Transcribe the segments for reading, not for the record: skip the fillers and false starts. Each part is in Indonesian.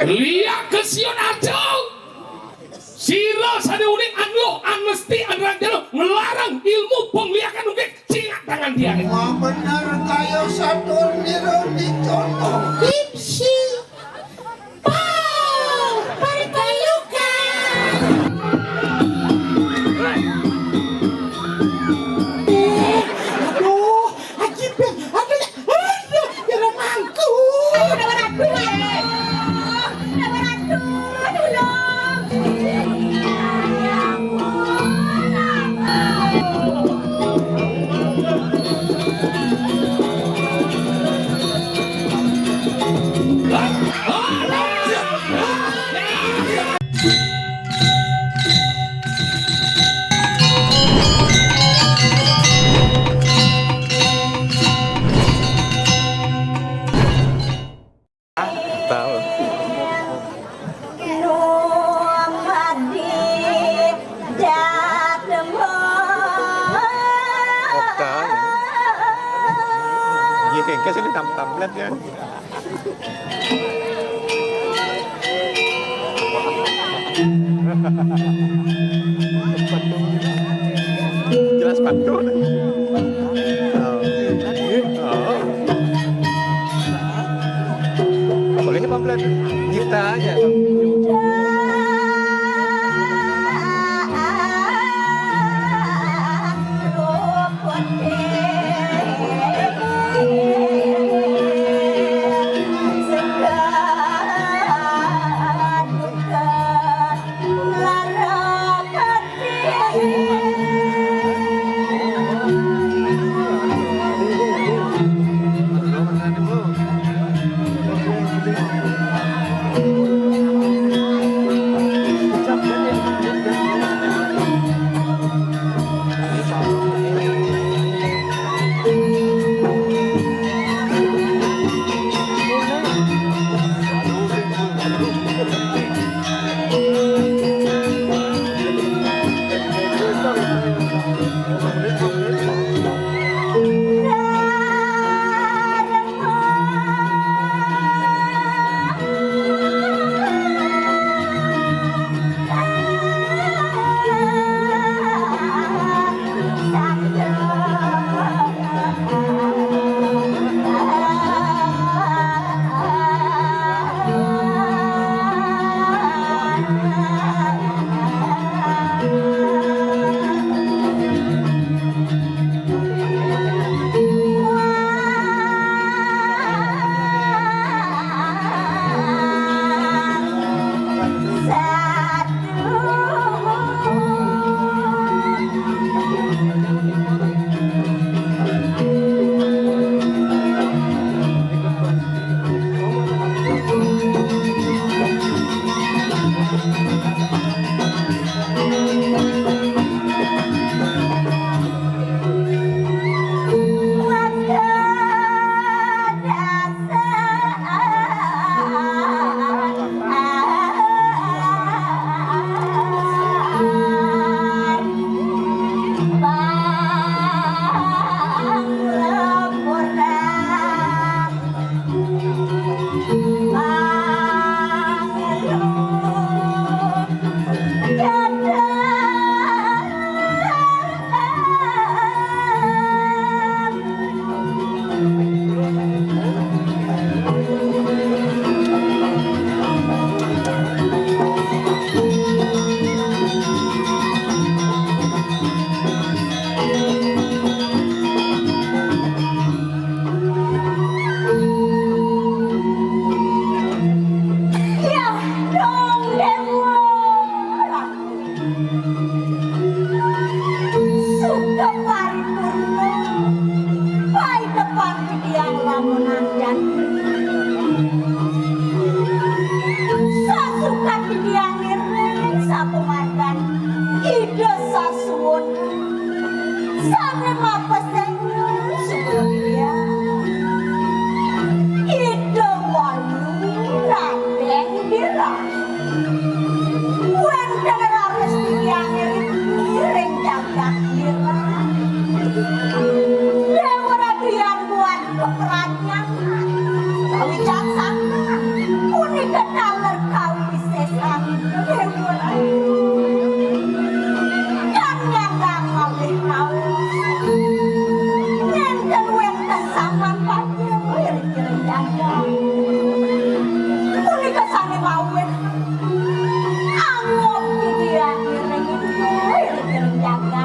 Lihat ke Sion Arjo. Sira sane unik anu mesti anrang ngelarang ilmu pengliakan unik cingat tangan dia. Wah benar kayo satu niro di contoh tipsi. Pau, perkayukan. Aduh, ajib ya. Aduh, kira mangku. Tahu. Oka. Iya, kasi tam-tamlet ya. Jelas pantun. Boleh pamflet kita aja. nalar kau sesang dewa dan yang kau kau dan wentan sama pada jaga kuni kesane mawen angop dia kira jaga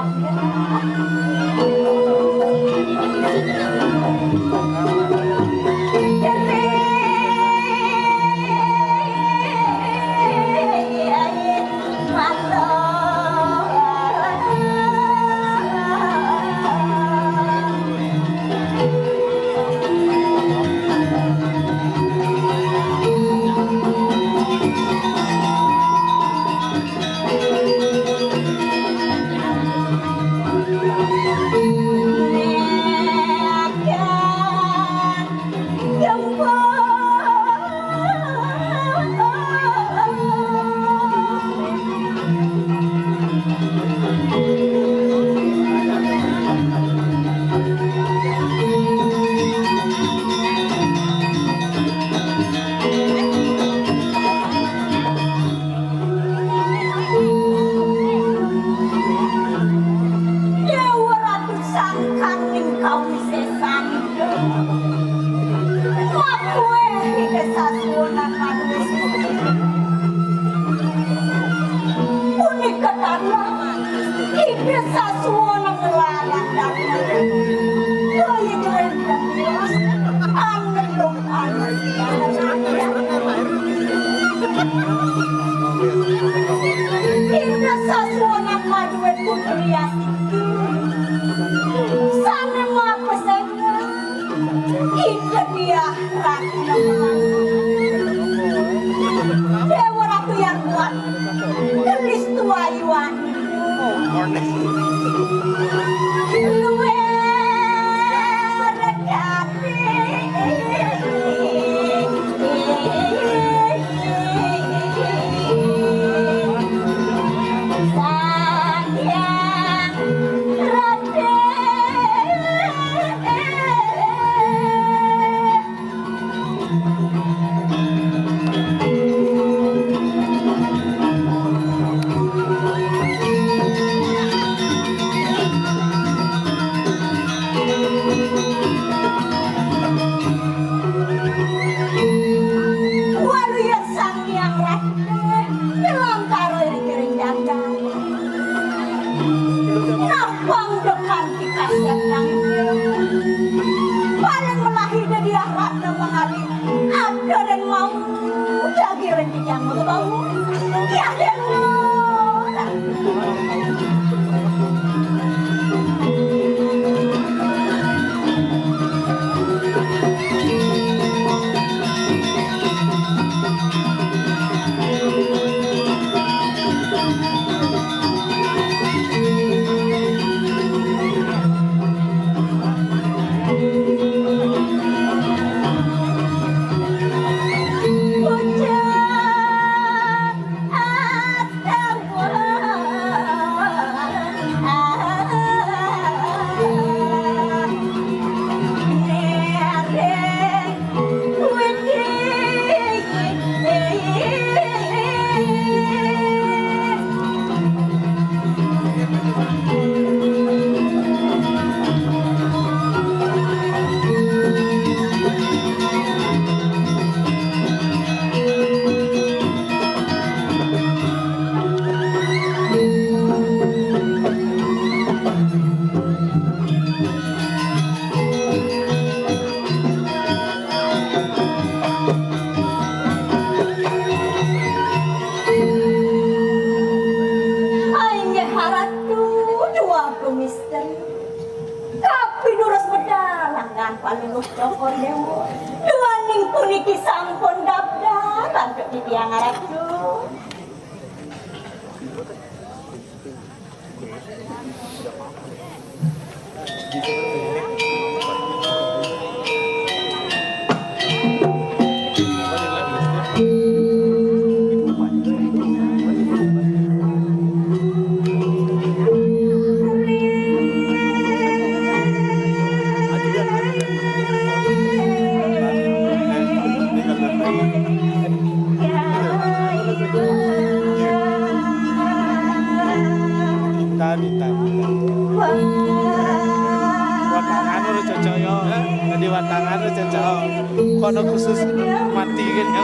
pondok khusus mati kan ya.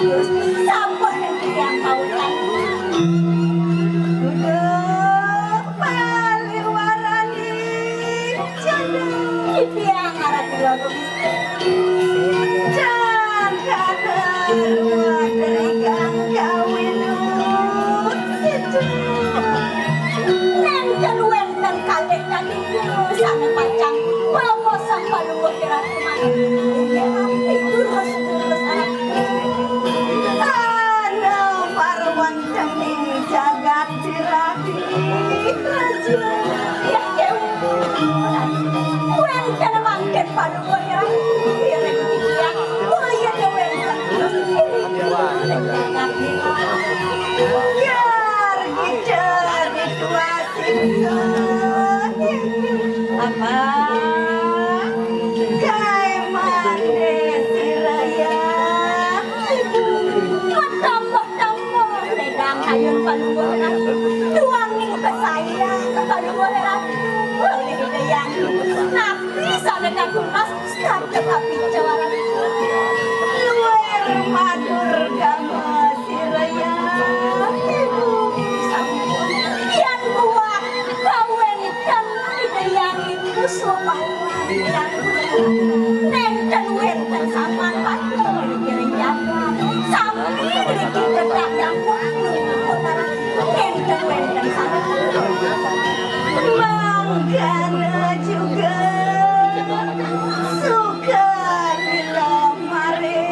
terus sampun yang pautan. Udah paliwarani janda yang arah lagu jaga terwa terigang kawin situ neng keluar dan kalek dan itu sana pacang bawa sampai luar kira kemana itu terus anak ada parwan demi jagat dirati raja yang dewa wen kana mangken palu kira kira dia waya dewa biar kita dituasin apa kai mane siraya tambah redang hayun paluana tuangin ke saya ke paluana boleh yang nabi salah kumas tapi jawara luar matur kama siraya yang buat kawen kan yang itu sopan neng dan wen dan saman patur jaga sampai kita datang neng dan wen dan saman manggana juga suka dilamari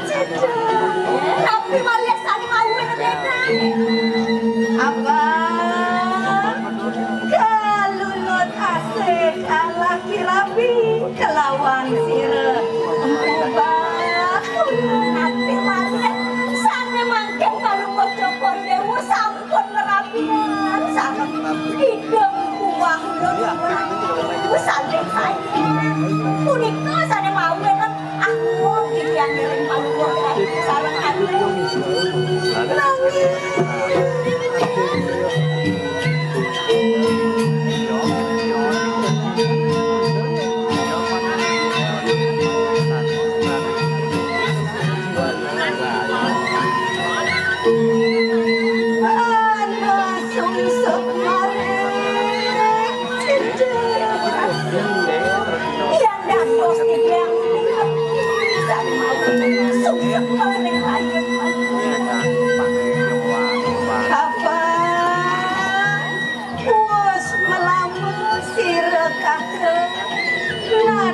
cita tapi malah saling mau beda apa kalunut asik ala kirabi kelawan sire empubah nanti malah sana mangken kalau mau cokor dewa sampun merapian sana hidung uang lu saling saya unik tuh sana mau kan aku yang ngirim palu salah ambil nangis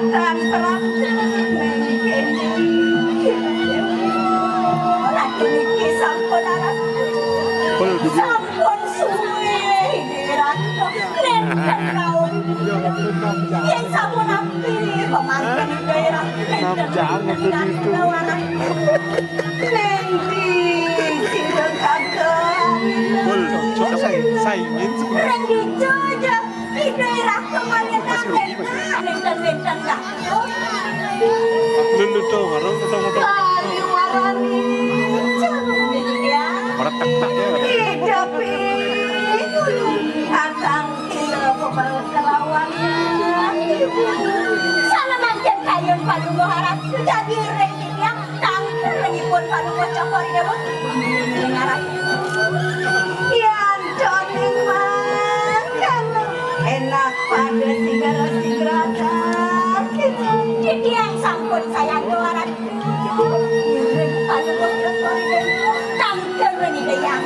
dan perasaan lagi sampun anak sampun suwe dirata nenten kaun yang sampun api pemangkin daerah nenten kawanan nenti sireng kagak say miến rendi joja di daerah kemarin nenten dah lulu tuh baru ketemu paliwarani ya meretak ya hidapi akang kila pebal kelawannya salah mangken kayun palu harap jadi renginya tangker rengipun palu cokor dewa dengaran yang joning makan enak pada sigara-sigara jadi yang sampun sayang doaran reng palu cokor dewa tangker renginya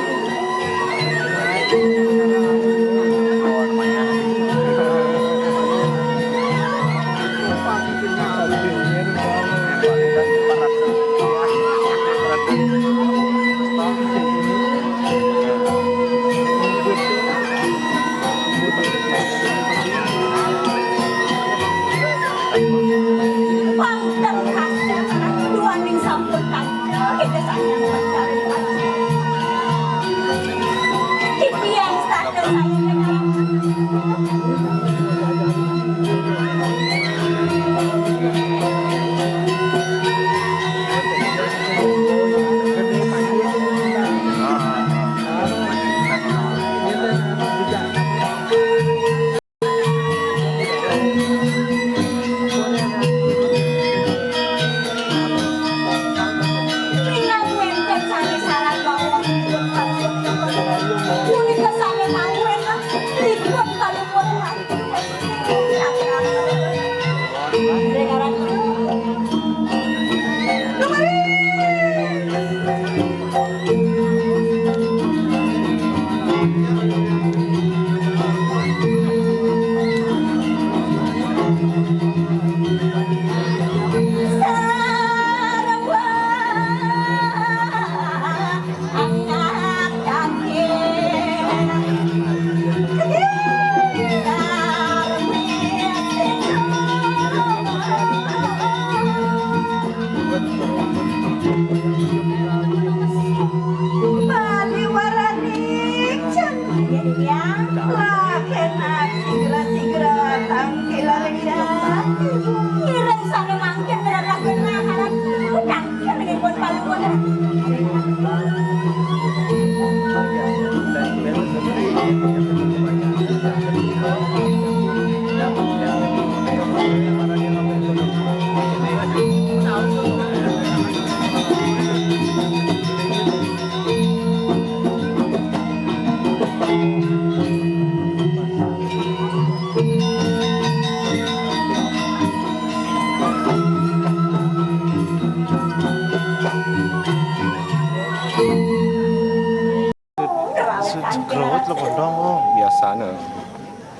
Lo bondong oh. biasa na.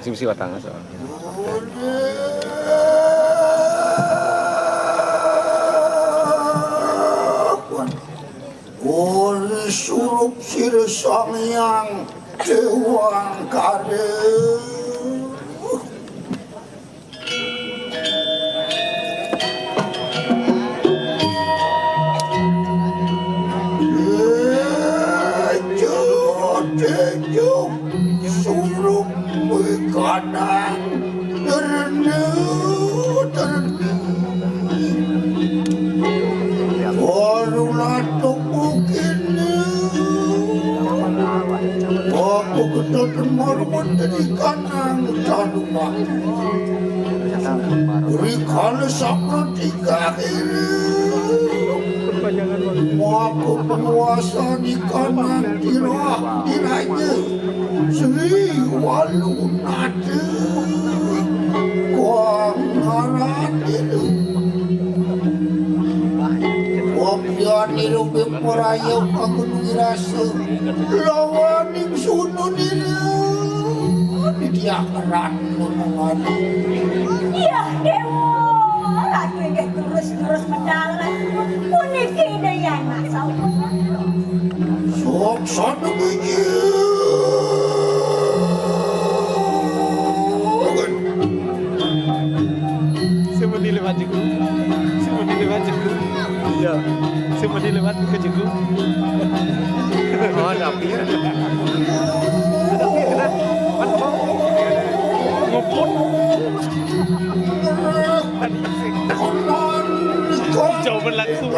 Mesti watang so. Ori surup sir sang yang dewang kare. Surup berkadang Warulah tubukin aku ketemu mormon dari kanang tanuma berikan sakit tiga aku penguasa di kanan diranya Sri Walunade Kuang ngaran itu Wapyan nirupi porayaw kagunung irasa lawaning sunod nila didiakaran mo nungali Ya Dewa, ratu ini terus mendalam. Puniki daya nasau. sok sana biji Semua dilewat jiku. Semua dilewat jiku. Iya. Semua dilewat ke jiku. Oh, ada api ya. Ngopot. konon Jauh berlangsung.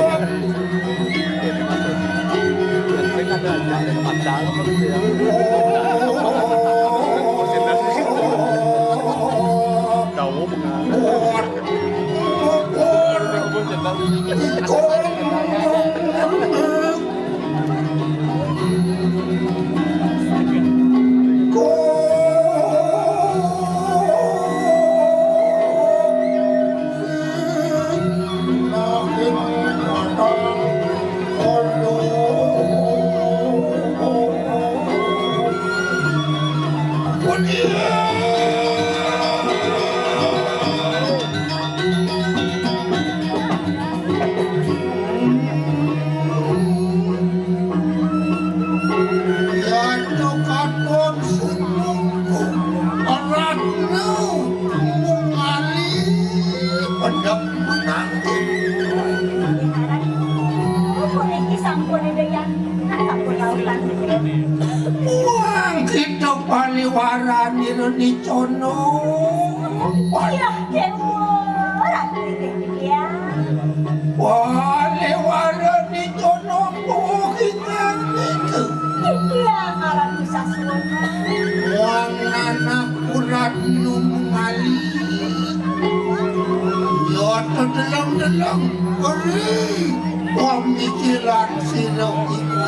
Tahu Puniki sampun daya sampun lautan. Uang kita paliwaran ni cono. Ya Dewa, ratu ini dia. Paliwaran ni cono bukan itu. Dia ngaran bisa suwana. Uang anak urat mengali. Yo terdelang beri pemikiran silong itu.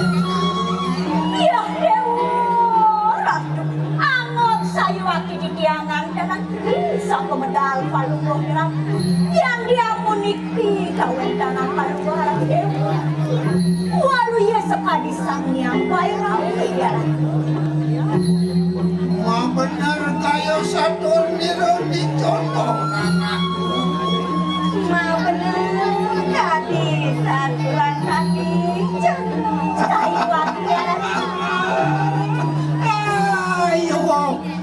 Ya Dewa, ratu angon sayu aki di tiangan dan bisa kemedal palunggo hirang yang dia muniki kawen tanah palunggo harap Dewa. Walu ya sekali sang yang baik ya. Ma benar kayo satu niro di contoh anakku. Mau bener tadi saturan hati jangan sayu aki ya. Ayo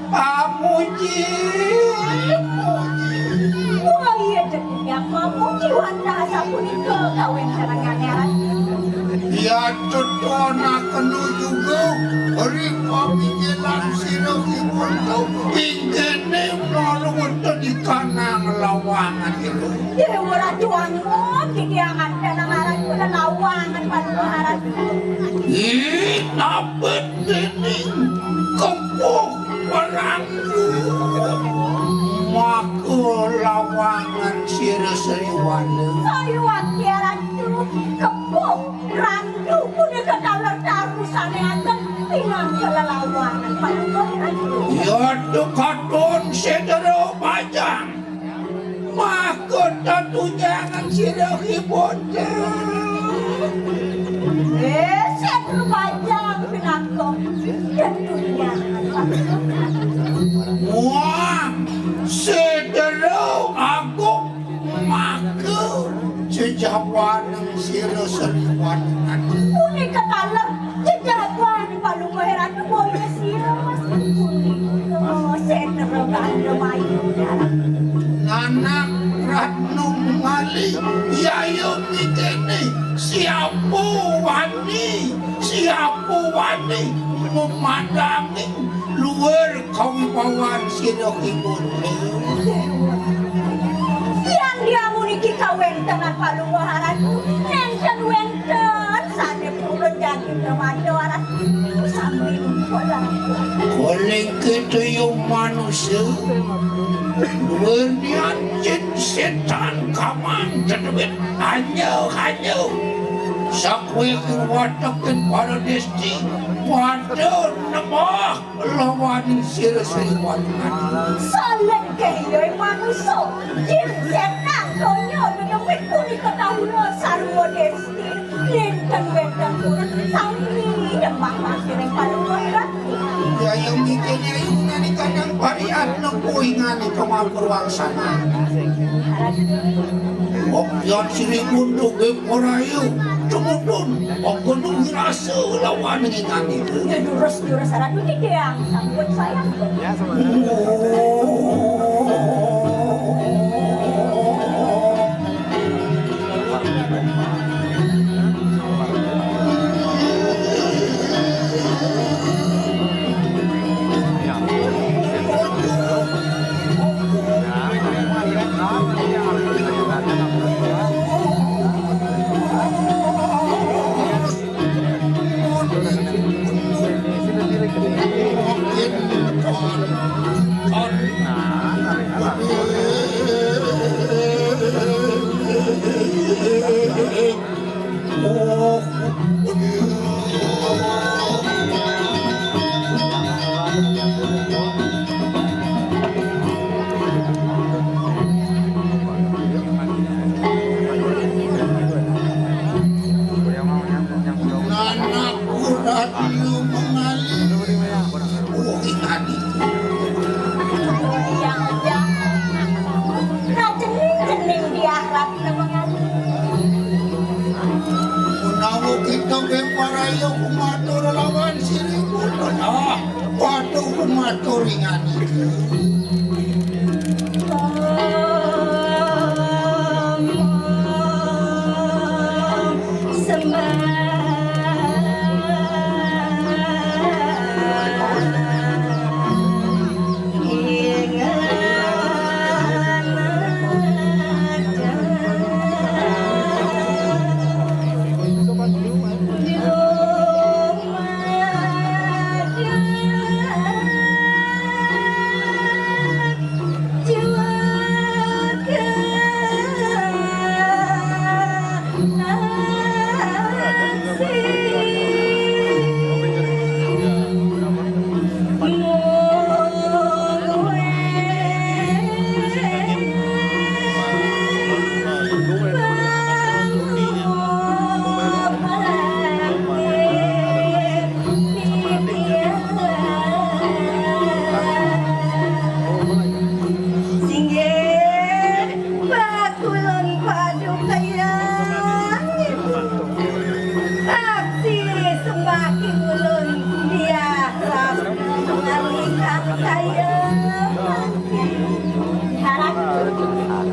pamuji. Wah iya deknya kamu jiwan rasa punika kawen serangan Ya tutona kenu juga beri pemikiran siro ibu ingkene nolong untuk di kanang lawangan itu. Dewa ratu angon di tiangan dan ngaran kuda lawangan palunggo harap. Kita bening kepuk perang Maka lawangan siro seriwane. Sayu aki ratu kebuk randu punika kaulah tarusane akan pinang kelelawangan palunggo ratu. Ya tukatun sedero pajang Maka tatu jangan siro ibunda. Setru pajang pinangko tentunya siro sariwan ati. Uni katalang, jejagwan palungoy ratu boya siya mas kuno seterogan lumayo dalam. Anak ratnong ngali yayo mitene siapo wani memadangin luar kawibawan siro kibun. Yang dia muniki kawenten at palungoharan, wenten sana puro jagin ramadoran sambil wala. Koleng kita yung manusia luar nianjin setan kamang terduit hanyo sakwe watakkan para desti wadah nama lawan sira sariwan Solen kayo'y manuso, jin setan konyo nunamit kuni katahuno sarwo desti, lintan wenten turun sambil demang makiring palungoharan. yang mikirnya yung nani kanang pariat na puingan ni kamapurwang sana. Yan sirikundo ke porayo tumutun ako nung hirasa lawan ng ingan itu. Durus-durus aran ini dia sambut sayang. Ya sama.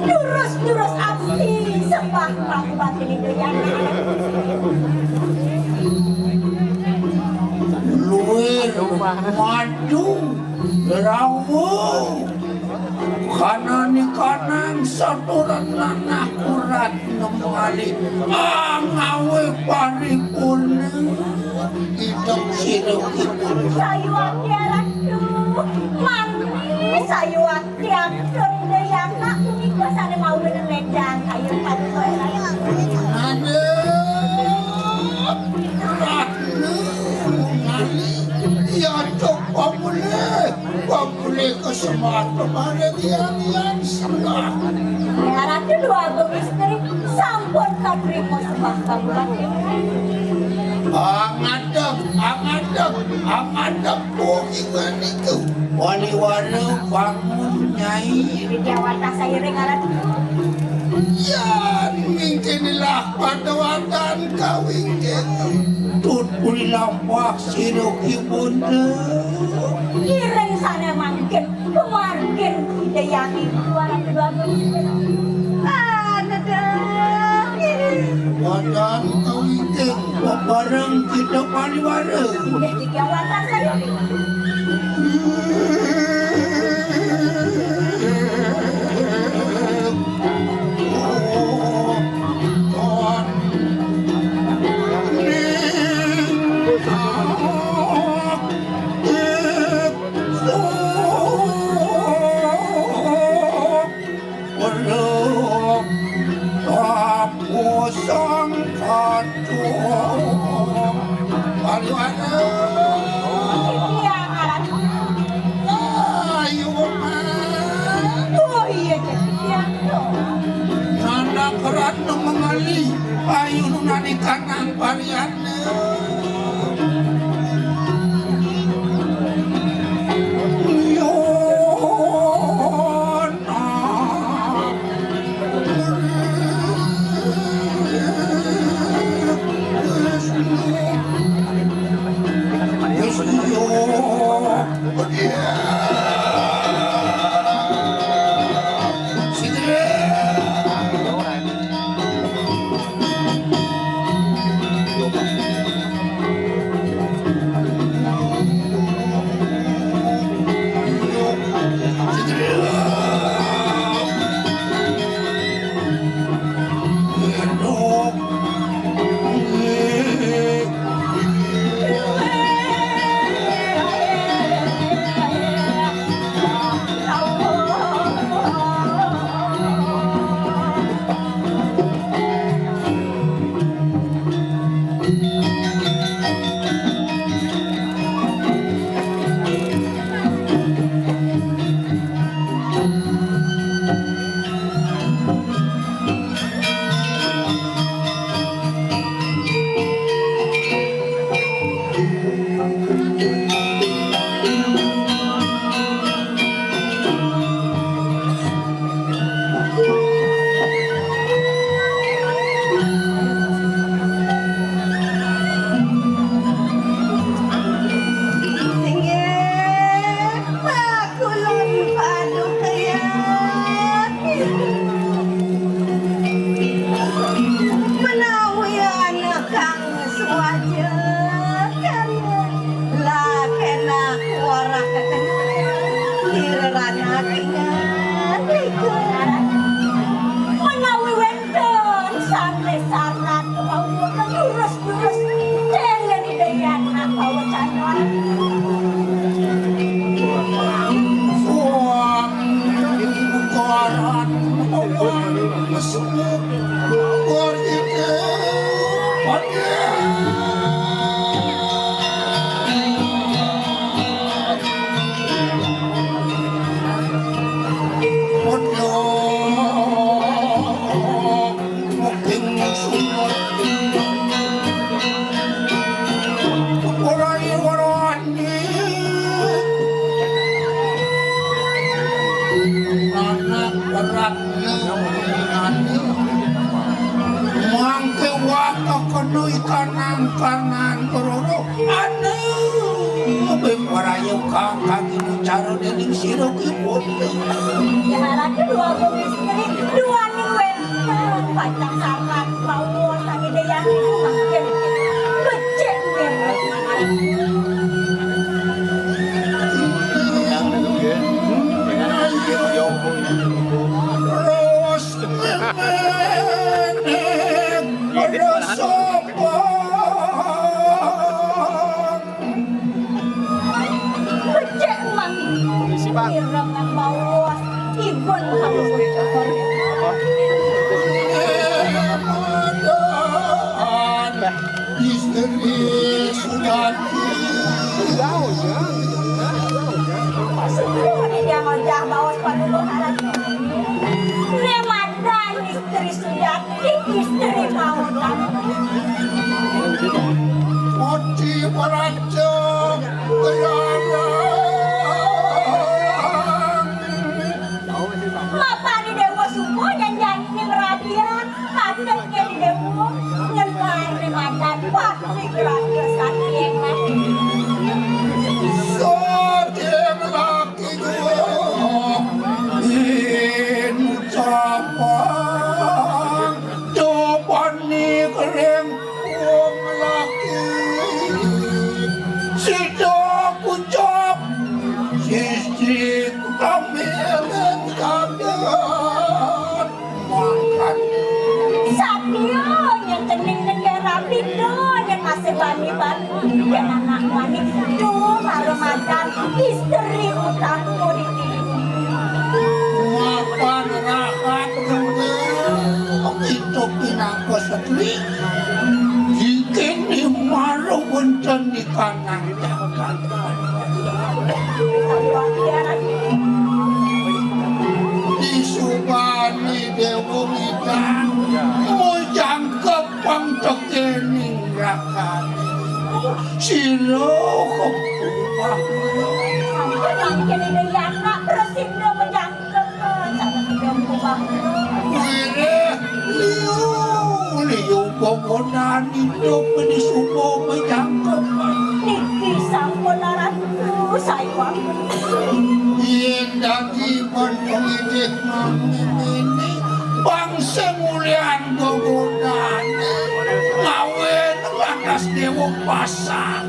Jurus-jurus aksi sembah kamu batin itu yang luar madu rawo kanani kanang saturan nanah kurat nemali angawe paripurna hidup sirup hidup sayu akhirat mami sayu akhirat yang nak ini kesana mau dengan ledang kayu kantor ada ya cok pamule kesempatan pada yang sebelah Harap dua istri sampun kaprimo sembah kamu batin Angadap po ingan itu wali-wali bangun nyai di jawata saya rengaran Yan, mingkinilah padawadan kawingkin. Tut uli lampak sinuk ibunda. Kireng sana mangkin, kemarkin dayaki jualan kedua belas. Dadah. Wadan kawingkin, bareng kita paliwara. Udah tiga watak saya. Oh iya jadi tiang dong. Nanda kerat nu mengali ayu nu nani kanang parianna. Menawi wenten sampai sangat kau terus dengan idayana kau canon. Suang koran koran mesuk korjike kanan kororo anu beparayo kaki cara dening sira ki bondo Ya harap dua istri, dua ning wenten pacang sangat mau sang idayana makin becek Ros becek mang. Ireng yang bawa ibon harus dicokor. istri sudah Sebelum dia ngojak bawa sepatu harap. Ramadan istri Sujati, istri Mautan. moci meraja kerana Mapa di Dewa Sumo yang janji merat pasti kira-kira sakit mah. Sajen laki gua in ucapan jawaban ni kering wong laki si ucap si kamilan kaget makan Satyo yang kening negara Pindo yang masih bani-bani dan anak manik tuh malu makan istri utang politik. makan rahat itu pinako setri jika ni malu bencana di kanan di subani dewa kita mojang kepang tekening rakan silo kepupah Sampai nanti kini dia anak bersindo menjangkau sama dia kubah. wire liu bobonan hidup di subuh menjangkep Niki samponaran sayang. Indagi pendidik ini bangsa mulian bobonan ngawin lantas dewa pasang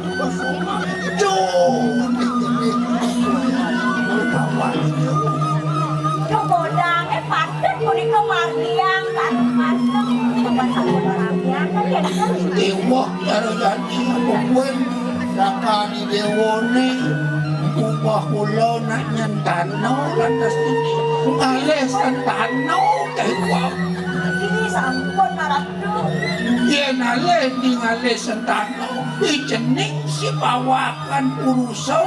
Kebodang paten muni kemardiang kan pasang bapak samponarannya kan ya kan. dewa cara jadi bukuin dakani dewone ubah ulo nak nyentano lantas ini ngalesan tano dewa Ini samponaran tuh. yen ale di ngalesan tano ijening si bawakan urusan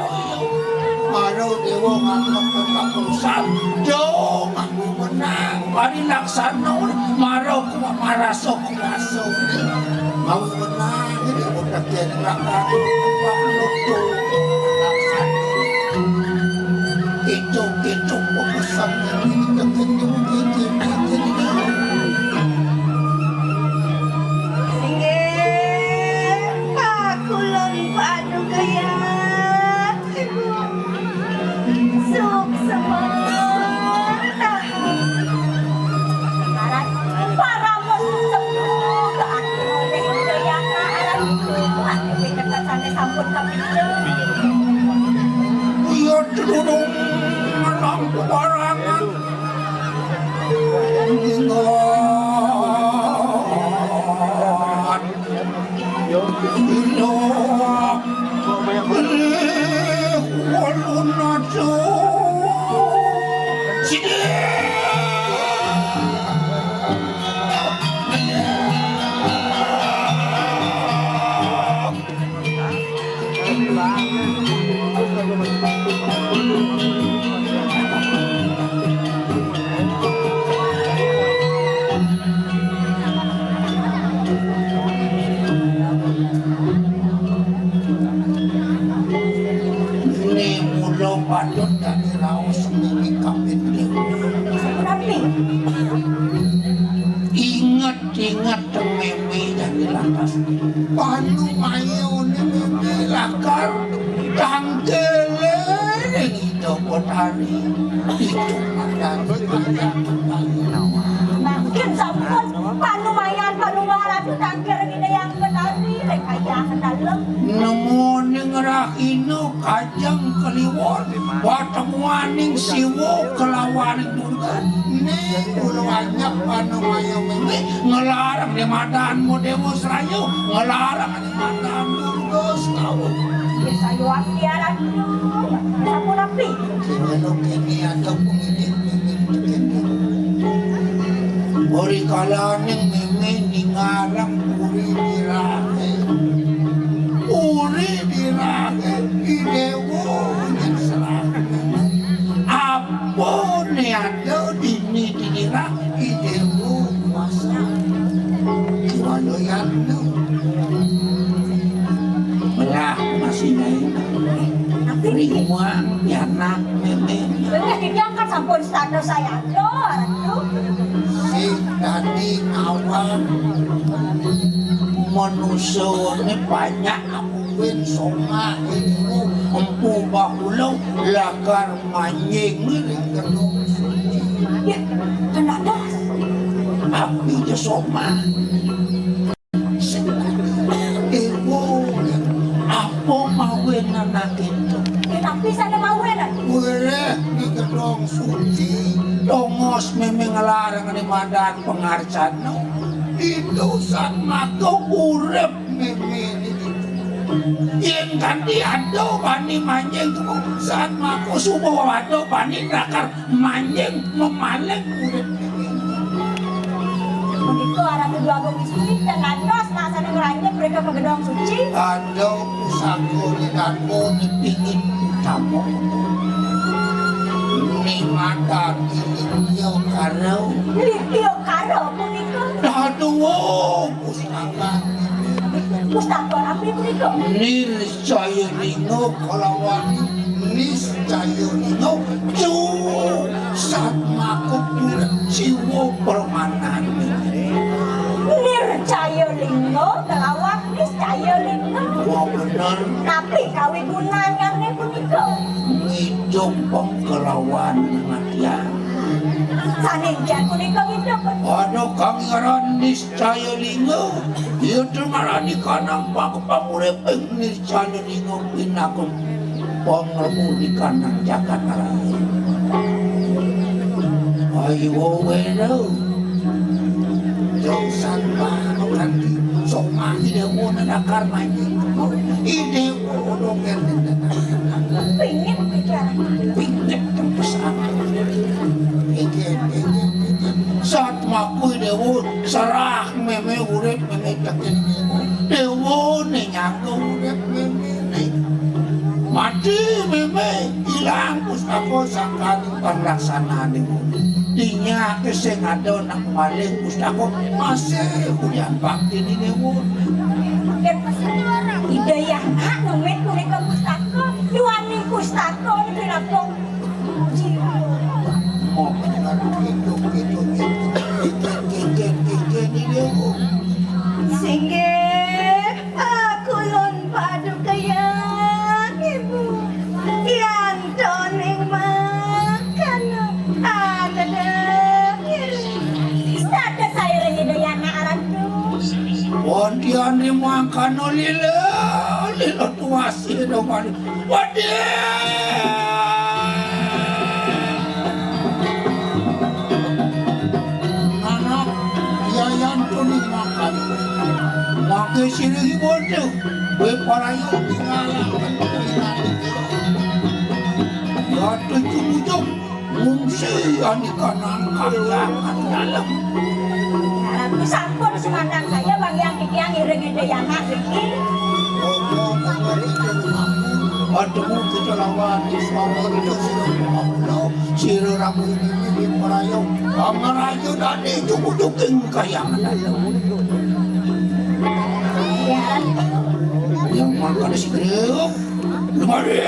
Maro dewa nganggap tentang urusan dong aku menang bari laksana maro kuma maraso kumaso mau menang ini udah kian rakan makhluk laksana itu pesan ini kekenyu Aku lagi padu gaya. Suk semua para musuh semua ke aku oleh yang alat aku pindah sana sambut kami iya dudung menang barangan Patut dari raos sendiri kapit tapi ingat meme dari lantas panu mayo ni meme lakar tangkele itu potari itu mandan makin sampun panumayan panumaran tangkir ini yang kenali rekaya dalam nemoning rahino kajang kliwon watemuaning siwo kelawan durga ning ulwanya panumayo meme ngelarang di madanmu dewa serayu ngelarang di madan durga setahun bisa yuak tiaran sampun api kalau kini ada pemilik Ori kalaning meme ningarang uri dirahe idewo yang selalu apa ni ada dini dirah idewo masa kiwalo yang no belah masih naik Rimua yana meme Bener diangkat sampun stado saya tuh si tadi awal manusia ini banyak apuin soma ini empu bahulau lagar manjing ini kenung Ya, kenapa? api je soma ibu apa mawin anak itu Kenapa sana mau enak? boleh di gedung suci dongos memang ngelarang di madan pengarcan itu sama kau urep memang yen kan diado bani manjing saat mako subuh wado bani rakar manjing memaleng urep Begitu orang kedua agong istri dan lantas nasa ngeranjak mereka ke gedung suci. ada usaku di danmu di pingin utama ni madan ini yo karau Litio karo puniko. aduh pusaka Mustako api puniko. niscaya lingo kalawan niscaya lingo cu saat mako pura jiwa permanan Nircayo lingo, telawak niscayo lingo. mau benar Tapi kawi gunanya nih puniko. hidup pengkelawan kematian Saningjan puniko hidup. ada kang ngaran niscaya lingo itu marani kanang pamurepeng niscaya lingo pinakon pengelmu di kanang jagat raya ayo weno Josan baru nanti soma ide wona nakar manji ide wono kene Pingin bicara. pintek tempesan igen saat maku ide won serah meme urep meme takin dewo ne nyago urep meme mati meme hilang pustako sangkali panlaksana dewo dinya keseng ada nak maling pustako masih kuliah bakti di dewo Ken Hidayah nak nemen puniko pustako. Duani pustako ni pinakong jiwa. mau benar hidup itu igen di dewo Singgih, aku lon padu kayang ibu yang toning makan ada deh. Sada saya lagi dayana aranku. Wadian dimakan lila tuasi doman. Anak yayan tu dimakan. Makai sini bodoh. Beparayu tinggalan. Ya tu cukup. Mungsi ani kanan kalangan dalam. Aranku sampun semandang saya bang yang kikiang ireng dayana iki. Aduh kita lawan Islam itu siro ramu ini merayu merayu dan cukup kayangan Ya, yang makan si kriuk lemari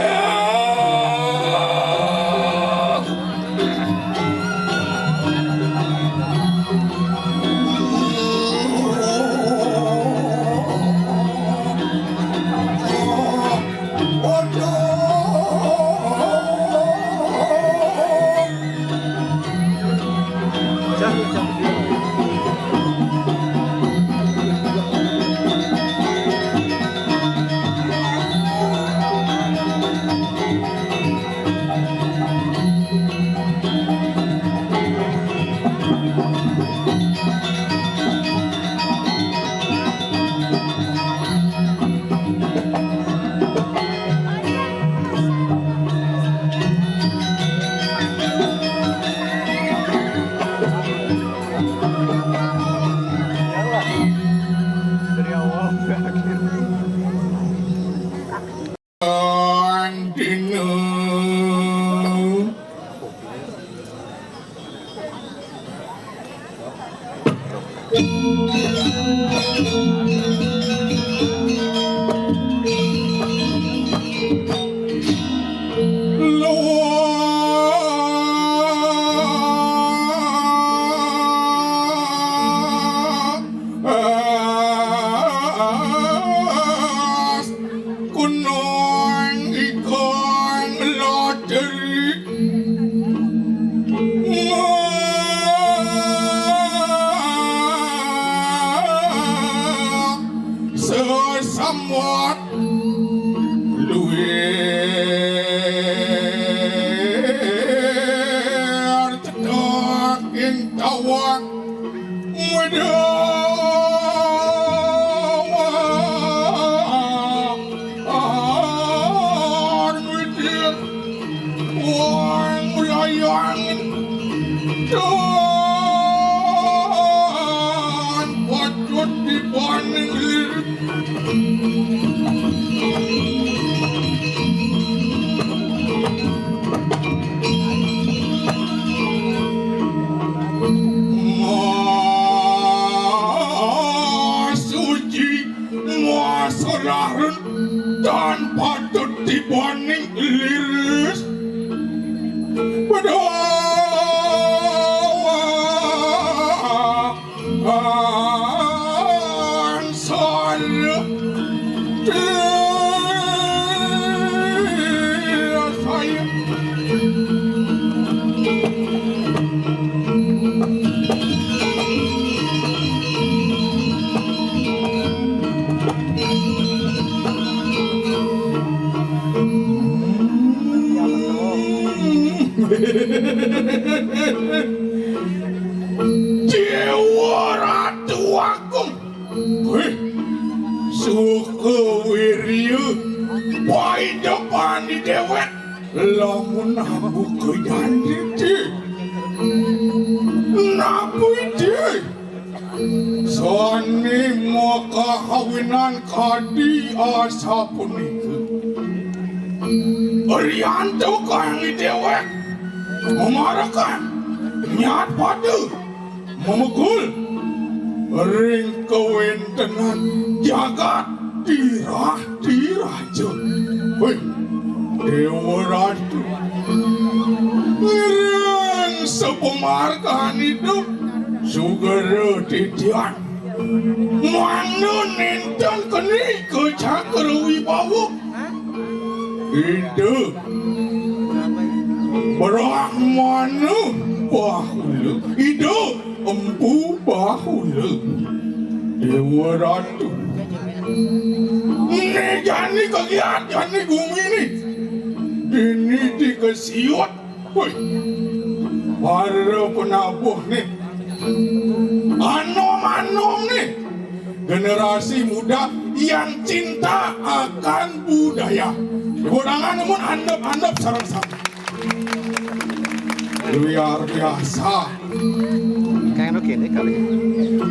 sesamot luwer cedak ing tawang medawang widil wang layangin dan patut dibanding lirik Serahan dan patut dibanding liris pedawang saya saya Dewa Ratu Agung Suku Wirya Pai depan di dewek lamun aku kejanji nabu ide sani mau kawinan kadi asa punika Arianto kang di dewek memarakan niat pada memukul ring kewentenan jagat diraja woi Dewa Ratu ring sepemarkan hidup sugera titian manun intan keni ke cakra wibawa hidup Brahmana bahula hidup empu bahula Dewa Ratu ini jani kegiatan ni bumi ni ini dikesiut woi para penabuh ni anom-anom ni generasi muda yang cinta akan budaya kurangan namun andap-andap sarang-sarang luar biasa Kayak nu kini kali.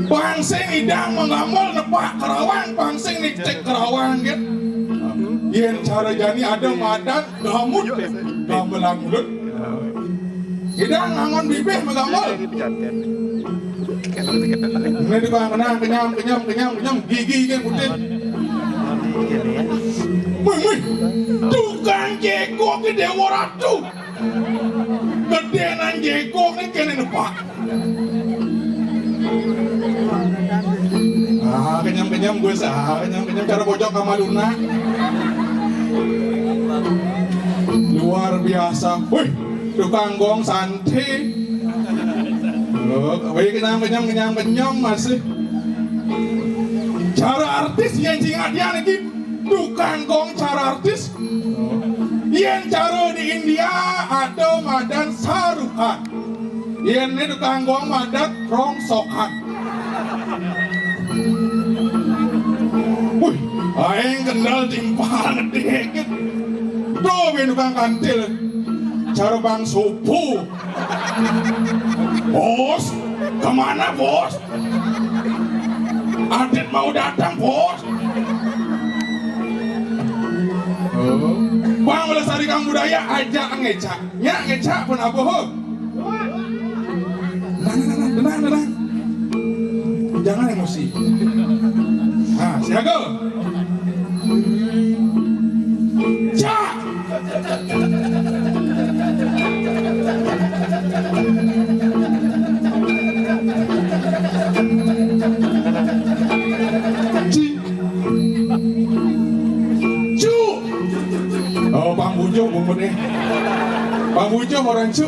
pangsing idang mengamal nepak kerawang pangsing nih cek kerawang gitu yen cara jani ada madan gamut gamelan mulut idang ngangon bibih mengamal ini di bawah kenyam gigi kan putih wih tukang jekok ke Dewa Ratu gedenan jekok ini kene nepak kenyam gue kenyam cara bojok sama Luna luar biasa wih tukang gong santai wih kenyam masih cara artis yang singat dia nih tukang gong cara artis yang cara di India ada madan sarukan yang ini tukang gong madan rongsokan wih aing kendal timpal dikit tuh tukang kantil cara bang supu bos kemana bos Adit mau datang bos Bang melestarikan budaya ajak ngecak ya ngecak pun apa ho tenang jangan emosi nah siaga cak oh Bang Bujo bumut nih Bang Bujo orang cu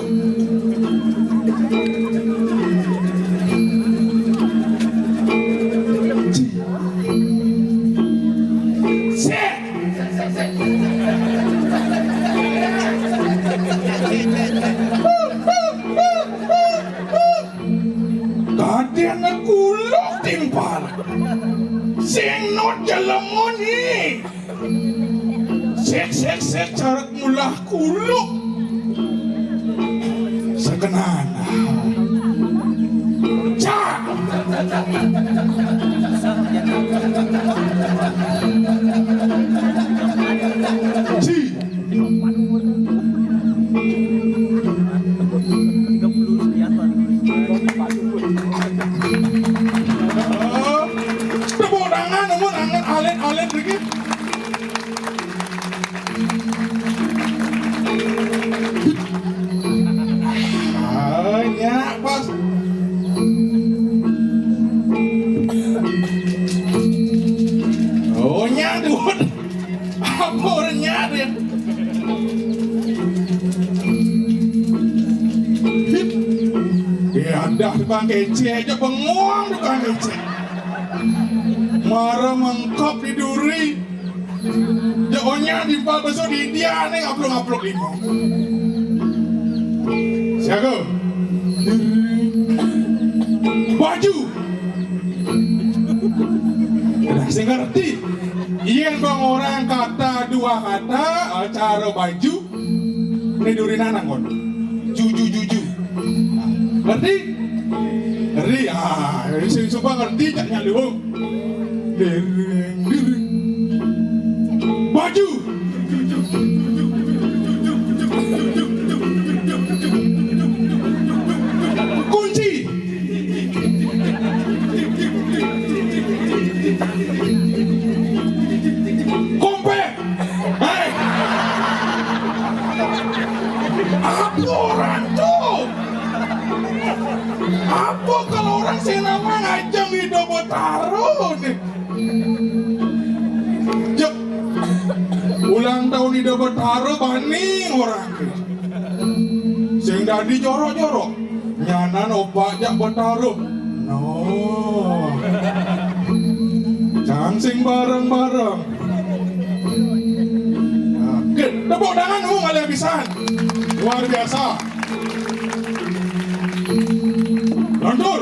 bangun nih. Sek carak mulah kuluk. Sekenana. Cak. Ci. Tepuk tangan, namun alen dikit. Hanya pas. Oh nyadut. Apa orang nyadut? Ya dah tukang kece aja bengong tukang kece. Marah mengkop di duri. Jauhnya di bal besok di dia nih ngaplok limau. Siaga. Baju. Dah saya ngerti. Iya bang orang kata dua kata cara baju. Ini duri nanang kon. Juju. Ngerti? Ngerti? Ini saya coba ngerti jaknya lu. Dereng. Baju. Kunci. Kompet. Hai. Apa orang tuh? Apa kalau orang senama ngajang di Dobotaro nih? Jep. Ulang tahun di Dobotaro baning orang. Sing dadi jorok-jorok. Nyanan opak jak Botaro. No. Cangsing bareng-bareng. Oke, tepuk tangan ngalih habisan. Luar biasa. Lantur.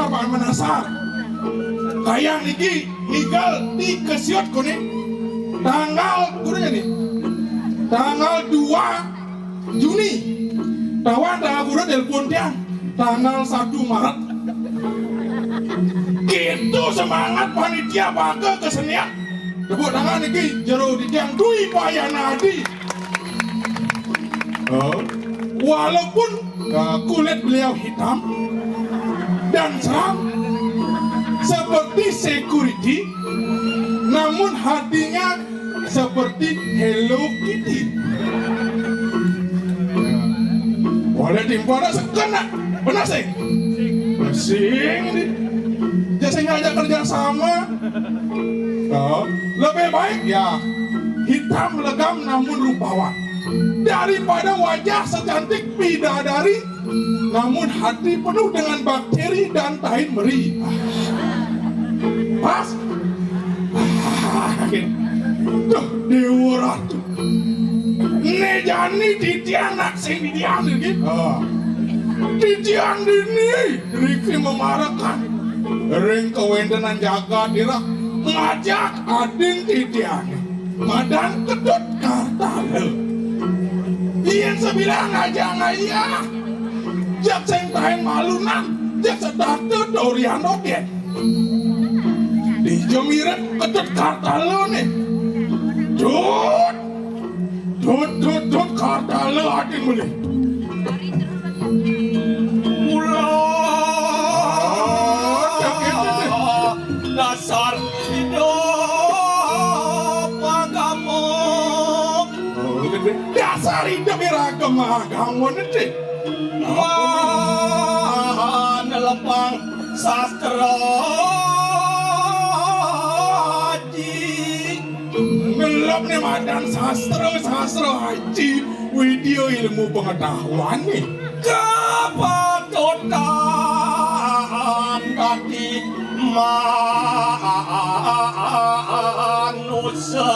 Pak menasar. Kayak niki nigal di kesiot ko nih. Tanggal kurangnya nih. Tanggal 2 Juni. Tawan dah guru telepon dia. Tanggal 1 Maret. Gitu semangat panitia baga kesenian. Tepuk tangan niki jero di tiang Dwi Payanadi. Walaupun kulit beliau hitam dan seram seperti security, namun hatinya seperti Hello Kitty. Boleh timpa sekena, benar sih? Sing nih, jadi ngajak kerja sama. Lebih baik ya hitam legam namun rupawan daripada wajah secantik bidadari namun hati penuh dengan bakteri dan tahin meri. Pas. Tuh Dewa Ratu. Nejani titianak sing didiang gitu. Titiang dini Riki memarakan. Ring kewendenan jaga dirah ngajak ading titiang. Madan kedut kartale. Iyan sebilang aja ngaya. Jak sing tahin malunan. Jak sedate dorian oke. Di jemiret kedut kartale nih. Dut. Dut kata leatin boleh. Dasar hidup agama. Dasar hidup iragam agama nanti. Wah, nelepang sastra haji. Ngelap nih madan sastra haji. Video ilmu pengetahuan nih. Kepatutan kaki manusia.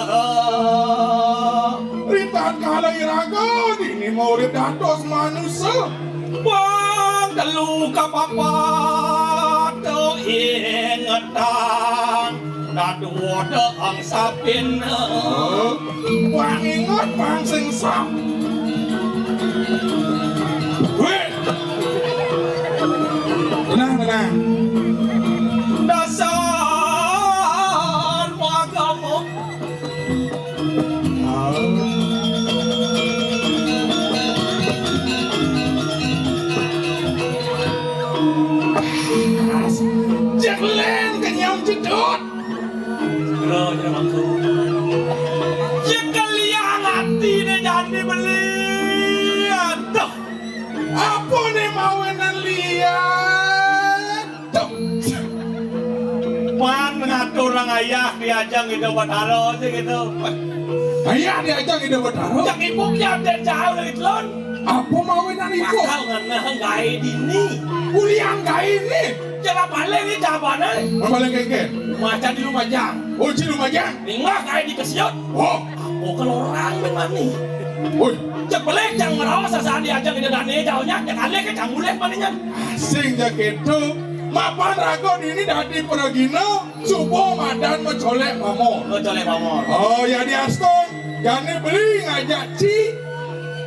Ritan kala iraga ini mau dados manusia. Bang telu kapapat ingatan dadu deang sapin. Bang ingat bang sengsap. Weh, tenang. Dasar agama. Jeklen kenyam jedot. Segera janganku. Kalian hati nih jadi belian. Tuh. Apa nih mawenan liat? Tuh. Man mengatur orang ayah diajang gitu buat haro sih gitu. Ayah diajak ide bertaruh. Yang ibunya ada jauh dari telon. Apa mawenan ibu? Bakal ngena gaya dini. Kuliah gak ini. Jangan balik ni jawabannya. Membalik keke. Macam di rumah jang. Oh, di rumah jang. Ningah gaya di kesiot. Oh, Oh kalau orang memang ni. oi. Cek balik jang merawat sasaran diajang ide dani jauhnya. Jangan balik ke jang mulai maninya. Asing jaketu. Mapan rago ini dadi peragino. Subuh madan mencolek mamor. Ngejolek mamor. Oh, ya di Aston. Jani beli ngajak Ci.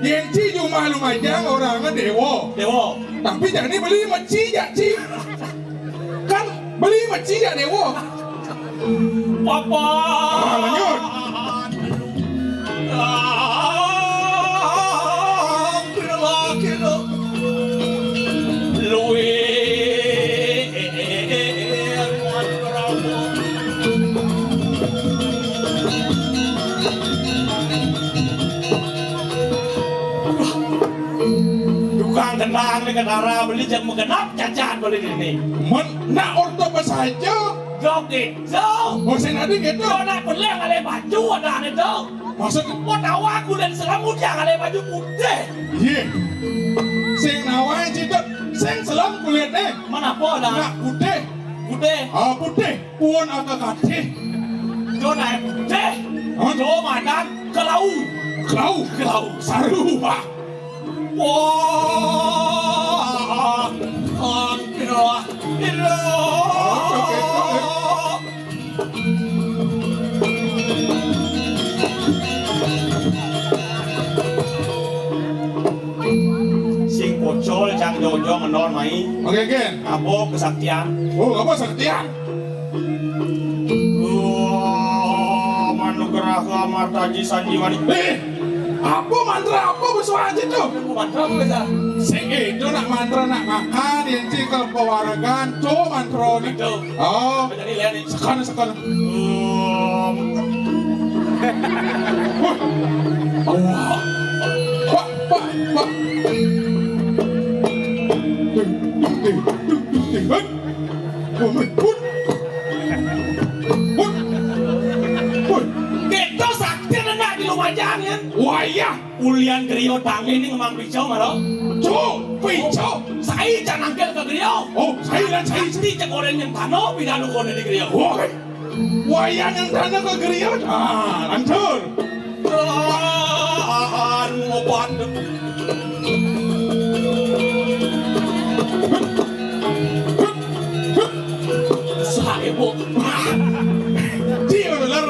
Yenci cuma lumajang orangnya dewo. Dewo. Tapi jani beli meci ya Ci. Kan beli meci ya dewo. Papa. Lanjut. Kilo. Lui. Tukang tenang ni kenara beli jam mengenap cacat beli ini. Men nak orto saja. Jom gitu. Bosen ada gitu. Kau nak beli ngale baju ada ni tu. Maksud Kau tahu aku dan selamut yang ngale baju putih. iya. Sing nawai cidot. Sing selam kulit Mana apa dah? nak putih. Putih. Ah putih. Puan agak katih. Kau naik putih. Hah? Kau madan kelau. Kelau. Saru. Ah. Wah. Kira. Sing pocol jang jojo menor mai. Oke Ken. Abo kesaktian. Oh apa saktian? Manugerah Amartaji Sanjiwani. Apa mantra apa besok aja tuh? Aku mantra apa bisa? Sing itu nak mantra nak makan yang cikal pewaragan tuh mantra nih. Itu. Oh, Jadi lihat ni. sekarang. Allah. Pak. Kita sakti nak di Lumajang ya. Wayah, Ulian Grio tangi ni ngemang pisau malo. pisau. Saya jangan angkel ke Grio. Oh, saya Pasti cek orang yang tano pidanu kone di Grio. Woi, wayah yang tanah ke geriat. Ah, lantur. Ngobat. Saya bu. Dia ular.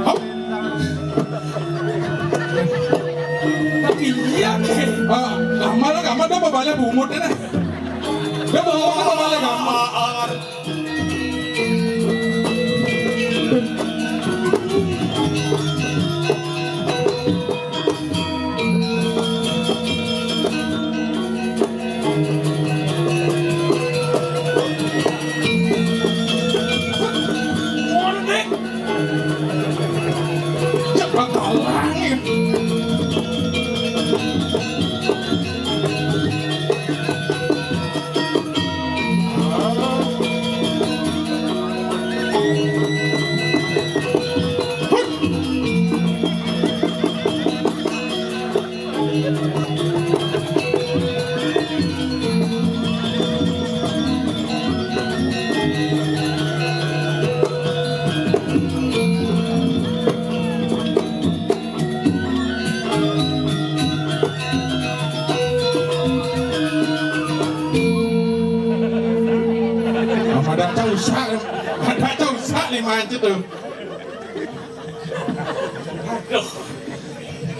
Hop. Tapi iya nih. Ah, gamal dah babala bumut na. Dah babala gamal. Ada cau sak lima aja tuh. Aduh,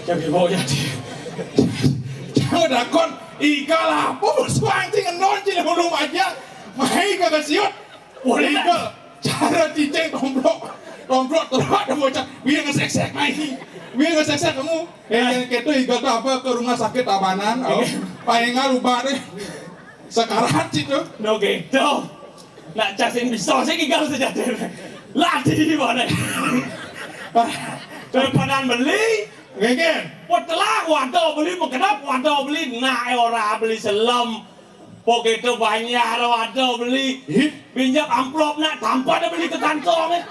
jadi mau jadi. Jangan dakon, ika lah, suang cing non cing belum aja, mahi kagak siut. Ika, cara cicing tomblok terus ada bocah, biar ngesek kamu. Yang gitu ika tuh apa ke rumah sakit Abanan, palingan lupa deh. Sekarang situ. No gitu. Nak casin bisa sih gigal saja deh. Lati di mana? Daripada beli, Gegen, potlah wadah beli mengenap wadah beli naik orang beli selam. Begitu banyak wadah beli, pinjam amplop nak tanpa ada beli ke kantong.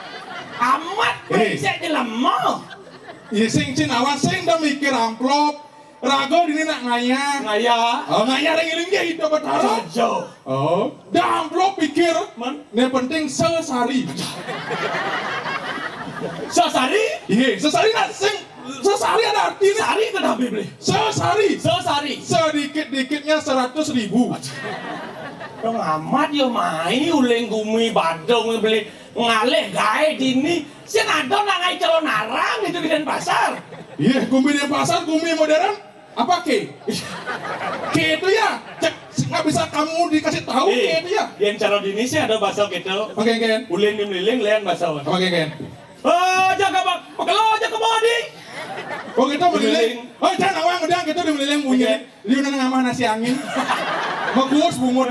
Amat brengsek je lama. ya sing awan sing dah mikir amplop. Rago ini nak ngaya. Ngaya ringiling dia hidup bertaruh. Jauh. Oh, dah amplop pikir. Man, Yang penting sesari. sesari? Iya, sesari nak sing. Sesari ada artinya. Sari kenapa beli? Sesari. Sesari. Sedikit-dikitnya 100.000. Dong amat yo mai uleng gumi badong beli ngalih gae dini. Sing ada nak ngai calon narang itu di Denpasar. Iya, gumi di pasar, gumi modern. Apa ke? Ke itu ya. Cek, nggak bisa kamu dikasih tahu ke itu ya. Yang calon dini sih ada bahasa gitu. Oke, Ken. Uleng di meliling lian bahasa. Oke, Ken. Oh, jaga bang. Kalau jaga body. Oh, kita meliling. Oh, jangan awang udah kita udah meliling bunyi. Dia udah ngamah nasi angin. Bagus bungut.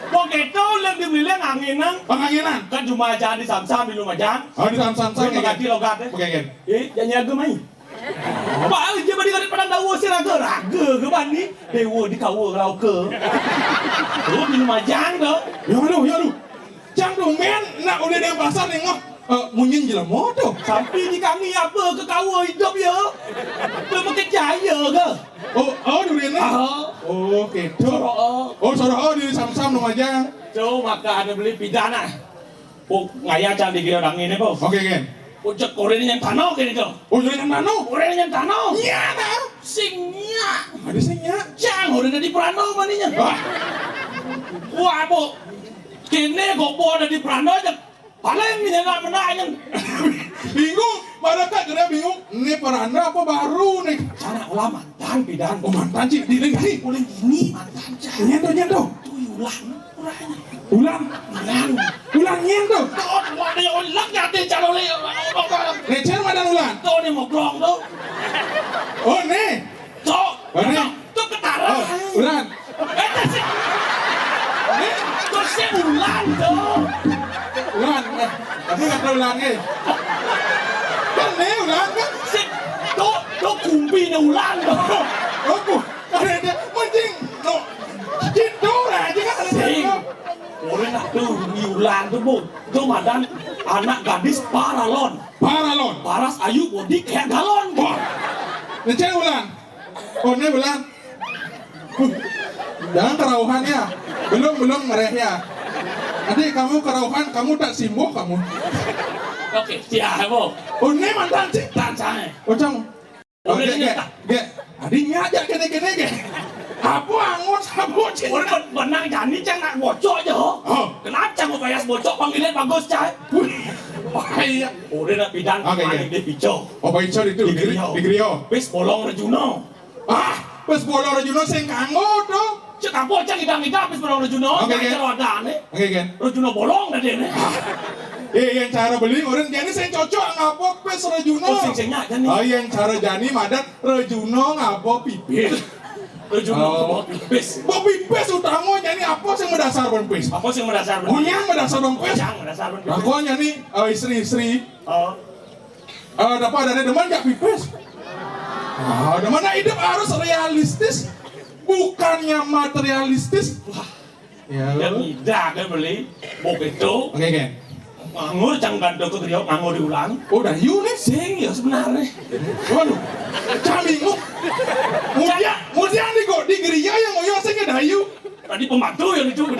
Begitu uleng di meliling anginan. Penganginan. Kan cuma aja di Samsam di Lumajang. Oh, di Samsam. Saya ganti logat. Oke, Ken. Jangan jaga mai. Pak, dia balik dari padang dawa si raga ke bani. Dewa di kawa kalau ke. Lu di Lumajang tu. Ya lu. Jangan men nak udah di pasar nengok. Munyin jelas moto. Sampai ni kami apa ke kawa hidup ya? Dia makin jaya ke? Oh dulu ini. Oh, gitu. Soroh di Samsam Lumajang. So, maka ada beli pidana. Ngaya jangan dikira orang ini, po. Oke, Ken. Ujak koren yang tanah kini tu. Oh, jadi yang mana? Koren yang tanah. Iya, nah. Singnya. Ada singnya. Jangan koren di Prano maninya. Wah, po. Kini gopo ada di Prano aja. Paling ni nak menanya. Bingung. Mereka kira bingung. Ini peranda apa baru nih? Sana olah mantan pidan. Oh, mantan cik. Di lagi. Boleh gini mantan cah. Nyento. Tuyulan. Ulang nyento. Ada yang ulang jadi calon ni. Lecer mana ulang? Tu ni mau glong tu. Oh, nih. Tu ketara. Ulang. Tu si ulang tu. Ulang. Tapi kata ulangnya. Kan nih ulang kan? Si tu kumpi ni ulang tu. Oh, ada penting. No. Gitu lah. Jika ada Sing. Orang nak tu ulang tu pun. Tu madan anak gadis paralon. Paras ayu bodi kayak galon. Lecer ulang. Oh, ini ulang. Jangan kerauhan ya. Belum ngereh ya. Nanti kamu kerauhan, kamu tak simbol kamu. Oke, siapa? Oh, ini mantan sih. Tancang. Oh, cang. Oh, Oke, ge. Adinya aja kene-kene ge. Apa angon sabut sih? Orang benang jani cang nak bocok je. Kenapa cang mau bayar bocok panggilan bagus cah? Bahaya. Orang nak bidang main dia picok. Oh, baicor itu di Grio. Bis bolong rejuno. Pas bola Rajuno sing kanggo to. Cek apa cang idang-idang bis bolong rejuno. Oke, Cara ada ni. Oke, Ken. Rejuno bolong dah dia ni. Yang cara beli orang jani sing cocok ngapo pes Rajuno. Oh, sing-singnya jani. Yang cara jani madat Rajuno ngapo pipis. Rejuno bis. Bobi pes utama nyanyi apa sing mendasar ban pes? Apa sih mendasar? Oh, yang mendasar ban pes. Yang mendasar ban. Aku nyanyi istri-istri. Oh. Dapat ada deman gak pipis? Deman hidup harus realistis, bukannya materialistis. Ya. Yang tidak kan beli. Begitu. Oke, Ken. Nganggur cang gandok ke Grio nganggur diulang. Oh, dah you nih. Sing ya sebenarnya. Waduh, caminggu. Kemudian di Grio yang ngoyo sing dayu. Tadi pembantu yang itu.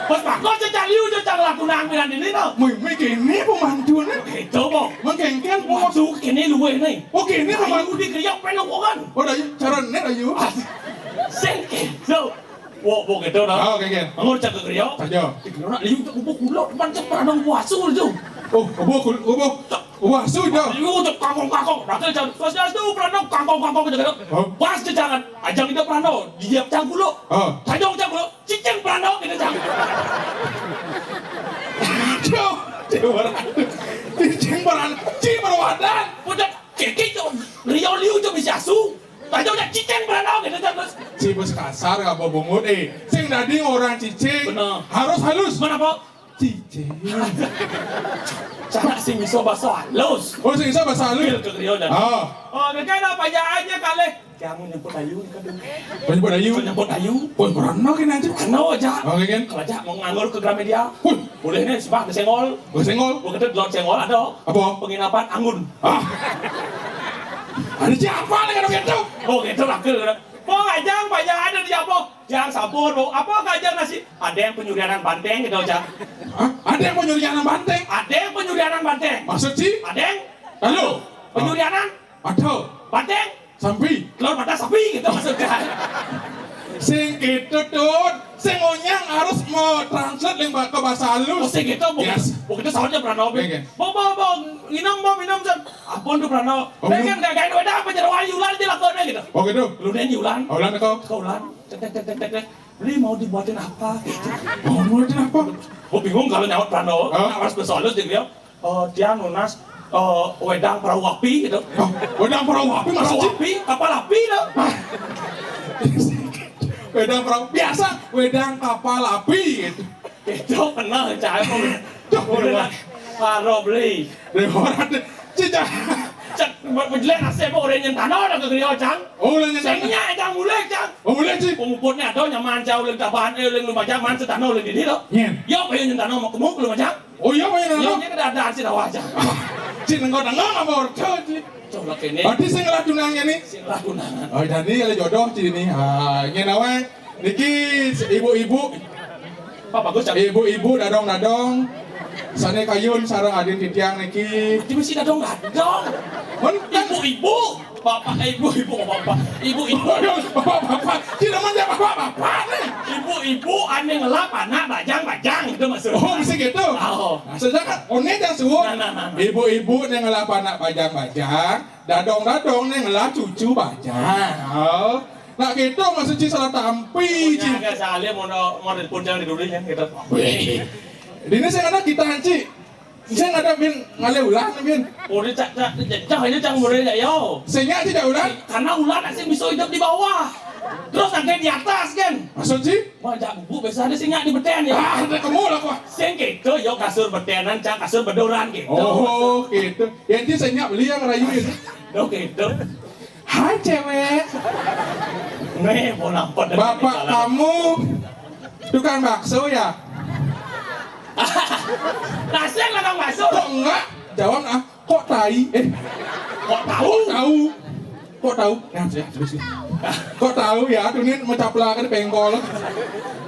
Pas bakal cecak liu cecak laku nang piran ini no. Mày kene pemanduannya. Gitu po. Mengkengken po. Masuk kini luwe nih. Oh kene pemandu. Ayu di kriok pelong kan. Oh dah cara net ayu. Sen gitu. Wo gitu no. Ah kengken. Anggur cek ke kriok. Saja. Di kriok nak liu cek ubuk kulok depan cek pranong wasu tu. Oh obo. Wah sudah. Liu cek kangkong. Rakyat cek first class tu pranong kangkong cek. Pas cek jangan. Ajang itu pranong. Diap cang kulok. Ah. Tajong cang kulok. Ciceng pranong kita cang. Aduh. Cing baran. Cing berwadan. Udah keke tu. Liu tu bisa su. Tajong cek ciceng pranong kita cang. Si bos kasar gak bawa bungut sing dading orang cicing. Benar. Harus halus. Mana po? Cicing. Cara sing iso bahasa halus. Oh sing bisa bahasa Pil halus. ke kriok dah. Ah. Oh, kakak dah pajaannya kali. Jangan nyemput ayu ni kadang. Penyebut ayu. Nyemput ayu. Oh beranal kena aja. Karena aja. Oh kengken. Kalau aja mau nganggur ke Gramedia. Huh. Boleh nih sebab ke Sengol. Oh senggol. Bukan itu lot Sengol ada. Apa? Penginapan Anggun. Ah. Ada siapa nih kalau gitu? Oh, gitu lah ke. Oh, ajang pajak ada di apa? Jangan sampur, Bu. Apa kajang nasi? Ada yang penyurianan banteng gitu aja. Hah? Ada yang mau nyuri anak banteng? Ada yang penyurianan banteng. Maksud sih? Ada yang Halo? penyurianan Ada. banteng. Sampai. Telur mata sapi gitu maksudnya. Sing gitu tuh. Sing onyang harus mau translate yang ke bahasa Oh, halus. sih gitu, Bu. Yes. Bu kita soalnya Pranowo. Oke. Bo, minum san. Ampun tuh Pranowo. Oh, Pengen gak ada apa jadi yulan dilakukan gitu. Oh gitu. Lu nih yulan. Oh lan kau. Kau ulan. Tek. Beli mau dibuatin apa gitu. Oh nurutin apa? Gue bingung kalau nyawat Pranowo. Hah? Harus bersolus dia. Dia nunas wedang perahu api gitu. Oh, wedang perahu api Perahu maksud sih? api, kapal api tuh. Wedang perahu biasa. Wedang kapal api gitu. Itu pernah cahaya udah karo beli. Dari orang cica. Cek berjalan asep orang yang tanah ada ke Rio Cang. Oh lan yang Sengnya Cang mulai Cang. Oh boleh sih. Penguputnya ada nyaman jauh leng tabahan leng lumajang man setanah leng di lo. Nyen. Yo kayo yung tanah mau kemung lumajang. Oh iya main Yo nang. nya keadaan si dawaja. Cing nengko nengok apa orang sih? Coba kene Berarti sing ngelah tunangnya nih. sing lakunan. Oh jadi kalau jodoh sini. Ah, ini nawe. Niki ibu-ibu, Pak bagus Cang. ibu-ibu dadong-dadong. Sane kayun sareng adin di tiang niki. Di mesti dadong gadong. Mun kan Ibu-ibu, bapak ibu-ibu bapak. Ibu-ibu. bapak-bapak, tidak mana bapak-bapak nih. Ibu-ibu ane ngelap anak bajang-bajang itu maksudnya. Oh mesti gitu. Oh. Nah, sedangkan one yang suwun. Nah. Ibu-ibu nih ngelap anak bajang-bajang, dadong-dadong nih ngelap cucu bajang. Oh. Nah gitu maksudnya salah tampi. Punya agak salim mau dipunjang di dulunya gitu. Dini saya ada kita hanci. Saya ada bin ngale ulang bin. Udah cak ini cang boleh ya yo. Saya tidak ulang. Karena ular asing bisa hidup di bawah. Terus nanti di atas kan. Maksud sih? Wajah bubu biasa ada singa di beten ya. Ah, ada kamu lah kok. Sing gitu yo kasur betenan cang kasur bedoran gitu. Oh, gitu. Ya nanti saya beli yang rayuin. Oke gitu. Hai cewek. Nih mau nampak Bapak kamu tukang bakso ya? Naseng lah kang masuk. Kok enggak? Jawab ah. Kok tai? Kok tahu? Kok tahu? Nah, saya terus. Kok tahu ya? Tuh ini mencaplakan pengkol.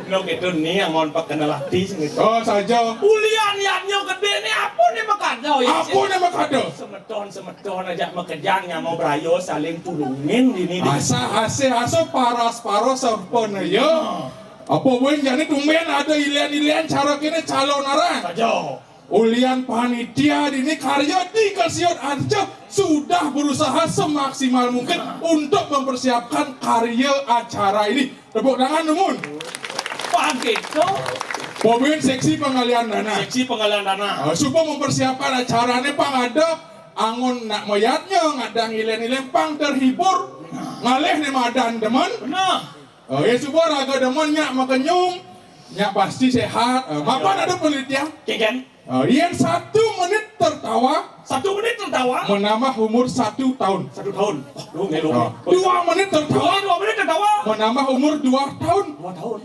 No gitu nih yang mau pakai latih gitu. Oh saja. Ulian yang gede nih apa nih makado ya. Apa nama kado? Semeton aja makejangnya mau berayo saling tulungin ini. Asa paras serpon ya. Apa boleh jadi tumben ada ilian cara kini calon arang. Saja. Ulian panitia ini karya di Kasiot Arca sudah berusaha semaksimal mungkin untuk mempersiapkan karya acara ini. Tepuk tangan namun. Pak gitu. Pemimpin seksi pengalian dana. Seksi pengalian dana. Supaya mempersiapkan acaranya pang ada angon nak mayatnya ngadang ilen-ilen pang terhibur ngaleh nih madan demen. Benar. Ya supaya raga demennya makenyum nya pasti sehat. Mapan ada penelitian. Keken. Yang 1 menit tertawa 1 menit tertawa. menambah umur 1 tahun. 1 tahun. Oh, lu ngelu. 2 menit tertawa 2 menit tertawa. menambah umur 2 tahun. 2 tahun.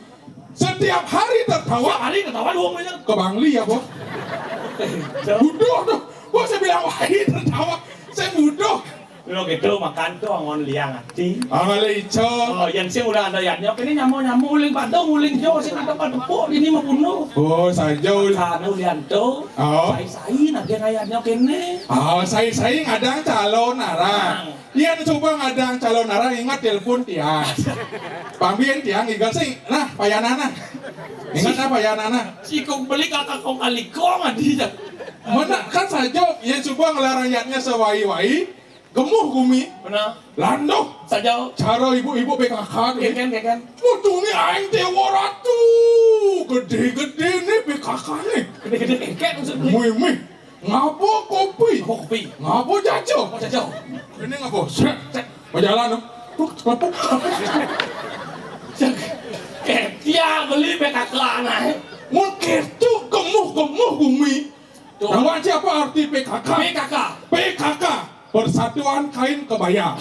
Setiap hari Tiap tertawa hari tertawa 2 menit. ke Bangli ya bos. Budoh tuh. Bos saya bilang wahai tertawa. Saya budoh. Lo gitu makan tuh angon liang ati. Angale ijo. Oh, yang sih udah ada yang nyok ini nyamo uling padang uling jo sih ada padepok ini mau bunuh. Oh, sajo. Sana ulian tuh. Oh. Sai nanti kayak nyok ini. Oh, saya ngadang calon narang. Iyan coba ngadang calon narang ingat telepon tiang. Pambien tiang igal sih. Nah, payanana. Ingat apa payanana? Si kong beli kakak kong kalikong adi. Mana kan saja iyan coba ngelarang rakyatnya sewai-wai. Gemuh gumi. Mana? Landok. Saja. Cara ibu-ibu PKK. Keken. Mutu nih aing tewa ratu. Gede-gede nih PKK nih. Gede-gede keken maksudnya. Mui. Ngapo kopi? Kopi. Ngapo jajo? Oh saja. Ini ngapo? Sek. Berjalan. Lepuk. Ketia beli PKK aneh. Mun ketu gemuh gumi. Nama siapa arti PKK? PKK. Persatuan Kain Kebaya.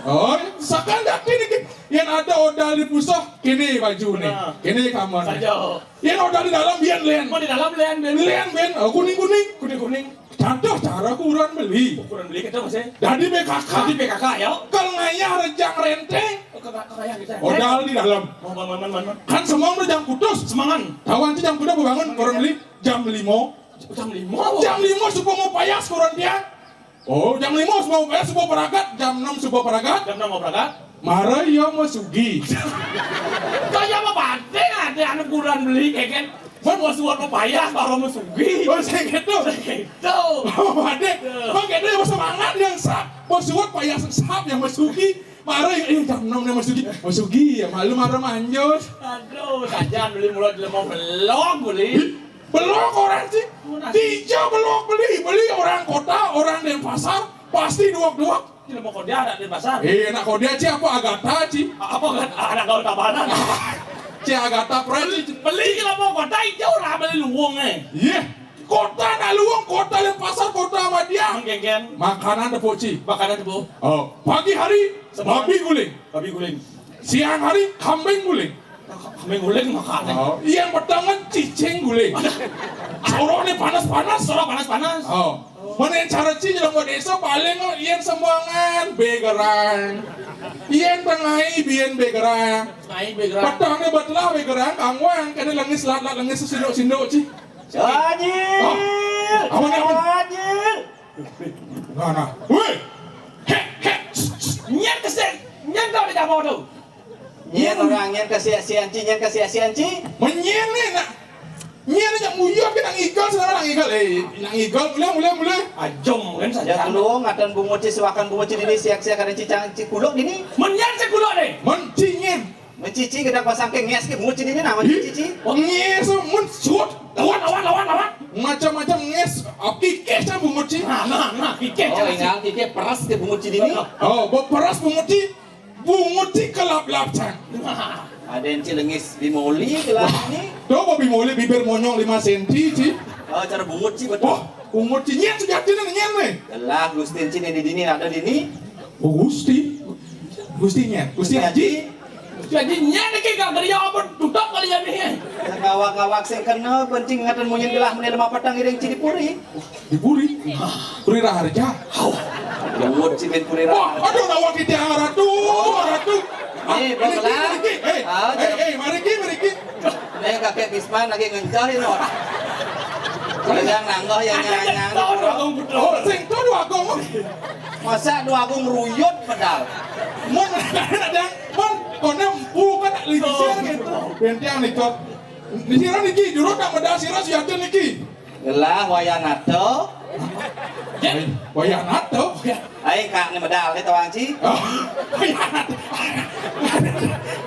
Oh, sekarang kini yang ada odal di pusat kini baju nih, kini kamar. Saja. Yang odal di dalam bian len. Mau di dalam len. Oh, kuning. Kuning. Contoh cara kurang beli. Ukuran beli kita masih. Dari PKK. Di PKK ya. Kalau ngayah rejang renteng, Kayak kita. odal di dalam. Man. Kan semua udah jam kudus. Semangan. Tawan sih jam kudus bangun kurang beli jam 5. Jam 5. Jam 5 supaya mau payas kurang dia. Oh, jam 5 semua payas supaya peragat, jam 6 supaya peragat. Jam 6 mau berangkat. Marah ya mau sugi. Kaya apa penting ada anak ukuran beli kan. Mau suat mau payah baru mau sugi. Oh, saya gitu. Gitu. Oh, adek. Bang gitu yang semangat yang sap. Mau suat payas sap yang mau sugi. Marah jam 6 yang mau sugi. Mau sugi ya malu marah manjus. Aduh, saja beli mulai mau belok beli. Belok orang sih. Tiga belok beli orang kota, orang Denpasar pasti duak. Tidak mau dia ada di pasar. Nak kau dia siapa Agatha sih? Apa kan anak kau tabanan? Ci Agatha Preti. Beli kalau mau kota hijau lah beli luwung Iya. Kota nak luang, kota Denpasar, kota sama dia. Geng. Makanan tepuk ci. Makanan bu. Oh, pagi hari babi guling. Babi guling. Siang hari kambing guling. Kami guling makanan. Oh, yang petang kan cicing guling. Soroknya panas-panas. Panas. Oh, mana yang cara ci dalam desa paling iyan sembangan begerang. Iyan tengai bian begerang. Naik begerak. Petangnya batlah begerang kangwang kena langis lat langis sindok ci. Anjir. Aman. Nah. Weh. Nyen kesek. Nyen tau di dapur tu. Nyen orang nyen kasihan ci. Menyen nih nak. Nyen aja muyok kita ngigal sekarang nang igal mulai. Ajong kan saja. Ya tulung ngatan bungoci sewakan bungoci dini siak-siak ada cicang cikulok dini. Menyen sekulok deh. Mencinyen. Mencici kita pasang ke nges ke bungoci dini nama cici. Nges mun suat. Lawan. Macam-macam nges. Api kesnya bunguci. Nah, pikir Oh ingat kike peras ke bungoci dini. Oh, beras bunguci. Bunguci kelap-lap cang. Ada yang cilengis bimoli gelas ini. Tuh babi moli bibir monyong 5 cm ci. Oh cara bungoci betul. Wah, bunguci nyen sejatinya nyen nih. Gelas gustin cini di dini ada dini. Oh, Gusti nyen. Gusti Haji. Jadi nyen ni gak kerja apa tutup kali ya ni. Ngawak-ngawak sing kena penting ngatan munyin gelah menel 5 petang ireng ciri puri. Diburi. Puri raharja. Bungoci ben puri Wah, rah. aduh nawak kita ratu. Nih, bagelah. Mari ki. Nih kakek Bisman lagi ngencah ini loh. Sedang nanggoh yang nyanyang. Oh, sing to dua gong. Masa dua agung ruyut pedal. Mon konem bukan lisir gitu. Bentiang nikot. Di sira niki jurut nak medal sira siatin niki. Gelah wayanato. Wayanat tuh. Ai kak ni medal ni tawang ci. Oh, wayanat.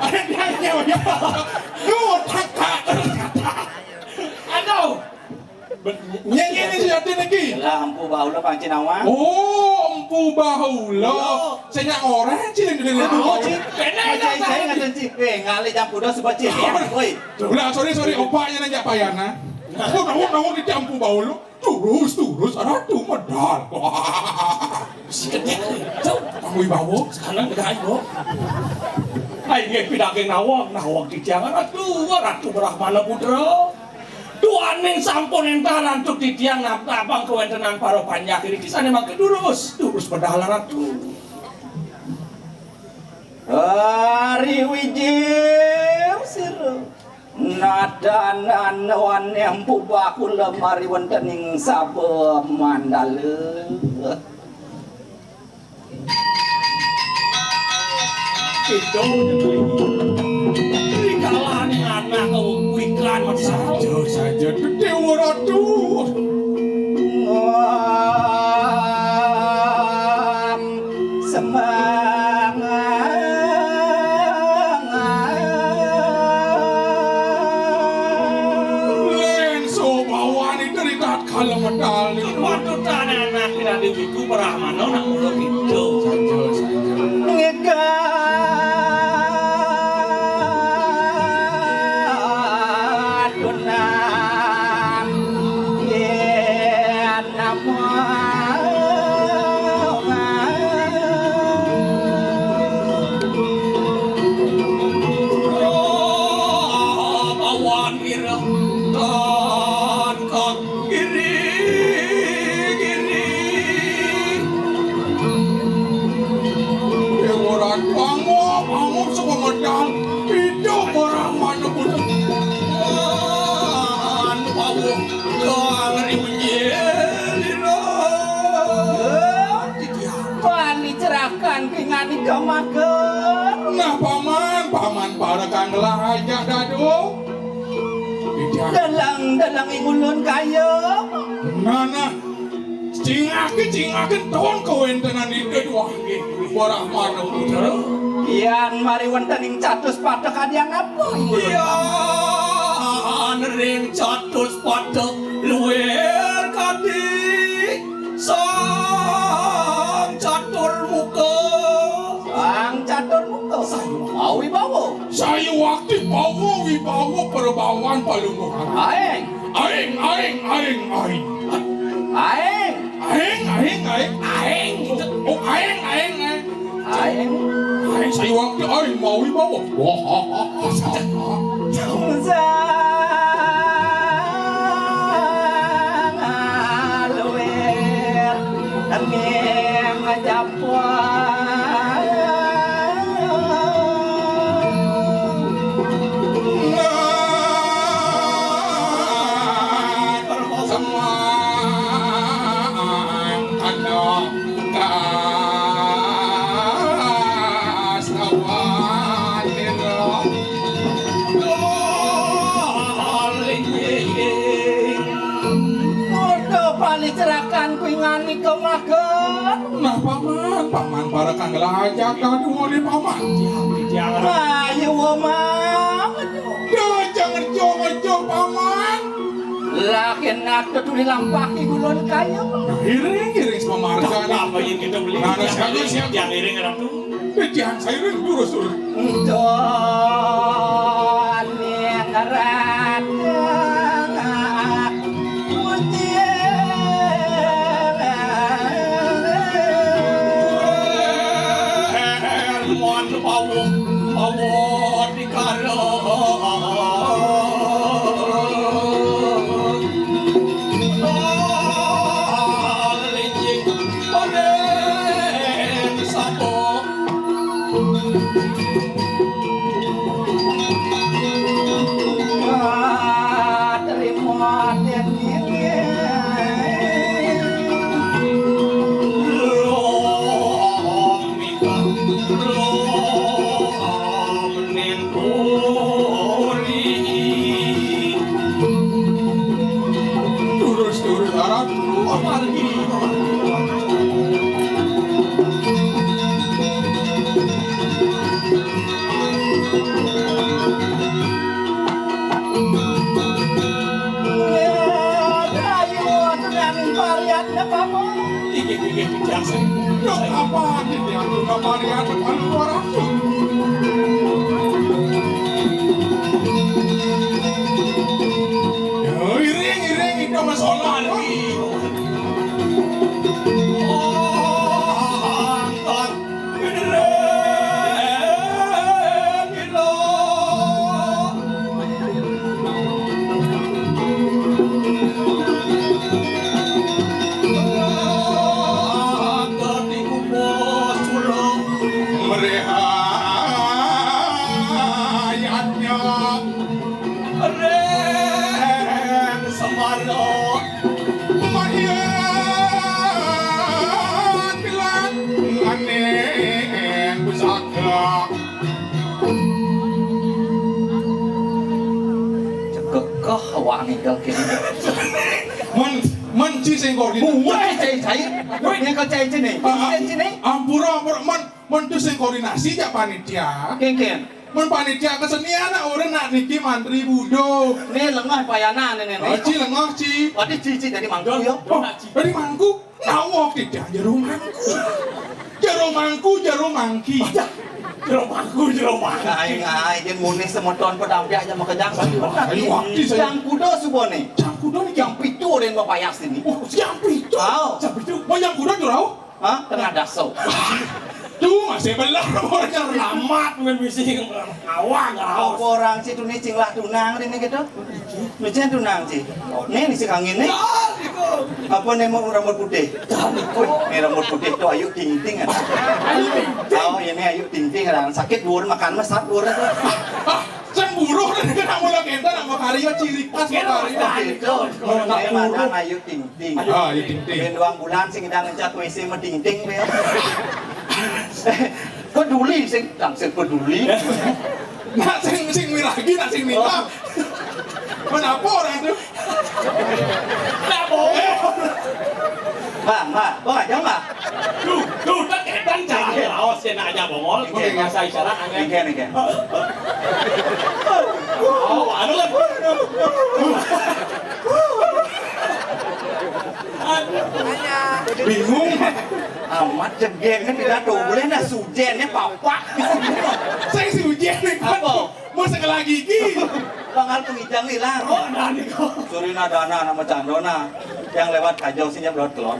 Ada dia wayanat. Nuh takak. Aduh. Nyanyi ni siatin niki. Gelah ampu baula pangci nawang. Oh, empu bahulo. Saya orang cilin di dalam Oh, itu. ci. Cai ngaten ci. Ngali jam kuda sebab ci. Woi. Udah, sorry, opanya nanya payana. Nawang di empu bahulo. Turus, ratu medal. Siketnya tu. Pangwi bawo. Sekarang dah ayo. Ai dia pindah ke nawak kijang. Aduh, ratu Brahmana Putra. Tuaning sampun entaran tuk di tiang abang kewentenan para panjak ini kisahnya makin durus pedahlah ratu. Hari wijir sir nadanan wan yang pubaku lemari wonten ing sabe mandale. Itu kalah nih anak iklan saja Dewa Ratu. Lenso bawani dari tat kalah medali. waktu tanah anak kira dewiku Brahmana nak muluk itu Saja. bawan kira kan kan kiri Dewa Ratu pangu semua medal. Hidup orang mana pun. pawuk kang riwenjelira Wani cerahkan kingani kamagen. Nah paman para kang lajak dadu. Dalang ingulun kaya. Nana cingakin tuan kewentenan itu dua orang mana putra. Yang mari wonten ing catus pada kadiang apa? iya nering catus pada luwer kadi sang catur muka Ang catur muka. Awi bawo. Saya waktu bawa wibawa perbawan palunguhan. Aeng. Aing. Aeng. Aing. Oh aing. Aeng. Aing saya waktu aing mau wibawa. Sang luwer. Angin ngajapwan. Semua anak kasawan Modo pali cerakan kuingani kemagen. Nah paman para kang lajak kadu oleh paman. Ayo omang. Jangan jong paman. Lakin aku tuh dilampaki gulon kaya. Iring pemarga apa yang kita beli Nah, siap. yang iring ratu Jangan saya iring durus. Don yang ngerat. Mon pawuk di karo Terima Durus harap. Yok apa dia tuh kamari ada paling orang. Iring itu masalah lagi. wangi kal kini. มันจีเซงก่อนดิ Cai, ini kau cai sini. Sini. Ampura man tuh sing koordinasi ya panitia. Ken. Man panitia kesenian orang nak niki mantri budo. Ini lengah payana nih. Ci lengah ci. Wadi cici dari mangku yo. Dari mangku nawok tidak jarum mangku. Jarum mangki. Jeruk mangku. Ngai, dia munis semoton pedang dia aja mau kejang. Ayo waktu saya. Jang kudo subuh nih. Kuda nih Jang pitu dan mau payak sini. yang itu. Mau yang kuda jurau? Hah? Tengah dasau. Tuh masih belah orangnya Selamat men misi awang Apa orang si tuh cinglah tunang ini gitu? Nucian tunang sih. Nih si kangin nih. Apa nih mau rambut putih? Ini rambut putih tuh ayu ting-ting kan? Oh ini ayu ting-ting kan? Sakit luar makan mas sat luar itu. Sang buruh dan kita mau lagi enta nak makarya ciri khas makarya. Itu. Memang ayu ting-ting. Ayu ting-ting. Ben doang bulan sing ngedang ngecat WC mah ting-ting be. Peduli sing langsung peduli. Nak sing lagi nak sing nikah. Kenapa orang itu? Mak, aja mak. Duh, tak ketan cara lawas ya nak aja bongol. Masa isyarat angin. Ikan. Oh, aduh kan. Bingung. Amat jenggen kan tidak tahu boleh nak sujennya papak. Saya si ujian nih kan. Mau sekali lagi gigi. Bangal pengijang nih lah. Oh, nani kok. Surina dana nama candona yang lewat kajau sini belum telur.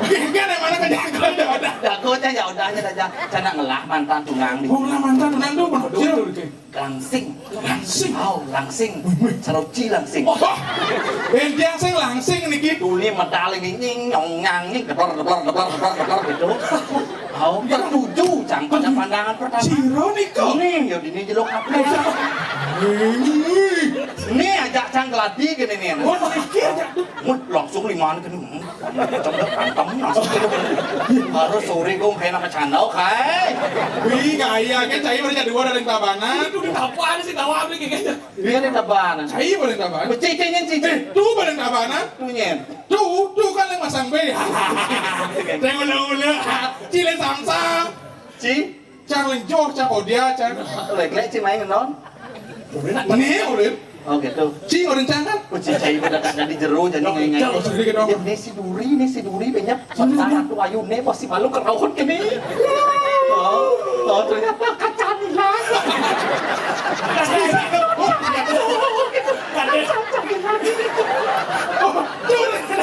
Genggen yang mana kejagaan ada. Jagonya ya udahnya aja. Cana ngelah mantan tunang di. Oh lah mantan tunang tuh bener. Langsing. Langsing. Oh langsing. Saroci langsing. Oh, yang sing langsing niki. Tuli medal ini nyong nyang nih deblar gitu. Oh tertuju cangkoknya pandangan pertama. Ciro nih kok. Nih ya ini jelok apa? Nih ajak cang keladi gini nih. Oh niki aja. Mut langsung lima kan. Coba kantem langsung gitu. Harus sore gue kayak nama channel kai. Wih gaya kan cai baru jadi dua dari tabanan. Itu di apaan sih tawa apa kayak Dia ada tabanan. Cai baru tabanan. Cicingnya cicing. Tuh baru tabanan. Tuhnya. Tuh kan yang masang be. Saya ula-ula. Cile samsam. Ci. Cang lenjok, cang kodia, cang. Lek ci main non. Ini udah. Oh gitu. Ci orang cang kan? Cicing udah tak jadi jeru jadi ngai-ngai. Jauh sedikit dong. Ini si duri banyak. Sementara tuh ayu nih pasti malu kerauhun kini. Oh ternyata kacan lah.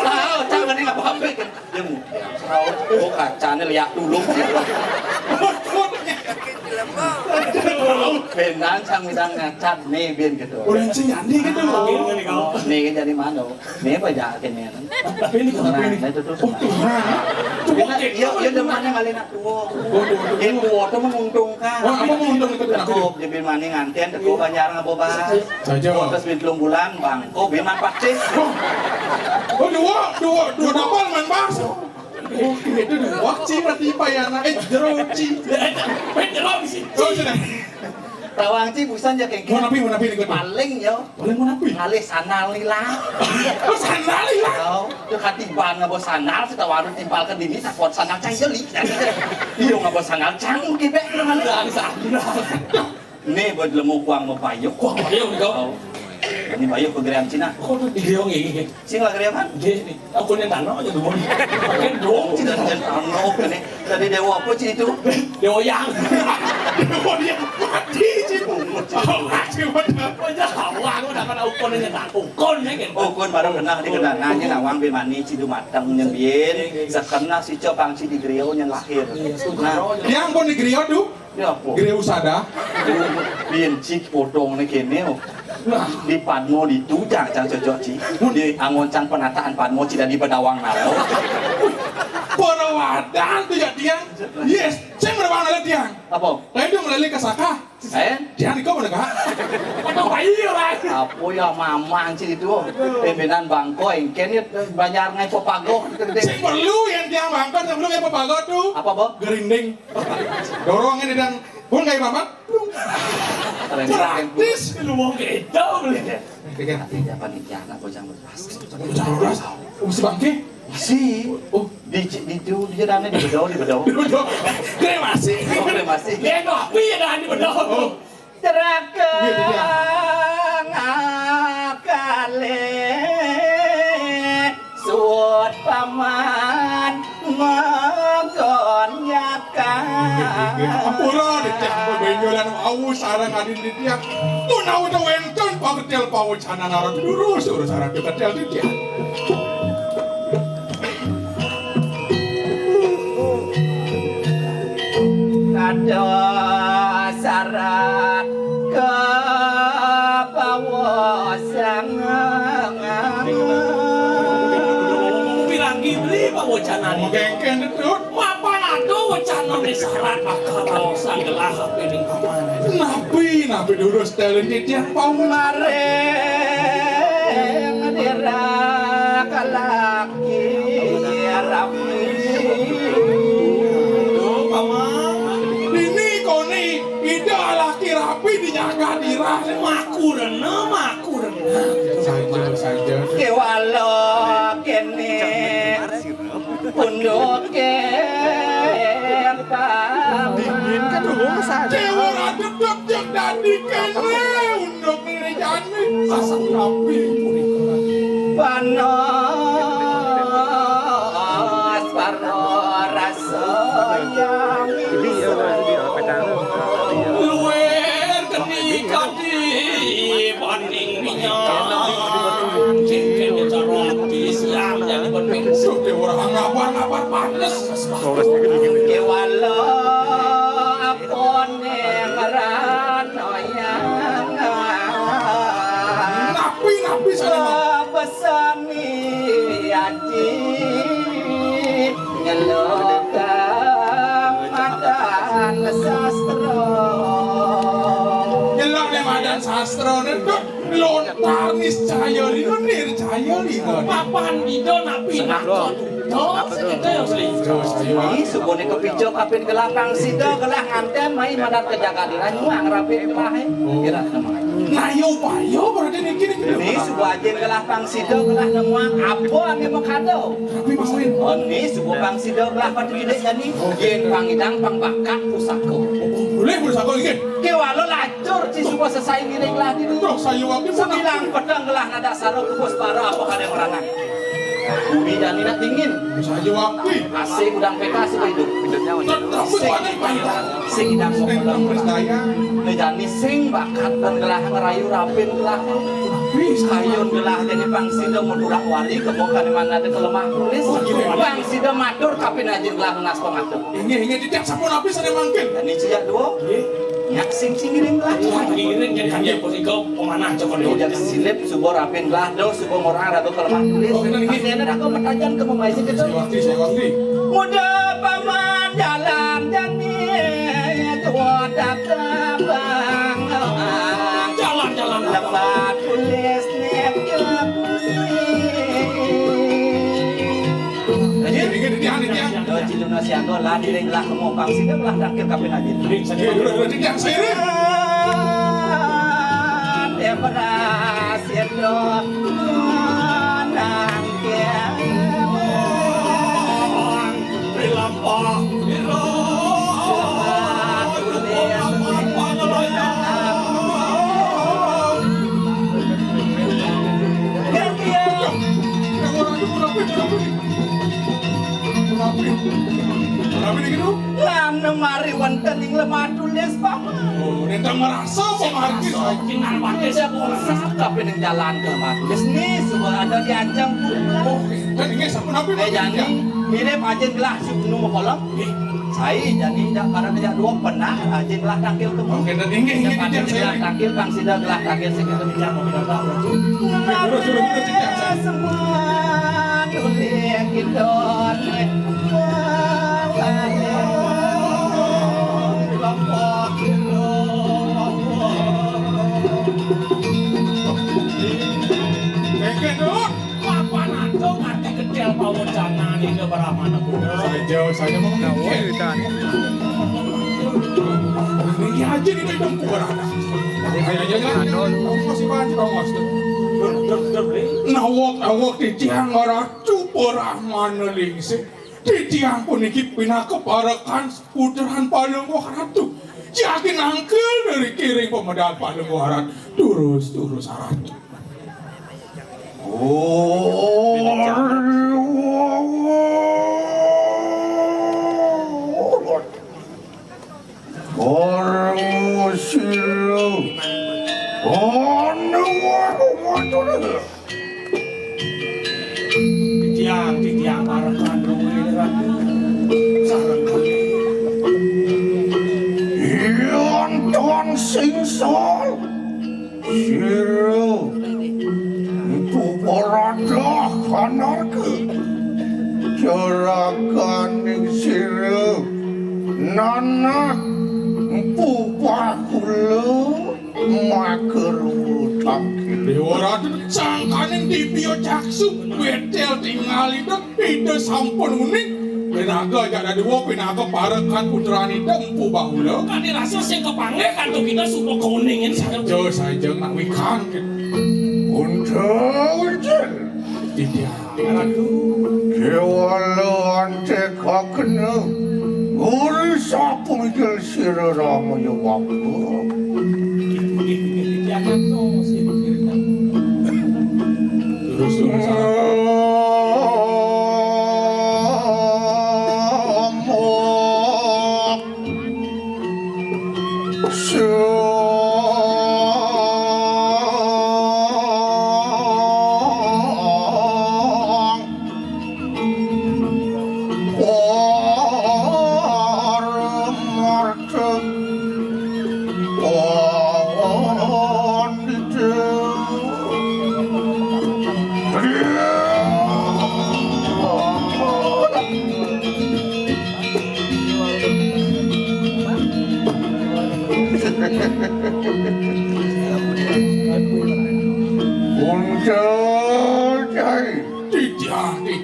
Tahu, jangan ini apa-apa kan. Dia mau tahu, kacanya lihat dulu. Benan sang midang ngacat nih ben gitu. Orang cing jadi gitu. Nih kan jadi mana? Nih apa jahat ini? Tapi ini Nah, itu tuh. Iya demannya kali nak tuh. Yang tua tuh menguntungkan. Oh, apa menguntungkan itu? Cukup jadi mani nganten, cukup banyak ngabobas. Saja, Bang. Terus belum bulan bang, kok biman pakcis. Oh dua dabal man bas. Oh itu dua ci berarti payana jeroci. Jeruk sih. Oh sudah. Tawang ci busan ya kayak Mau napi nih paling yo. Boleh mau napi? Kali sanal lila. Oh sandali lah. Yo, itu katiban ngabo sanal kita warung timpal ke dini takut sanal cang jeli. Iyo ngabo sanal cang kibe mana Nih buat lemu kuang mau payung. Kok ayo kau. Ini payung ke geram Cina. Kok dia ngigi. Sing lah geram Dia nih, aku yang tanah aja dulu. Kan dong. Cina dan tanok ini. Tadi dewa apa Cina itu? Dewa yang. Oh dia mati ci. Oh mati benar. Kok aja awang udah kan ukon yang tak ukon ya kan. Oh kun baru kenal di kenangannya nawang bemani cidu matang nyembien. Sekena si copang ci di griau yang lahir. Nah, Yang pun di griot tuh. dia apa? Griot usada. Bien cik potong nih kene. Di Padmo di Tujang cang cocok ci. Di angon cang penataan Padmo ci dan di Bedawang nalo. Perawadan tuh ya tiang. Yes, saya merawat alat tiang. Apa? Tapi dia melalui kasaka. Tiang di kau mana kah? Atau bayi lah. Apa ya mamang ci itu? Pembenan bangko engken banyak ngai popago. Saya perlu yang tiang bangkot sebelum yang pepagot tuh. Apa, Bo? Gerinding. Dorong ini dan pun kayak mamat. Praktis. Lu mau gitu beli. Panitia panitia anak bocah beras. Bocah beras. Masih bangke? Masih. Oh, Di jalannya di bedau. Kremasi. Masih. Dia kopi ya dah di bedol. Terakang akale suat paman magon yakang. Ampura ditiak bebenjolan au sarang adin ditiak. Tunau da wenton paketel pawacana narat durus urus sarang ketel ditiak. Ada syarat kepawasan Piranggi beli pak wacana nih. Gengken detut. Mapan ado wacana nih syarat bakal kawasan gelah piring kamana. Napi durus telen ditiak pawu. mare ngadira kalaki rapi Ini koni ida laki rapi dijaga dirah. Makurena. Saja. kewalo kene punduk Dingin kan lu masak. Dewa radep jak dadi kene undok ini jani sasak rapi. panos paro rasa yang Luwer ketika di banding minyak. Cengkeh roti siang jadi berbeda. Dewa ngabar panas. kewalo apone ngarano yang Napi sana. besani aji ngelokang madan sastra Jelang yang madan sastra nedok lontar niscaya lino nircaya lino. Papan ido napi nakot. Tos kita yang selingkuh. ini subone kepijo kapin gelapang sido gelah nganten mai madat kejaga diranyuang rapin gelah kira namanya Nayo payo berarti niki ini sebuah ajen gelah pang sido gelah nemuang abo ane makado Tapi masukin. ini sebuah pang sido gelah patu gede jadi yen pangidang pang bakat pusako Boleh bersako ingin. kewalo lacur ci sebuah selesai ngiring lah di Terus saya waktu sembilang pedang gelah nada saro kubus para apa kada merangan bumi dan nina dingin Saya waktu. asik udang PK sudah hidup Tapi panen panjang. sing idang Sedang pedang berdaya. nejani sing bakat dan gelah ngerayu rapin gelah Sayun gelah jadi pang sido mudurak wali kebukan mana ada kelemah tulis pang sido matur kapin aja gelah nas pematur Ingin tidak sapun api sana mangkin. dan ini cijak dua nyak sing ngiring gelah Ngiring jadi hanya posiko pemanah cokol oh jadi silip subor rapin gelah do subor orang ratu kelemah tulis pasti ada aku matajan ke pemaisi itu Saya waktu. muda paman jalan jani tua datang Jalan-jalan lebat tulis net Ingin dia. do ciluna siago lah direng lah kemo pang sido lah tangkil kapin aja Ring saja. Tidak saya. dia berhasil do nangkil Rilampah. Tapi begitu. Lan mari wonten ing lemah tulis paman Nentang merasa pemarkis. Kinan pakai sekolah. tapi ning jalan ke lemah tulis nih semua ada di ancam Dan ingin sapun api. jadi mirip aja gelah sebelum mau kolong saya jadi dak karena tidak dua pernah aja gelah takil ke Oke, dan ingin Cepat tidak saya. gelah takil kang sida gelah takil sekitar bicara mau bilang semua tulis kidon Ingin dulu. Papan ado mati kecil pawacana nih ke baramana kuda. Saya mau mungkin. Ini aja di dalam kubur ada. Masih banyak tongos tuh. Dur beli. Nawak di tiang ratu perahman lingse. Di tiang puniki pinakeparakan puteran Palungguh Ratu. Yakin angkel dari kiring pemedal Palungguh Ratu. Turus Ratu. Orang siru, Di tiang para kandung ini Ratu. Sarang kali. Ian Tuan Singsol, siru, itu parada kanarku, jarakan ning siru, nanak, pupakulo, maker utangkil. Dewa Ratu sangkaning dipio jaksu betel tinggal itu sampun unik. Pinaga jada dewa pinaga parakan puteran itu empu bahula. Kan dirasa sing kepanggil kan tuh kita suka kuningin sarang. Jo saja nak wikan Untung Ratu. Kewala ante kakena Uri sapung jel sira rama ya waktu Jangan dong sih pikirkan. Terus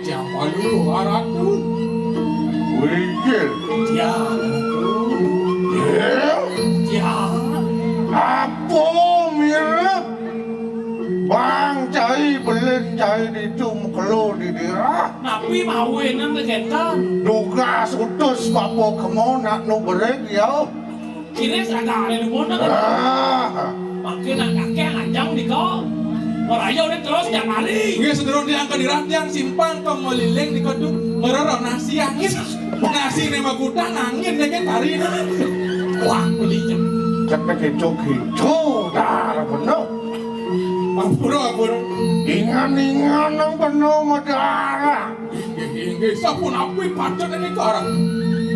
Tiang Palungguh Ratu. Wijil Apa mirip Bang cai belen cai di cum kelo di dirah Napi mawinan legentan. Dugas utus papo kemona nu berek ya Kira sagale di bona kan. Makin nak kakek anjang di kau. Merayo ni terus tiap hari. Nggih sederhana diangkat diratiang simpang kemeliling di kodung merorong nasi angin. Nasi ne magutang angin dengan hari ini. Wah, beli jam. Cepat gitu dar bener Ampun. Ingan-ingan yang penuh medara Nggih sapun api pacet ini karang.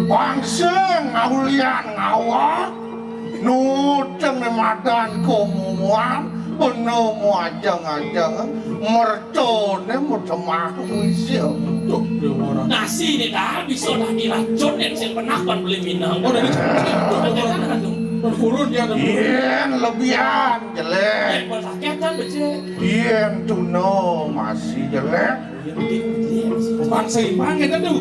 Bangsa ngaulian ngawak Nudeng madan kumuan penuh muajang-ajang mercone mutemah wisyo Tuh Dewa Ratu. Nasi ni dah bisa dah diracun yang saya pernah kan beli minang. Oh dari Kan berkurun dia ada. Ien lebihan jelek sakit kan becek. Ien tuno masih jelek Bang seimbang kita tuh.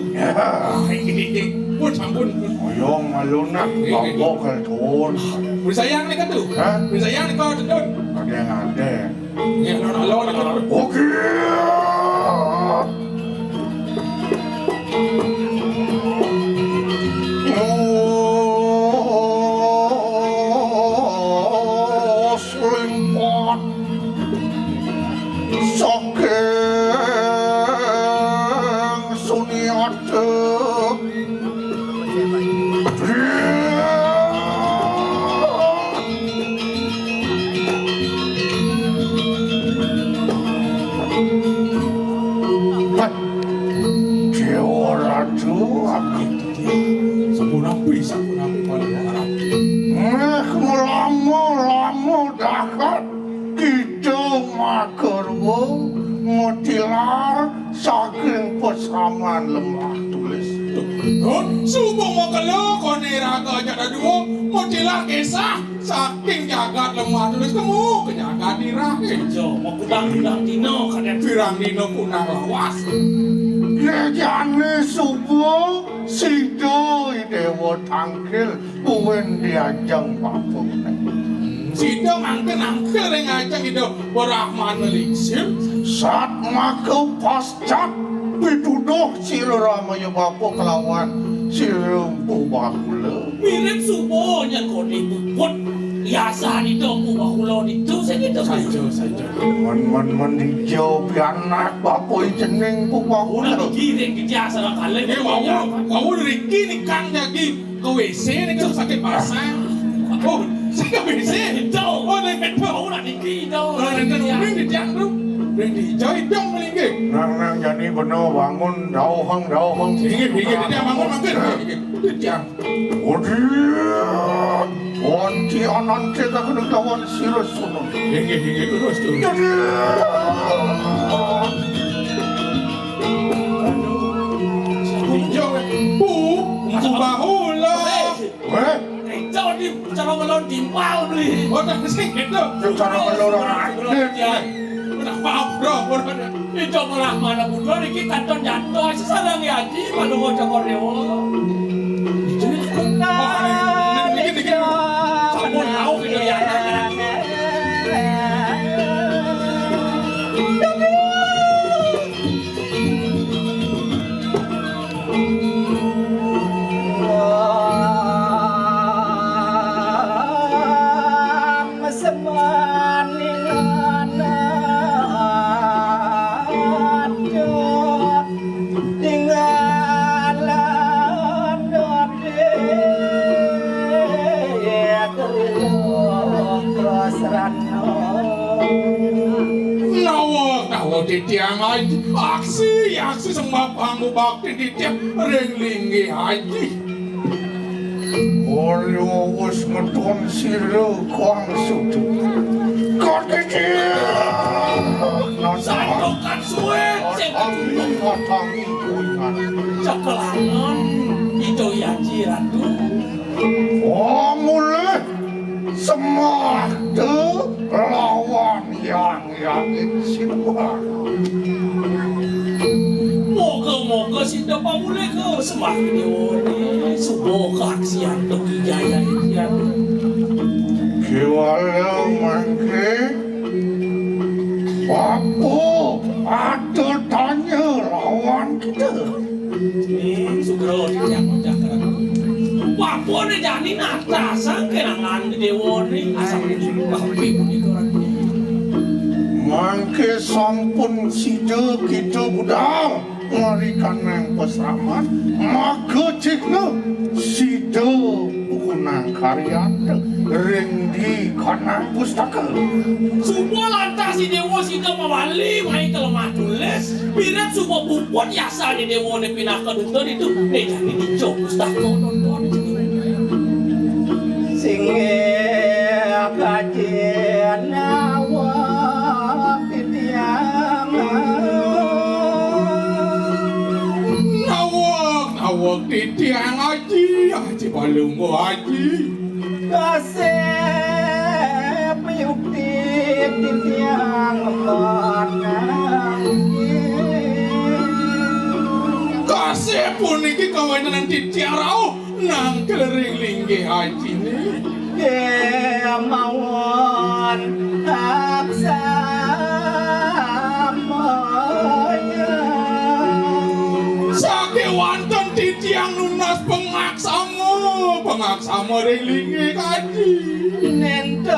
Ini pun sampun. Oyong malunak bambok kaltun Beri sayang nih kan tuh. Hah? Beri sayang nih kau tendun. Ada Ya lawan kan. Oke Selimpot Sokeng Suniate Dewa Ratu Sampun api paling harap. Lama dakat kita makerwo mutilar saking pesaman lemah tulis. Subong mo kalo koneraga jada duo mutilah kisah saking jagat lemah tulis kamu kenyaga dirake. Jo, mau kudang-kudang dino kadang Firang dino kunang lawas. Gejane subuh sido dewa tangkil kuwen diajang papung. Sida mangke ring ajeng itu Brahmana lingsir. Saat maka pascat pituduh Sira Ramaya Bapa kelawan Sira Empu Bahula. Mirip sumonya kau dipuput. Biasa di doku bahulo itu segitu Saja. Man dijawab anak Bapa jeneng Empu Udah Bahula. digiring di jasa kalian. Wau dari kini kang jagi ke WC nih kan sakit pasang. Oh, saya ke WC. Oh, nih betul. Udah digiring. Orang kan ring di tiang tu, ring di jauh dong melingkir. Nang jadi bener bangun dauhang. Pinggir di tiang bangun makan. Di tiang. Waduh, wanti anan kita kena kawan Sira Sunun. Pinggir terus tu. Hijau, bu bahula. Jangan di cara melon timpal beli. Oh, dah sikit tu. Cara melorong adik. Udah maaf bro, Itu malah mana putra ni kita ton jatuh sesarang ya ji pada bocah koreo. Dikit. Sabun tahu gitu ya. Nawa di tiang aksi sembah panggu bakti di tiang ring linggi haji. Oleh wis ngeton Sira kuang sudu. Kau kecil. Sandokan suwe Tangi kuingan. cekelangan itu ya ji ratu. Oh mulai semada lawan yang semua. Moga-moga si dapat mulai ke semakin ini sebuah keaksian bagi jaya ini. Kiwala mangke Bapu ada tanya lawan kita. Ini sugro yang menjaga. Wapun ni jani nata sang kenangan di dewa ni asal ni bahwi pun itu orang ni. Mangke sampun sida kita budal ngarikan nang pesraman maka cikna sida bukunang karyat ring di kana pustaka. Semua lantas si dewa si dewa mawali mai kelemah tulis. Birat semua bupon yasa di dewa ni pindah ke dunia itu. Ni jani di jok pustaka nonton. Singe kajian awak tiang Nawak di tiang haji balungu haji. kasep yukti tiang manang Kasih pun iki kawanan di tiang rau nang kelering linggi haji ni. mawon aksamanya Sake wonten di tiang lunas pengaksama ring linggi haji. Nentan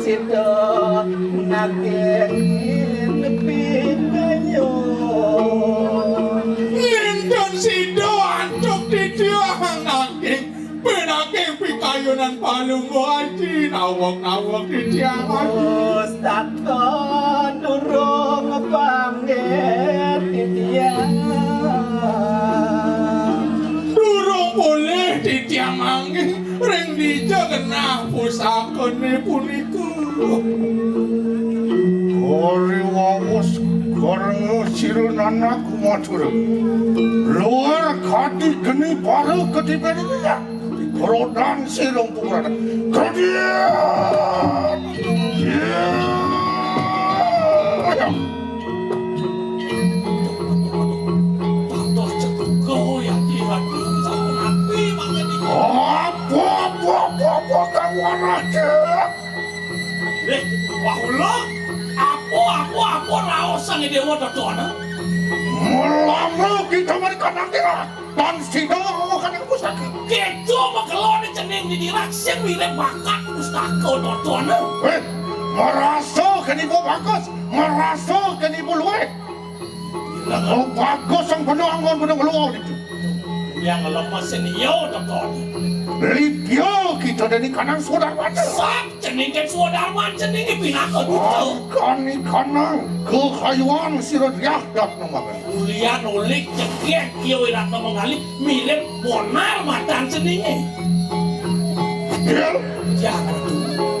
sida naging pinanyo Nindon sido ancuk di tiang nangking penangking pikayunan balungu haji nawak di tiang haji. Pustaka durung pangget titiang Durung boleh di tiang angin ring dijagenah pusakane puniku. Ori wawus karena Sira anak matur. Luar kadi geni baru ketibanya. Rodan Sira pura. Kadian. Tato cekuk kau ya jiran sabun api makan di Apa waraja. Wah ulo, apa raosan dewa dodona. Mulama kita mereka kira dan sidang akan yang pusaka. Kejo makelone ceneng di diraksen mirip bakat pustaka dodona. Merasa kan ibu bagus, merasa kan ibu luwe. Oh bagus yang penuh anggon penuh luwe itu. Yang lemas senio dodona. Libyo kita dari kanan saudara mata. Sak ceneng kan suadarman ceneng pinaka duto. Kani kanang kehayuan sirodiah dat namakan. Ulian ulik cekek kieu iratna mengali mirip bonar matan cenenge. Ya, Jangan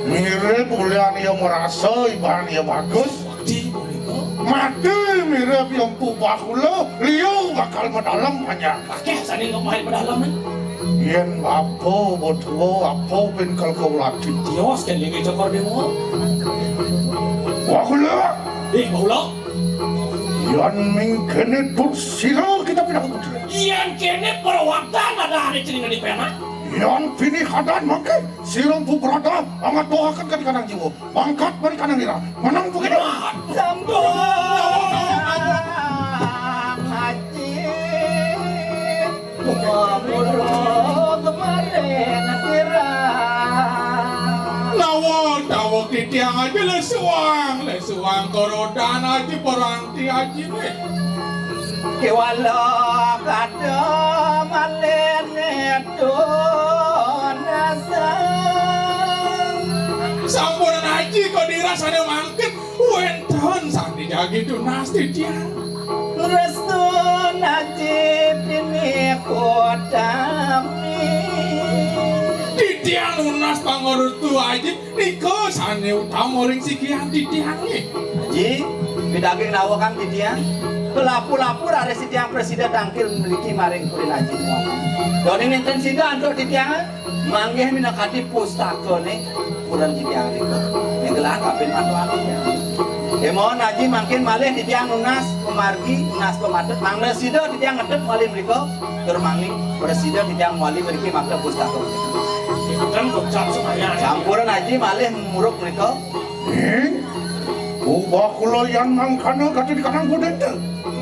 mirip ulian yang merasa ibaran yang bagus. di mereka. Mati mirip yang pubahula, liu bakal mendalam banyak. Pakai sani ngemain pedalam nih. Yen apa botuo apa ben kalkulasi. Dios kan lagi cokor demo. Bahula, Baulo. yan mingkene tur sila kita pindah putri. Yang kene perwaktan ada hari ceneng di pena. Yan pini hadan mangke silang pu berada angat doakan kan kanang jiwa. Bangkat bari kanang ira. Menang begitu. Sambung haji Murung kemarin kira Dawa titiang aja le suang korodan aja perang ti aja nih. Kewala kada malen itu nasang Sampuran aja kok dirasanya mangket. Wenton sang dijagi tuh nasti tiang. Restu najib ini kodami Titiang lunas pangurus tu aja. Niko sane utama ring sikian titiang nih. Ji, bidaging nawakan di dia Pelapur-lapur ada si tiang presiden tangkil memiliki maring kurin haji Doni ninten sida antuk di tiang Manggih minakati pustaka nih Kuran di tiang itu Yang gelah kapin matu-matu Mohon haji makin malih di tiang lunas Pemargi, lunas pemadet Mangga sida di tiang ngedet wali mereka Termangi presiden di tiang wali memiliki makna pustaka Kan kocak supaya Campuran haji malih muruk mereka Bahula yan mangkana kata di kanang budete.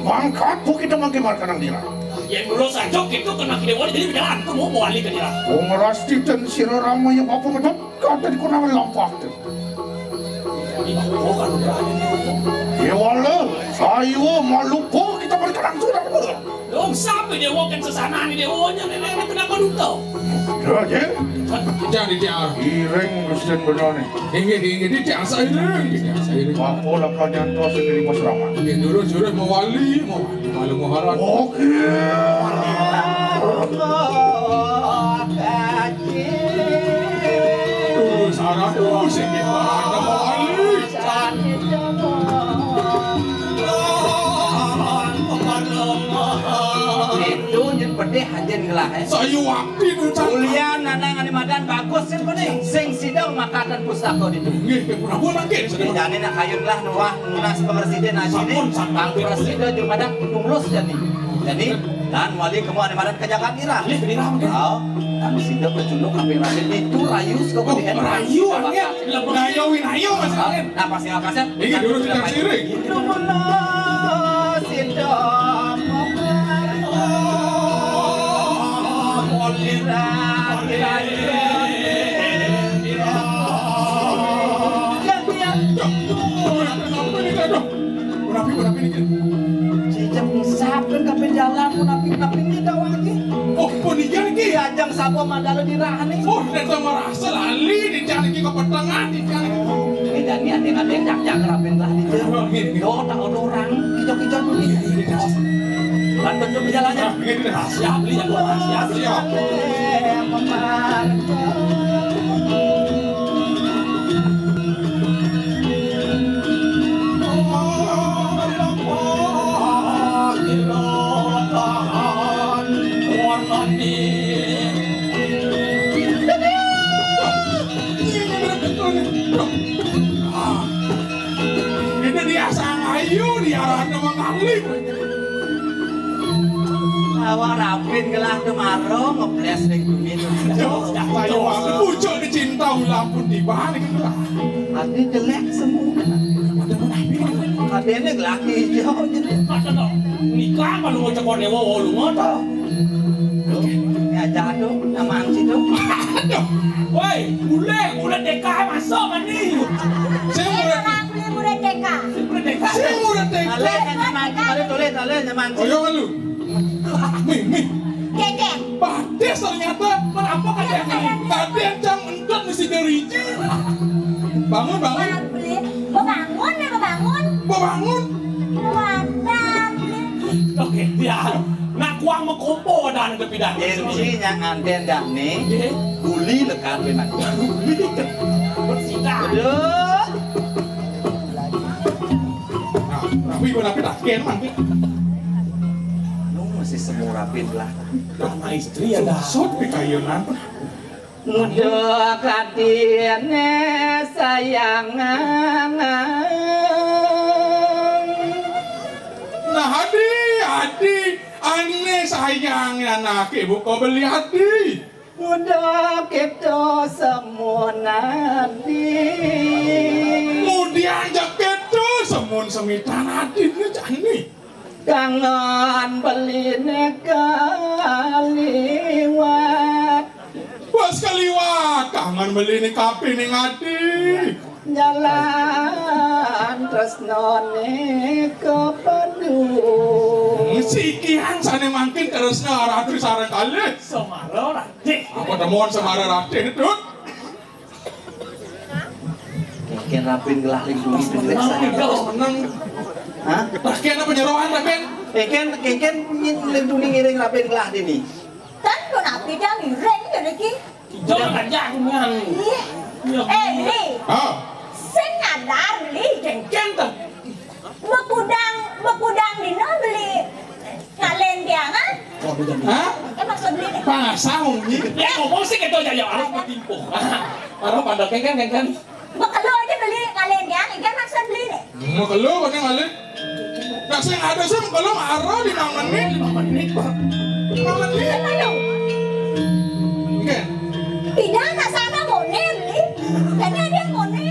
Bangkat pu kita mangke mar kanang dira. yang dulu saja itu kena kidewa jadi berjalan tuh mau balik ke dia. Merasti dan sira rama yang apa medot kata di kunangan lampak tu. Oh kan udah ada nih. Ya wala, ayo malupo kita mar kanang sudah. Dong sampai dia wakan sesana nih dia wanya nenek kenapa duto? Ya, Titiang titiang. ireng Kristen benar ni. Ingin titiang sairing. Apa lah kalian tu sendiri mas rama. Ingin jurus mewali malu muharat. Okey. Terus arah terus ingin mana mewali. Itu yang pedih hajen gelah Saya waktu itu Ulian nanang animadan bagus sih pedih Sing sidang makatan pustaka itu Nggih, pun mangke. Jadi nak kayun lah nuah munas presiden haji ni Bang presiden juga ada tulus jadi dan wali kamu animadan kejagaan ira Lih beri ramu deh. Oh, kami sidang berjuluk kami raden itu rayus kau Oh, rayu angin. Ngayawin ayo Mas Angin. Nah pasti ngapasnya Ini dulu titiang siring. Itu munas sidang Munafi ini. Cicem sabun kapin jalan munafi ini dawang lagi Oh, punikan iki. diajang sabo mandala dirahani Oh, dan merasa lali di jalan iki ke petengan di jalan. ini dan ni adeng-adeng jak-jak rapin lah di jalan Oh, gini. do tak ada orang kijau-kijau dulu lan tunjuk jalannya Siap beli yang gua siap. Siap. Ini dia sang ayu dia arahnya mengalih. awak rapin gelah tu maro ngebles ning bumi tu Saya waktu pucuk dicinta tahu lampun di bawah nih kan. Hati jelek semua. Hati ini laki hijau jadi. Masa dong? Nikah apa lu mau cekor dewa lu mau tau? Ya jatuh, nama angsi tuh. Woi, bule TK masuk mani. Saya murid Murid TK. Bule TK. saya murid TK. Ale nyaman, ale tulis ale nyaman. Oh, kan lu. Mi. Keke. Bades ternyata. Kenapa kan dia ini? Tadi yang entot mesti geriji. Bangun. Orang beli. Bangun ya bangun. Bangun. Mantap. Oke, dia. Nak kuang mengkompo dan kepidan. Inci yang anten dah ni, guli lekat benar. Bersihkan. Aduh. Nah, tapi gue dapet akhir man. Lu masih semua rapin lah. Nama istri ada. Sot pikayunan. Udah katine sayangan. Nah, Hadi, aneh sayangnya anak ibu kau beli Hadi. Udah kita semua nanti. Kemudian jaket tuh semun semitan Hadi ini canggih. Kangen beli kaliwat. Pas kaliwat kangen beli nih kapi nih Hadi. Jalan tresnone kepadu. Sikian sana makin terusnya ratri sarang kali. Semaro rati. Apa temuan semara ratri itu? Mungkin rapin gelah lindungi jelek Menang, saya. terus menang. Hah? Rakyat apa penyerohan rakyat? Mungkin lindungi ngiring rapin gelah dini. Kan kenapa dia ngiring jadi ki? Jangan kan jangan. Beli. Ah, Saya nyadar beli. Cengceng tuh. Bekudang dino beli. Ngalen dia kan? hah? Maksud beli deh. Pasang ni. Ya ngomong sih gitu aja harus bertimpuk. Harus pada kan. Bekalo aja beli ngalen dia. Ikan maksud beli deh. Mau keluar kan yang kali? Nak saya ada sih mau keluar marah di 5 menit. 5 menit. Bekalo. Mungkin. Tidak nak sana ngone beli. Kayaknya dia ngone.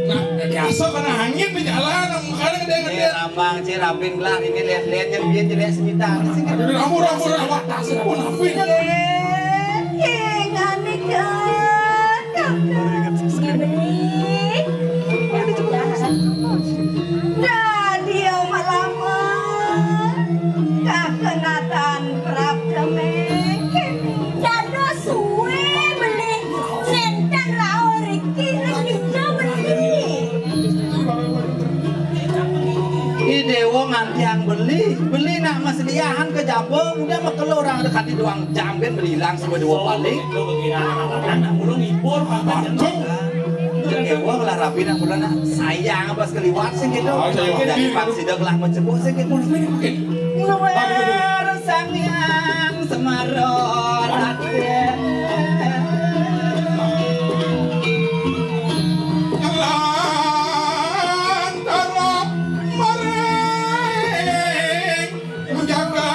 Nah, biasa karena angin di jalan, makanya dia Ini ngeliat. rambang si rapin gelah ini lihat-lihatnya biar jelek sekitar. Jadi rambut, atas pun apa ini? Jangan dekat. Nah, dia malaman. Kakenatan prap demeken. Dada suwe beli. Senten rao Riki juga beli. Ini dewa ngantiang beli nak masliahan ke Jabong, udah mah kalau orang dekat di doang jam kan beli hilang semua dua balik. Itu begini anak-anak mulu ngibur makan. Dewa kelah rapi nak bulan sayang pas keliwat sih gitu. Oh, sayang. Jadi pas sidak kelah mencebuk sih gitu. Mungkin. Luar sangyang semarot raden. Antara mereng menjaga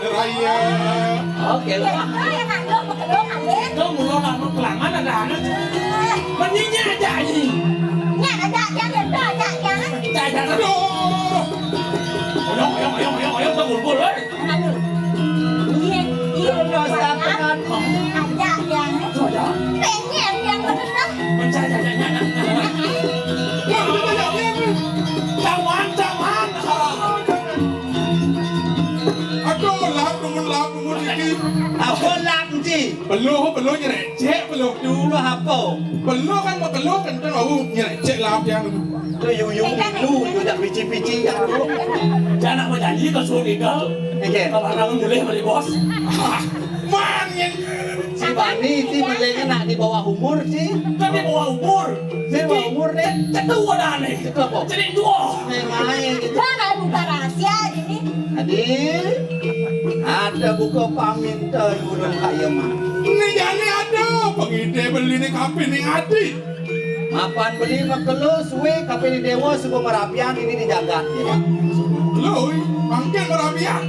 raya. Oke Ya, lah. yang ada bekalo ngalen. Itu mulu nama kelaman ada anak. Menyinya aja ini. Nya ada jangan ada jangan. Jangan. Aduh. Oyong, tuh bulbul. Aduh. Iya, Dosa pengat. ada jangan. Pengen yang benar. Mencari-carinya. Cawan. Aduh, lap numun iki. Apa lamji? Belum nyerecek belum. Dulu apa? Belum kan mau nyerecek lap yang. Tu yuyung dulu tu dah pici-pici yang dulu. Jangan mau janji ke Surigal. Oke. Kalau orang boleh beli bos. Man yang Si Bani si belinya nak di bawah umur sih. Kan dia bawa umur. Dia bawa umur deh. Cetua dah nih. Cetua apa? Jadi dua. Main gitu. Jangan buka rahasia ini. Adil, ada buku paminta ulun kaya mah. ini jani ada. Pengide beli nih kapi nih Hadi. Mapan beli makelo suwe kape di dewa suku merapian ini dijagat ya. Belum, mungkin merabiah.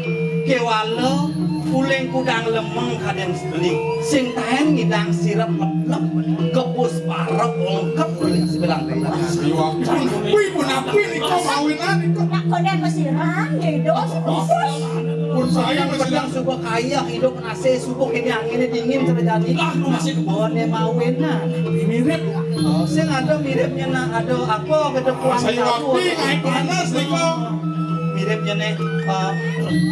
Kewalo Kuleng kudang lemeng kadang beli sing tahen ngidang sirap lep-lep kepus parep lengkap kuleng sebelang teh. Sayuaki pun api nih kau mawinan itu. Nak konen masih rame dos. Pun saya Yang masih pedang subuh kaya hidup nase subuh ini anginnya dingin terjadi. Lah lu masih Bone mawinan. mirip. Oh, sing ada miripnya na ada apa gitu kuang Sayuaki ngai panas nih kau. miripnya nih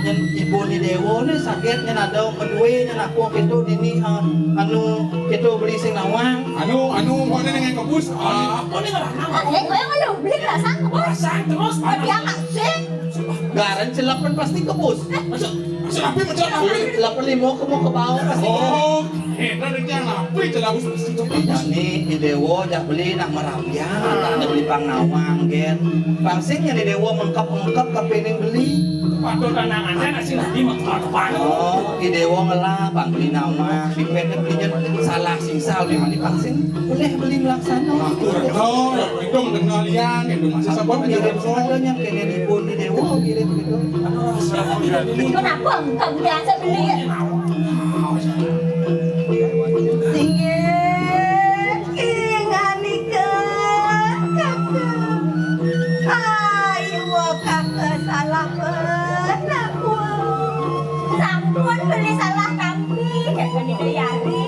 yang ibu ni dewo nih sakit yang ada kedua yang aku gitu dini anu gitu beli sing nawang Anu mana dengan kebus? Apa nih nggak Kau yang lu beli rasang kebos. Rasang terus Tapi yang sih. garan celapan pasti kebus Si api macam api. celapan limo kamu ke bawah pasti Oh, hebat nih yang api celabus pasti ya nih di dewo jak beli nak merapian tak beli pang nawang gen pangsingnya di dewo mengkap kepening beli Waduh tanangannya nasi nanti makan depan. oh di dewo ngelah pang beli nawang di pede belinya salah singsal di mandi pangsing boleh beli melaksana Oh, itu kenal yang itu masih sabot mirip semuanya kene di pun di dewo mirip gitu Kenapa engkau biasa beli? Singgih, ingani kakak. Ayo kakak salah benar sampun beli salah kami dan didayari.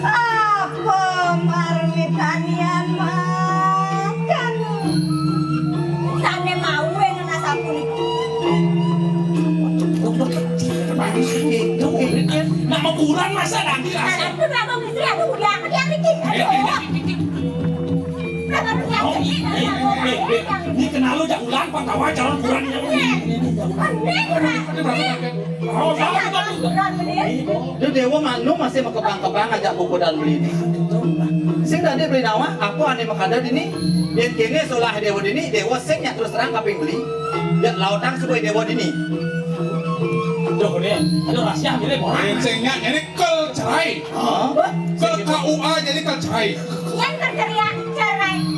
Apa marmitanian makan? Sane mau yang nasa puniki. Nama bulan masa nanti rasa. Anak itu berapa istri aku udah yang bikin. Ini kenal lu jak ulan pangkawa calon bulan Oh, Itu dewa manu masih mau kebang-kebang ajak buku dan beli ini. Sing tadi beli nawa, aku ane makada dini. Yang kini solah dewa dini, dewa sing yang terus terang kaping beli. Ya lautang sebagai dewa dini. Jauh deh, ada rahasia mirip orang. Biasanya ini kel cerai. Hah? Kel KUA jadi kel cerai. Yang tercerai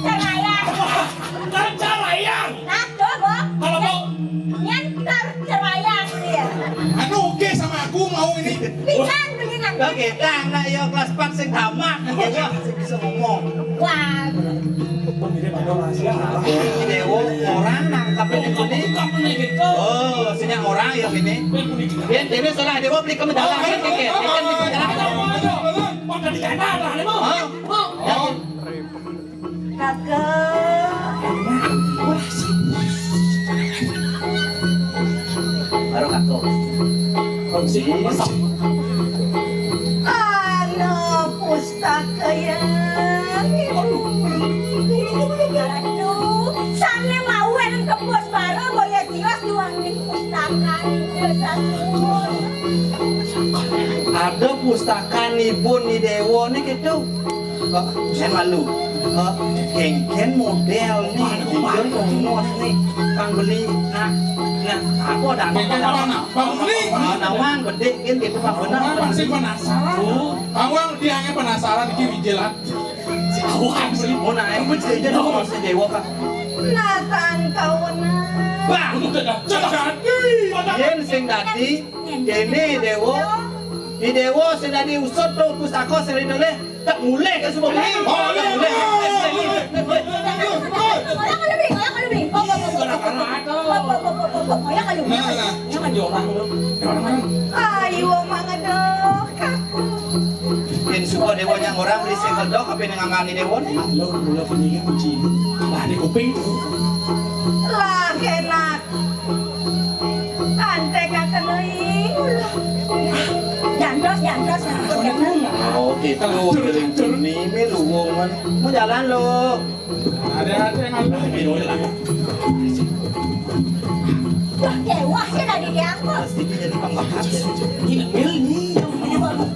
ceraian. Kan carayang. Nah, coba. Kalau mau Yang terceraian dia. Anu oke sama aku mau ini. Pisan beli nanti. Kau kita nggak ya kelas 4 sing tamat, dewa masih bisa ngomong. Wah, mirip ada rahasia. Ini dewa orang nang kaping beli. Kamu nih gitu. Oh, sini orang ya ini. Yang kini solah dewa beli kemendalan kan keke, ikan di kemendalan. Pada di kena lah, nih mau. Oh, kakak. baru aku. Kongsi masak. Ano pustaka yan? Aduh, sana mau yang kebos baru boya siwas duangin pustaka Ada pustaka ibu ni dewa ni gitu. Saya malu. Ken model nih, dijual kongos nih, kang beli. Nah, aku ada Kengken mana? Bang beli. nawang gede kan gitu pak benar. Masih penasaran. Awang dia hanya penasaran di kiri jalan. Si awang sih. Mau naik beli aja dong si dewa pak. Natan kawana. Bang, Jadi. yen sing dadi kene dewa. Di dewa sing dadi usut tuh pustaka sering oleh tak mulai ke semua beli. Oh, mulai. Ayo mga dok. Yen suka dewa yang orang beli single dog apa yang ngangani dewa nih? Lo mulai penyidik kunci. Lah di kuping tuh. Lagi nak. Ante kakak noi. Jandos. Oh gitu, ini meluwungan. Mau jalan lo? Ada yang ada. Video lah. Wah, dewa sih tadi diangkut. Pasti jadi pangkat. Ini mil nih. Ini banyak.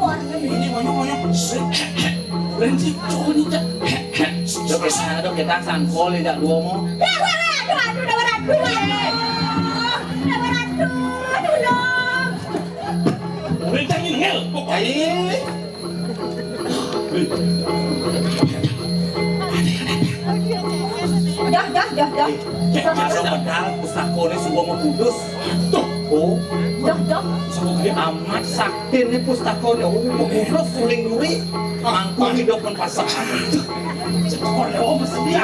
Berhenti cowok nih cak. Dok kita sangkol tidak dua mau. Berhenti ini ngel. Jadi Dah. kalau pedal pustaka ini semua mau kudus. Tuh, Oh, Dok, dok. amat sakti nih pustaka nih. Oh, terus suling duri. Mangku hidup pun pasangan. Cetok lewat mesti dia.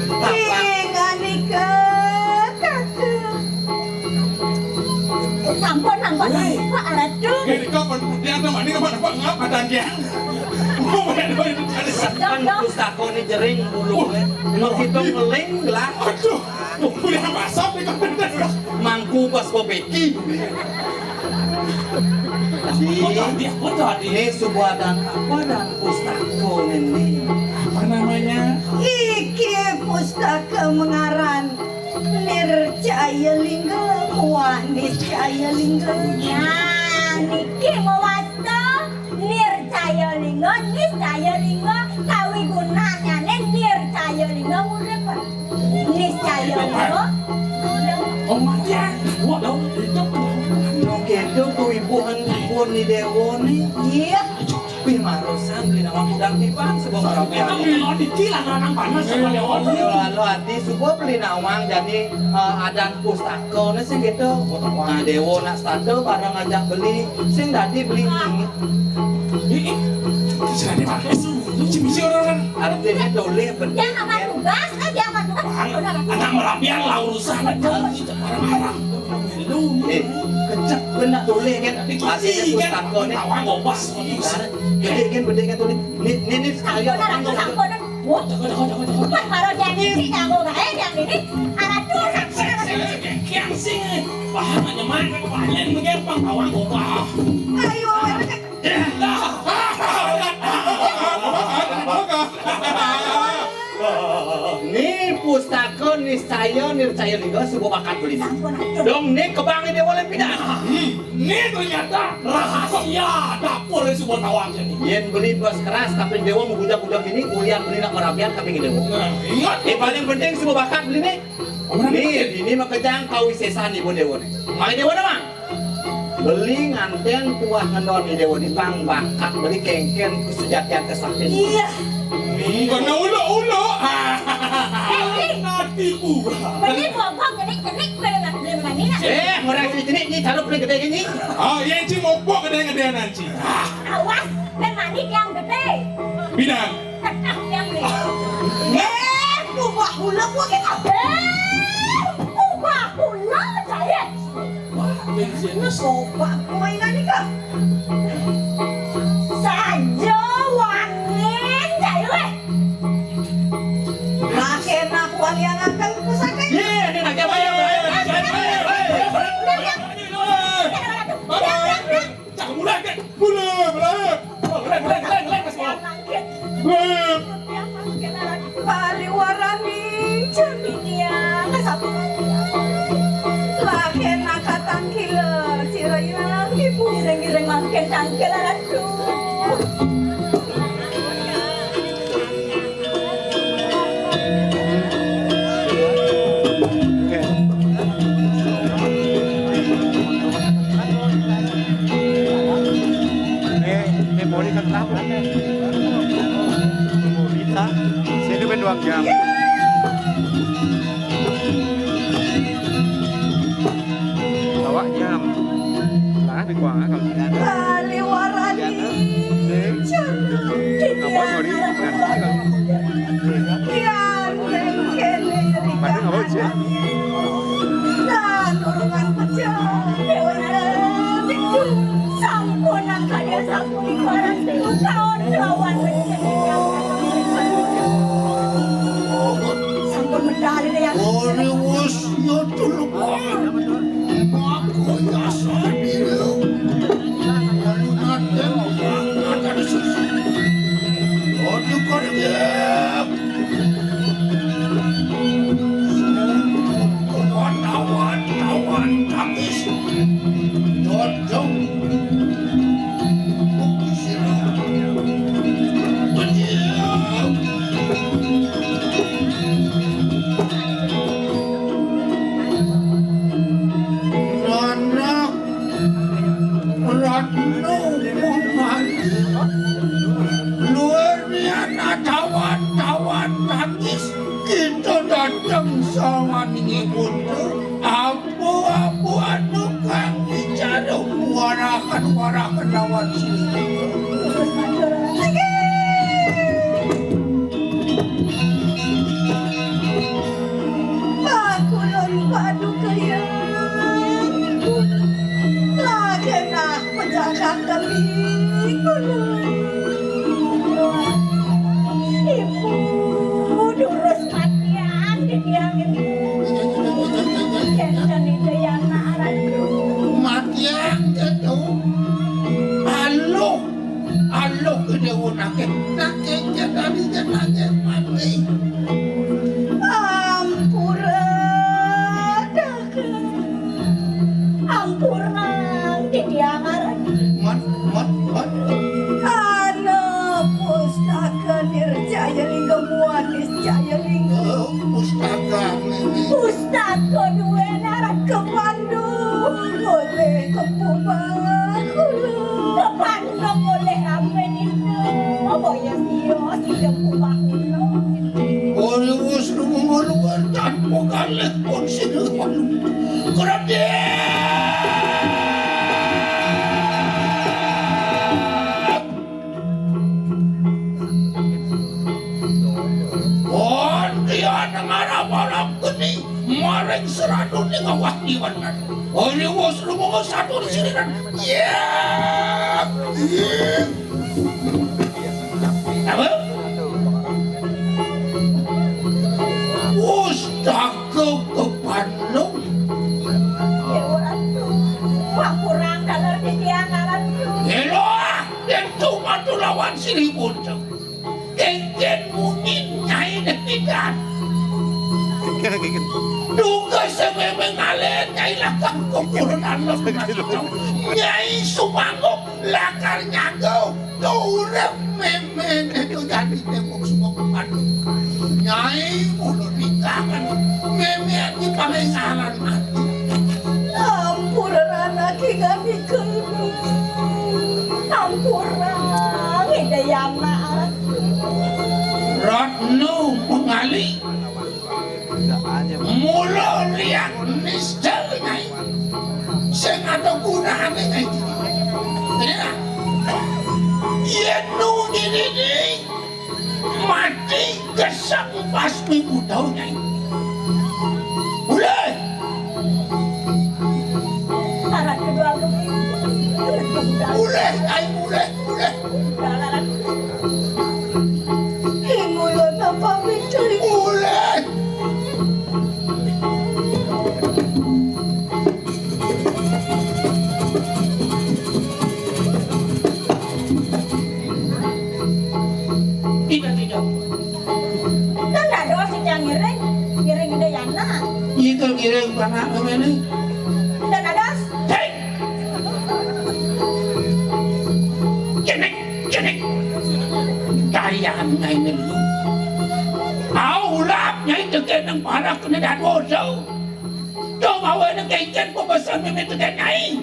Apa? Ingani ke kakak. Sampun, sampun. Pak aduh. Gini kapan dia teman ini kapan apa ngapa dan dia? Mau main main itu ada. Kan pustaka nih jering bulu. Mau kita ngeling lah. Aduh, punya masam di kapan dah. Mangku pas bobeki. Jadi ini sebuah dan apa dan pustaka ini. Apa namanya? Iki pustaka mengaran Nircaya Lingga Wanis Caya Lingga. Ya, niki mewasta Nircaya Lingga, Niscaya Lingga kawi gunanya Nircaya Lingga urip. Niscaya Lingga. Oh matian. Wah, dong. Nong kendo tuh ibuan ni dewa nih. Iya. Wih marosan beli nama udang tipang sebuah karabian. Kalau dicilan orang panas sama lewat. Lalu hati sebuah beli nawang jadi adan pustaka nih sih gitu. Nah dewa nak starter barang ngajak beli, sing tadi beli ini. Sudah dipakai misi orang. Artinya doleh Jangan benar. tugas, jangan tugas. Anak merapian lah urusan marah-marah. Kecak benar doleh kan. Artinya pustaka nih. Tawang gobas. Gede kan doleh. Ini sekali orang Sampunan. Wah, bukan baru jadi sih jago gak yang ini. Anak tuh Yang sing bahan aja mana kepala ini mengempang tawang gobas. ayo. Nih pustaka niscaya nircaya lingga sebuah bakat beli. Dong nih kebangin dewa lempidan. Ini ternyata rahasia dapur dari sebuah tawang ini. Yen beli bos keras tapi dewa mau budak-budak ini kuliah beli nak merabian tapi gede dewa. Ingat Paling penting sebuah bakat beli nih. Ini mah kejang kau sesan ibu dewa nih. Makai dewa nama. Beli nganten tuah ngendon di dewa di bang bakat beli kengken kesejatian kesaktian. Iya. Karena ulo. nanti pula. Beli bobok jenik beli ini. Orang sini ini taruh beli gede gini. Ah, yang cing mau pok gede-gedean nanti. Awas, dan manik yang gede. Bidang. Tetap yang gede. Ubah hula gua kita. Ubah hula saya. Bensinnya Sobat mainan ini kak. Saja wangin jaya. Makin aku yang akan pusaka. Ini nak apa ya? cakap mulai kan. Paliwarani jadinya kesapu. Laken akatan kilo siraya ibu gireng-gireng makin tangkel aduh. Memori kan lama. Mau bisa, sini ben 2 jam. Bawa jam. Lah di kuang kalau tidak. Paliwarani Apa mau di kan? yang kene Padahal nggak mau sih. dan urungan pecah sampun angkanya sampun ikuaran tahun lawan sampun medali deh yang Orewus ya dulu aku ya sadil lalu nadem ada di sisi aduh korek kawan-kawan habis dodong bukti sirah penyiap Ratno Muhammad luar biasa tawat tangis kita datang sama ini untuk apa warakan lawan sini. Aku lon padu kaya lagi nak menjaga kami ibu durus matian di tiang ini kencan itu yang naran Matian itu. Alo kedewa nakek jadi nakek mati. Ampura di tiang naran Mat. Pustaka Nirjaya Lingga Muanis Jaya Lingga Pustaka ini. Pustaka duwe narak ke Bandung oleh ke Pubaku ke Bandung oleh Amenino boya sio tidak Pubaku Orius lumuluan tanpa kalah pun sinuan. Kerana dia ngarap-arap geni maring seradu ni ngawah diwan kan. Orius lumuluan satu di sini kan. Apa? Pustaka ke Bandung. ya orang tuh wah kurang kalau di tiang naran tuh Eloah, dan cuma tu lawan sini bunceng. Kengken mungkin nyai nepidan. Gigit. Duga sememeng alen nyai lakar kukuran alam nasitaw. Nyai sumangok lakar nyagaw. Kaurap memen itu jadi tembok semua Bandung. Nyai mulut dikangan. Memen di palengalan mati. Ampura anak hingga di kini Ampura hidayah naran Ratno mengali. Mula liang niscel nyai. Sing ada gunane nyai. Kena. Yen nungi ini mati kesang pasmi budau nyai. Boleh. naran kedua begitu Boleh nyai boleh. Hingulun apa bitui Boleh. Tidak. kan ada dosen yang ngiring hidayah nak Itu kira panak kemana? dan ada Hei! Jenik! Kayaan nyai nelu. Aulap nyai teken ng para kena dan woso. Coba wena kaikan pembesan meme teken nyai.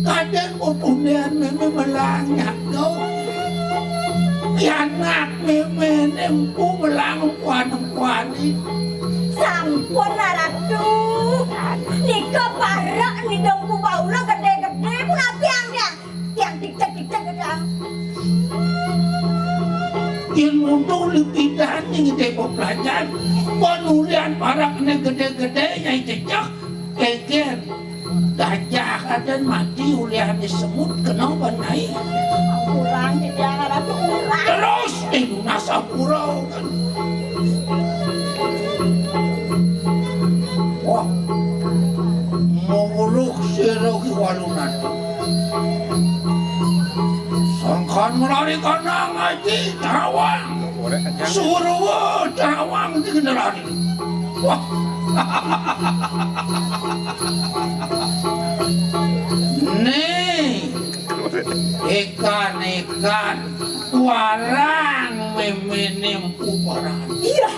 Kadang pupunean meme melangak kau. Anak meme nempu melang kuan-kuani. sampun naratu di kebarak di dongku baula gede-gede pun apiang dia yang dicek-dicek dia Ilmu tu lipidan yang tepuk pelajar. Penulian para kena gede-gede yang cecak. Keker. Gajah dan mati ulian semut kenapa naik. kurang di dia naratu kurang Terus itu nasa purau kan. Wah. Menguluk siroki walunan. Sangkan melarikan ngaji Tarawang. Suruh Tarawang di kendaraan. Wah. Nih. Ikan warang memenem ubaran. iya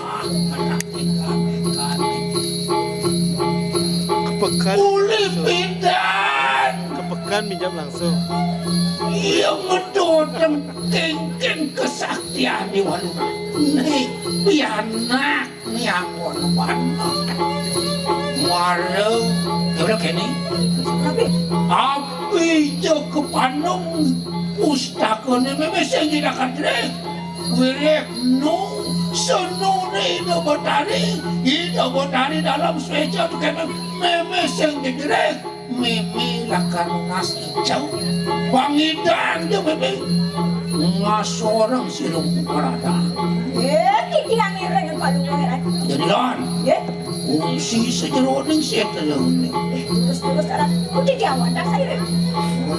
Ikan. Kepekan. Ulipidan. Kepekan minjam langsung. Ia mendodem kengken kesaktian di walungan. Nih, pianak nih aku mana. Warung, ya udah kini. tapi Api Pijo ke Panung pustaka ni memang senjata kadrek. Wirek no senone ino botari dalam sveca tu kan memang senjata memang lakan nas hijau bangidan dia memang ngasorang silung parada. Titiang ireng palungo ireng. Jadi lan, fungsi sejeroning setelun. Terus anak, titiang wadah saya ireng.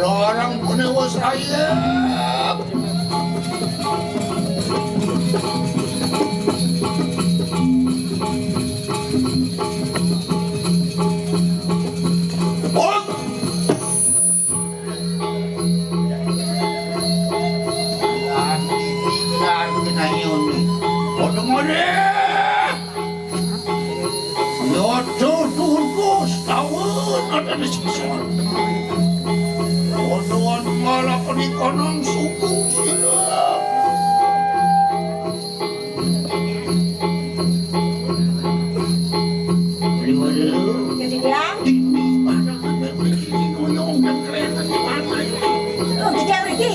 Orang penewas raya. Oh, malah di kanan suku sila. Jadi dia, Di mana kan begini goyong dan kereta di mana ini? titiang Riki.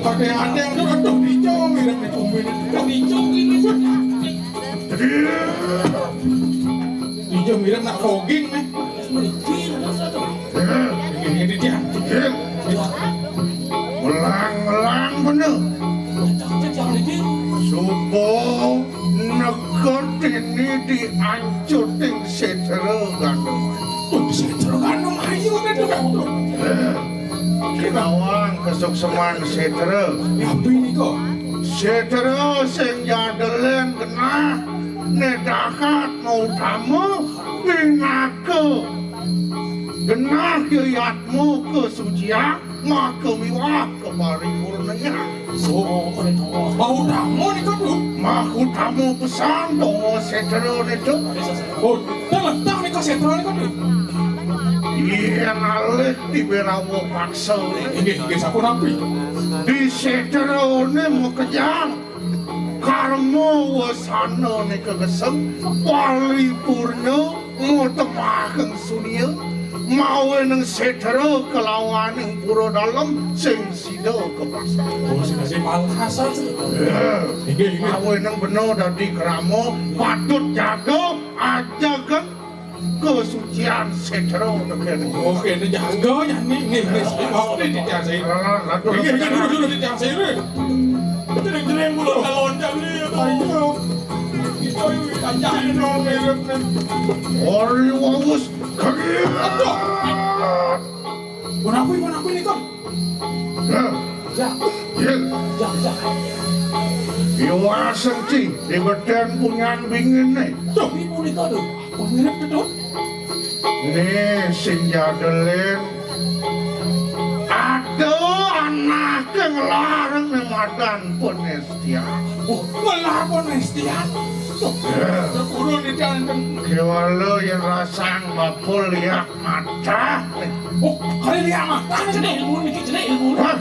Pakai ada yang aduh hijau mirip nih kumbin. Hijau gini kan. Hijau mirip nak fogging nih. Ini dia. Melang bener. Supo negara ini dihancurin setera gandum. Tuh bisa tergantung ayu nih tuh kan. Kinawang kesukseman setera. Apa ini kok? Setera sing jadelen kena nedakat mau tamu bingake. Genah kiatmu kesucian maka miwah keparipurnanya. So, mau tamu nih kan tuh. Maku tamu pesan bahwa setera itu Oh, terletak nih kok setro nih kan tuh. iya ngalih di berawo paksa. Ini sapu napi. Di setera ini mau kejang karma wasana ini kegesem paripurna mau temakan sunia mau nang setera kelawan yang pura dalam sing sida kepaksa. Oh, sih kasih malkasa sih. Ini. Mau nang bener dari keramo patut jaga aja kan kesucian setera negeri. Oke, ini jaga ya nih. Oh, ini dia saya. Ini dulu dia saya ini. Jelek-jelek mulu loncat nih. Ayo. Kita ini ajain dong mirip nih. Ori wamus kaget. Kenapa ini kok? Ya, Iwa senti di beden punyan bingin nih. Tuh, ibu nih kok tuh. Oh, mirip tuh. Nih sing jadelen ada anak yang larang nemadan penestia. Oh, melapor Nestian. Sepuluh di jalan. Kewala yang rasang bapul liak mata. Oh, hari lihat mata nih ilmu. Hah?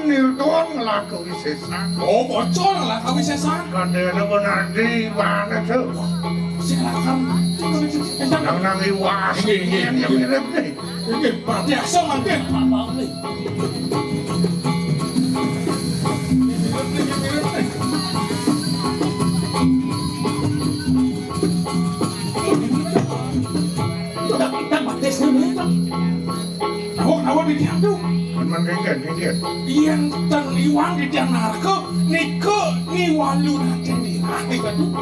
Nirton ngelaku wisesan. Oh, bocor lah kami sesan. Kadena benar di mana tuh? Silakan. Nang iwas Ini. yang mirip nih. Ini berarti asal mungkin. Awak di tiang tuh. Man dingin. Yang terliwang di tiang narko, niko ni walu nanti di hati kan tuh.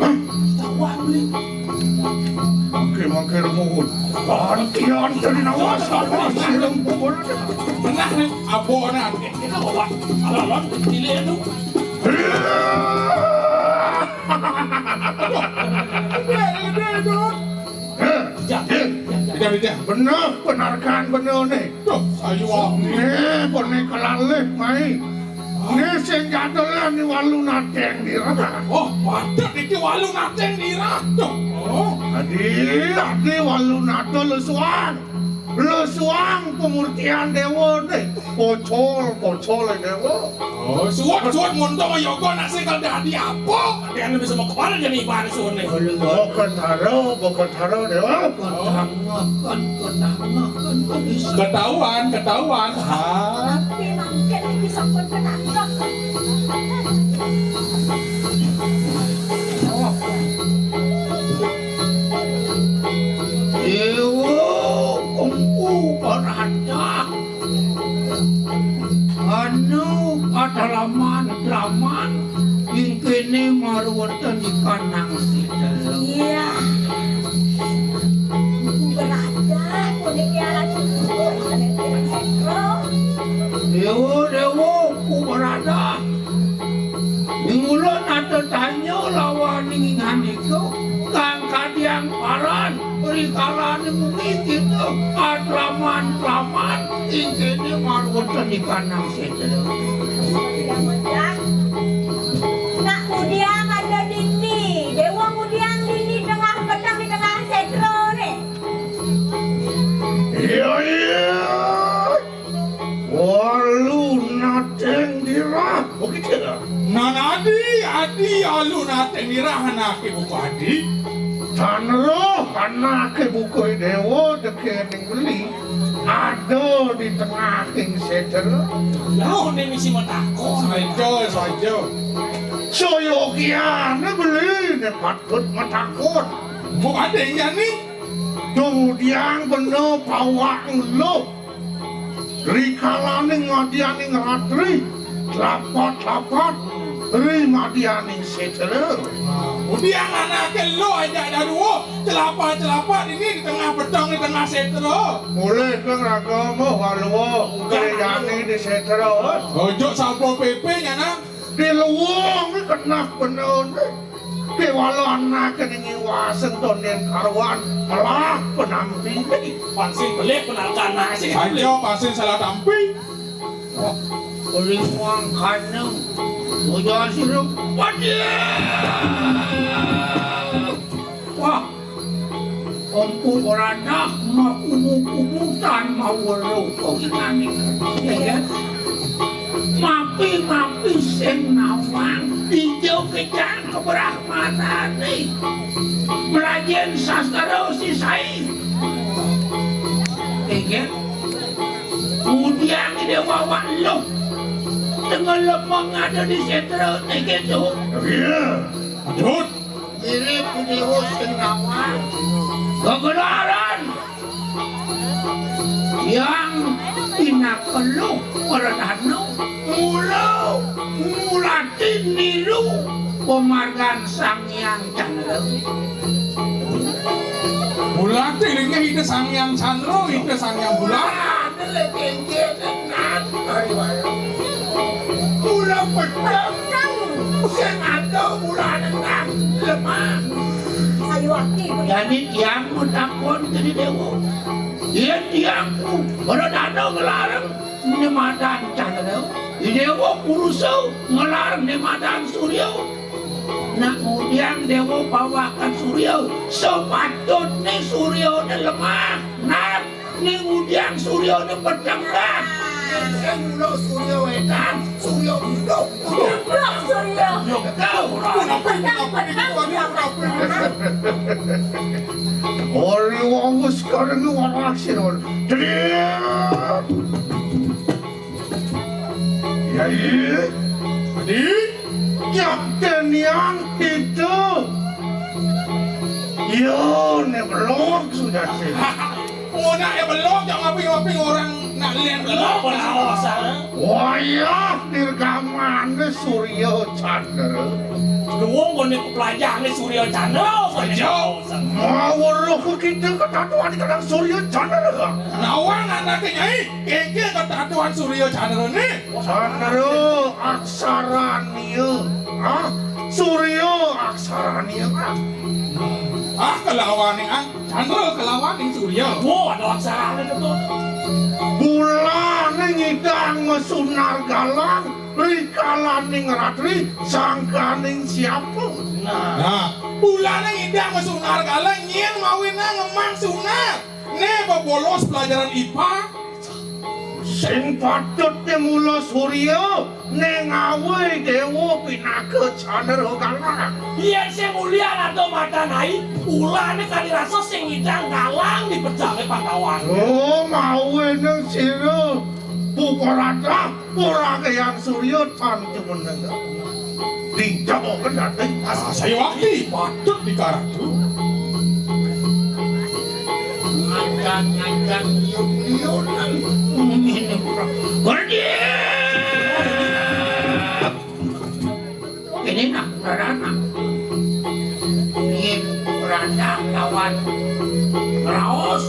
Tawang beli. Makin rumun. Antian dari nawas silang pukul. Benar nih, abonan. Kita bawa. Alon, dilihat tuh. Tidak. Benarkan bener nih. Tuh, saya wah. Nih, bener kelalih mai. Nih sing jatuh ni walu nateng dirah. Oh, padat iki walu nateng dirah. Tuh. Oh, Adi walu nato lesuan. Lesuang pemurtian dewa deh. Bocol dewa. Oh, suat muntah yoga nak sekal dadi apa? Dia bisa mau kemana jadi ibarat suun nih? Bukan taro dewa. Ketanggakan Ketahuan. Ah, Tapi mungkin bisa pun kenangan. Dewa kumpu berada. Anu laman ingkene marwatan ikan nang sidel. Iya. Berada punikiara cukup ada yang sekro. Dewa ku berada. Mingulon ada tanya lawan ingingan itu. Kang kadiang paran perikalan mungkin itu laman ingkene marwatan ikan nang sidel. Nak mudiang ada dini, dewa mudiang dini tengah pedang di tengah setro nih. Iya. Walu nateng dirah. Begitu. nan adi alu nate nirahana ke buku adi. Tanro anak buku dewa dekening beli. Ada di tengah king seter. Lu nih misi mau takut. Saja. Soyogiana beli ne patut matakut. Mau ada yang ni? Kemudian bener pawang lo. Rikalane ngadianing ratri. Lapat. Rimadianing seter. Kemudian anak lo aja ada dua celapa ini di tengah pedang di tengah setro. Mulai ke ragama walwa gayane di setero. Ojo sapo PP nya nak. Di luwung kena bener. Di walau anak keningi wasen tonen karwan malah penamping. Pansing belik penalkan nasi. Ayo pasin salah tampi. Kelimang kaneng. Udah sirup wah, ompu beranak makumu-kumutan mawelo kau ingani. Ya kan? Mapi sing nawang hijau kejang keberahmatan nih. Melajen sastra sisai. Ya kan? Kemudian dia bawa lo. Dengan lemang ada di setro nih gitu. Iya. Adut. Ini punya sing nawang. Kebenaran yang tinakelu peredano mulatin nilu pemargan sang yang candel. Bulan tingginya itu sang yang candro itu sang yang bulan. Bulan pedang yang ada bulan enam lemah. Sayuaki Jadi tiangmu takut jadi dewa. Dia tiangku beredano ngelarang nemadan candel. Dewa kurusu ngelarang nemadan suryo. Nah kemudian dewa bawakan suryo. Sepatutnya suryo lemah. Nah kemudian suryo pedang dah. Semula suryo edan, suryo hidup. Blok Suryo. Ori wong sekarang ini warak sirol. Jadi, ya Adi. Kapten yang itu, yo nebelok sudah sih. Oh nak ya belum jangan ngaping orang nak lihat belum. Wah dirgaman Suryo Chandra. Luwung ko ni pelajar ni Suryo Chandra. Ayo. Mawar kita ketatuan kadang Suryo Chandra. Nawang anaknya nyai. Keke ketatuan Suryo Chandra ni. Chandra aksarania. Suryo aksarania. Kelawan yang Chandra kelawan yang Suryo. Wow, ada aksara ada tu. Bulan ngidang sunar galang, rikalan ning ratri, sangkaning siapa? Nah, bulan yang indah mesunar kala nyen mawina ngemang sunar. ne bolos pelajaran IPA. Sing patut mula Surya ning awe dewa pinake caner hokalna. Yen sing mulia atau mata naik, ulane kan dirasa sing ngidang galang dipejange Pandawan. Oh, mawe nang sira. Pukarata ora kaya Surya tan jumeneng. Dijaboken ate Ah, saya waktu patut dikaratu. Angkat yun-yunan. Berdi! Ini nak beranak. Ini beranak lawan Raos.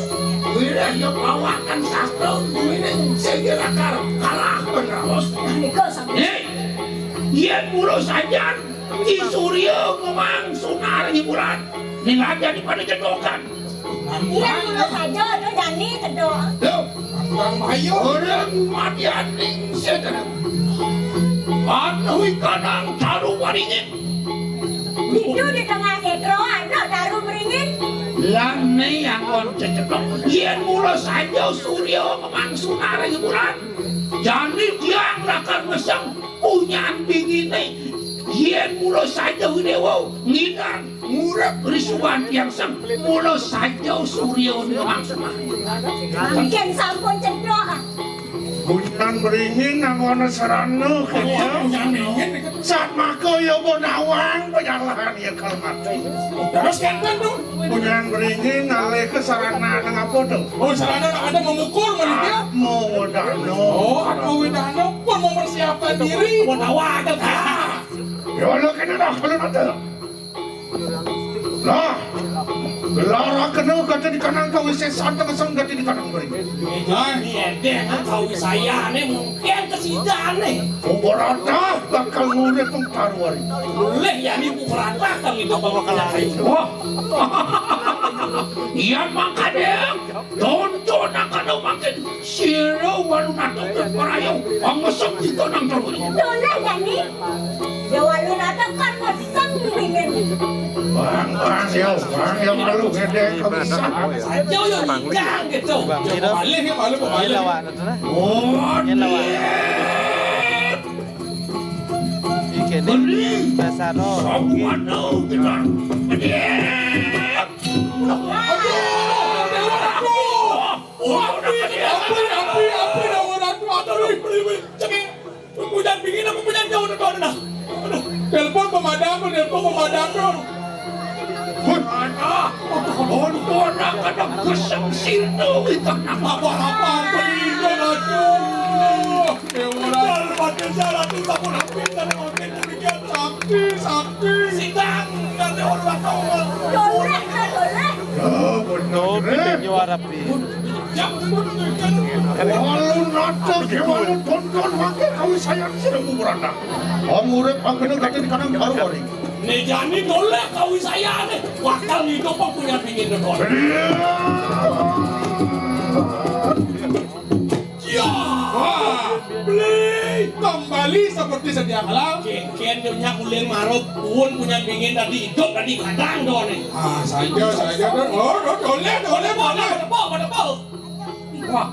Bila yung lawakan satu, ini segera kalah Raos. Niko sampai Hei! Yan mulu saja. Di Surya ngomong sunar hiburan. Nilai pada jedokan. dia dulu saja ada Dani kedua. Kang Bayu. Orang madianing sedang Anui kanang taruh waringin. Itu di tengah ketro ada taruh beringin. Lane yang on cecekok. Yen mula saja Surya memang sunar hiburan. Jadi tiang akan mesem punya bingine. Yen mula saja dewa ngidang murah risuan yang sang mula saja Surya memang sunar. Mungkin sampun cedok. Bunyan beringin nang ana sarana kaya saat mako ya bonawang penyalahan ya kalmat. Terus kan tuh. Bunyan beringin nale ke sarana nang apa tuh? Oh, sarana ada mengukur manusia. Mau wadano. Oh, Atmo Widano pun mempersiapkan diri. Pandawan kan. Ya lo kena dah kalau ada. Lah, Lara kena kata di kanan kau isi santang kesang kata di kanan beringin. Yen deh kan kau saya nih mungkin kesidang nih. Kuborata bakal ngurep tong taruari. Boleh ya nih pukurata kang itu bakal kayu. Wah, iya makanya tonton akan makin siro walu nato berparayong pangesok itu nang terus. Boleh Dani. Dewa Lunata kan mesem beringin. Bang yang malu gede kebiasaan. Saja yo ngidang gitu. Balik ya, balik Yan balik. lawan na na. Oh, Yan lawan. Ikan ni. Pasano. Semua tahu kita. Api, Dewa Ratu. Aduh, Pujan pingin aku pujan jauh dah. telepon pemadam, Tonton akan kesem situ kita nak Apa-apa, berikan aduh. Dewa Ratu. Pakai jalan tu tak pun aku dan konten demikian. Sakti. Sidang dan orang tahu. Boleh kan boleh. No, pitin nyo arapi. Walau nato kewalau tonton makin kau sayang sudah beranda. Amurep akan kata di kanan taruari. Nih jadi boleh kau saya nih. Wakal hidup aku punya pingin dong. Ya, Wah, beli. kembali seperti sedia kala. Kian punya kulit maruk, pun punya pingin tadi hidup tadi kadang dong nih. Ah, saja. Oh, boleh. Pada bau. Wah,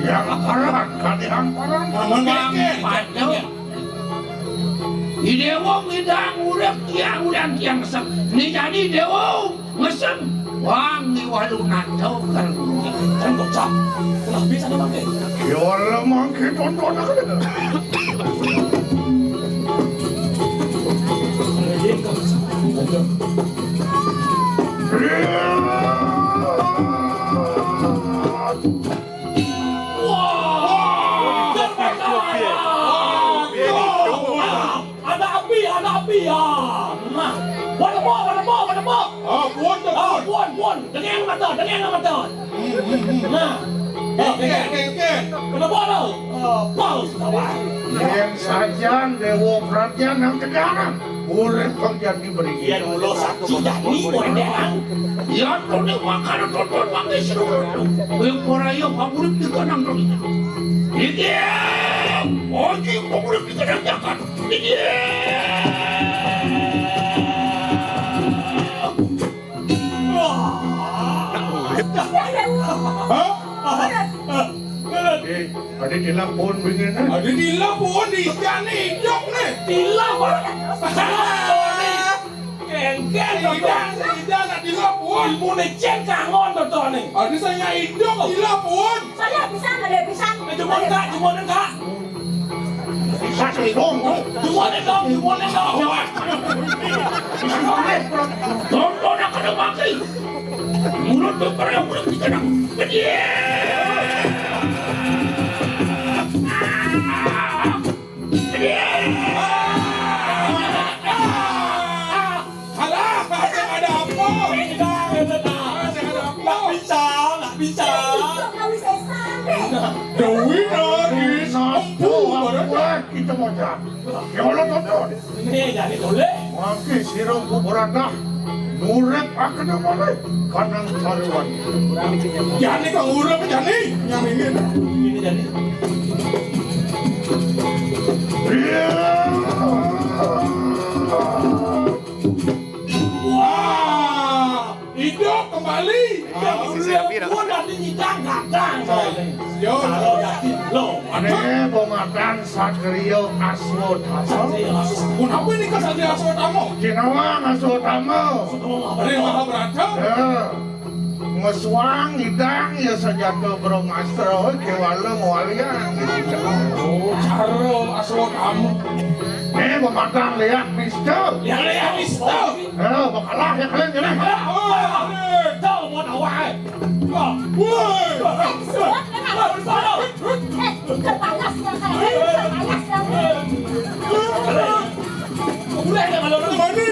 yang paran, kadihan paran. Mengkeke. Di dewa ngidang urep tiang mesem. Ni jadi dewa mesem. Wangi walu nato kalbu. Kan kocak. Kenapa bisa dipakai? Ya Allah mangke tonton akan. Ada api ya. Nah, pada bau. Puan. Dengan mata. Nah, Oke. kenapa lo? Paus kawan. Yang sajian dewa perhatian yang tegaran. Boleh bagian diberi. Iya dulu saksi jadi bodoh. Ya tonton makanan tonton pakai seluruh. Yang porayong pamurip di kanang dong. Iya. Oji pamurip di kanang jakan. Iya. Jadi dilapun begini. Ada di labuan di jani jok nih. Tilam pak. Kengken Tidak nak di labuan. ilmu nih cek kangon betul nih. Ada saya hidung di labuan. Saya bisa nggak bisa. Cuma enggak. Bisa selingkuh. Cuma dong. Tonton akan mati. Mulut berperang belum dikenang. Alah, saya ada apa? Nggak bisa. Kau sesa deh. Dewi nadi sampu Wah, kita mau jalan. Ya Allah tonton. Ini jadi boleh. Maki sirong kuburanda. Nurep akan mulai. Kanang taruhan. Jani kang urap jani. Yang ini. Ini jadi. Wah, hidup kembali. Yang udah gua nanti nyidang kadang. Yo, Kalau jadi lo. Ane pengatan Satrio Aswatama. kenapa ini kesatria Aswatama? Kinawang Aswatama. Dari Mahabharata. Ya. Ngeswang hidang ya sajato brahmastra kewala walian. Oh, caro Aswatama. Pematang lihat pistol. Yang lihat itu. Bakalah ya kalian gini. Tahu mau awal. Woi, Surat kan terpanas ya kayak terpanas ya. Boleh nggak kalau kembali.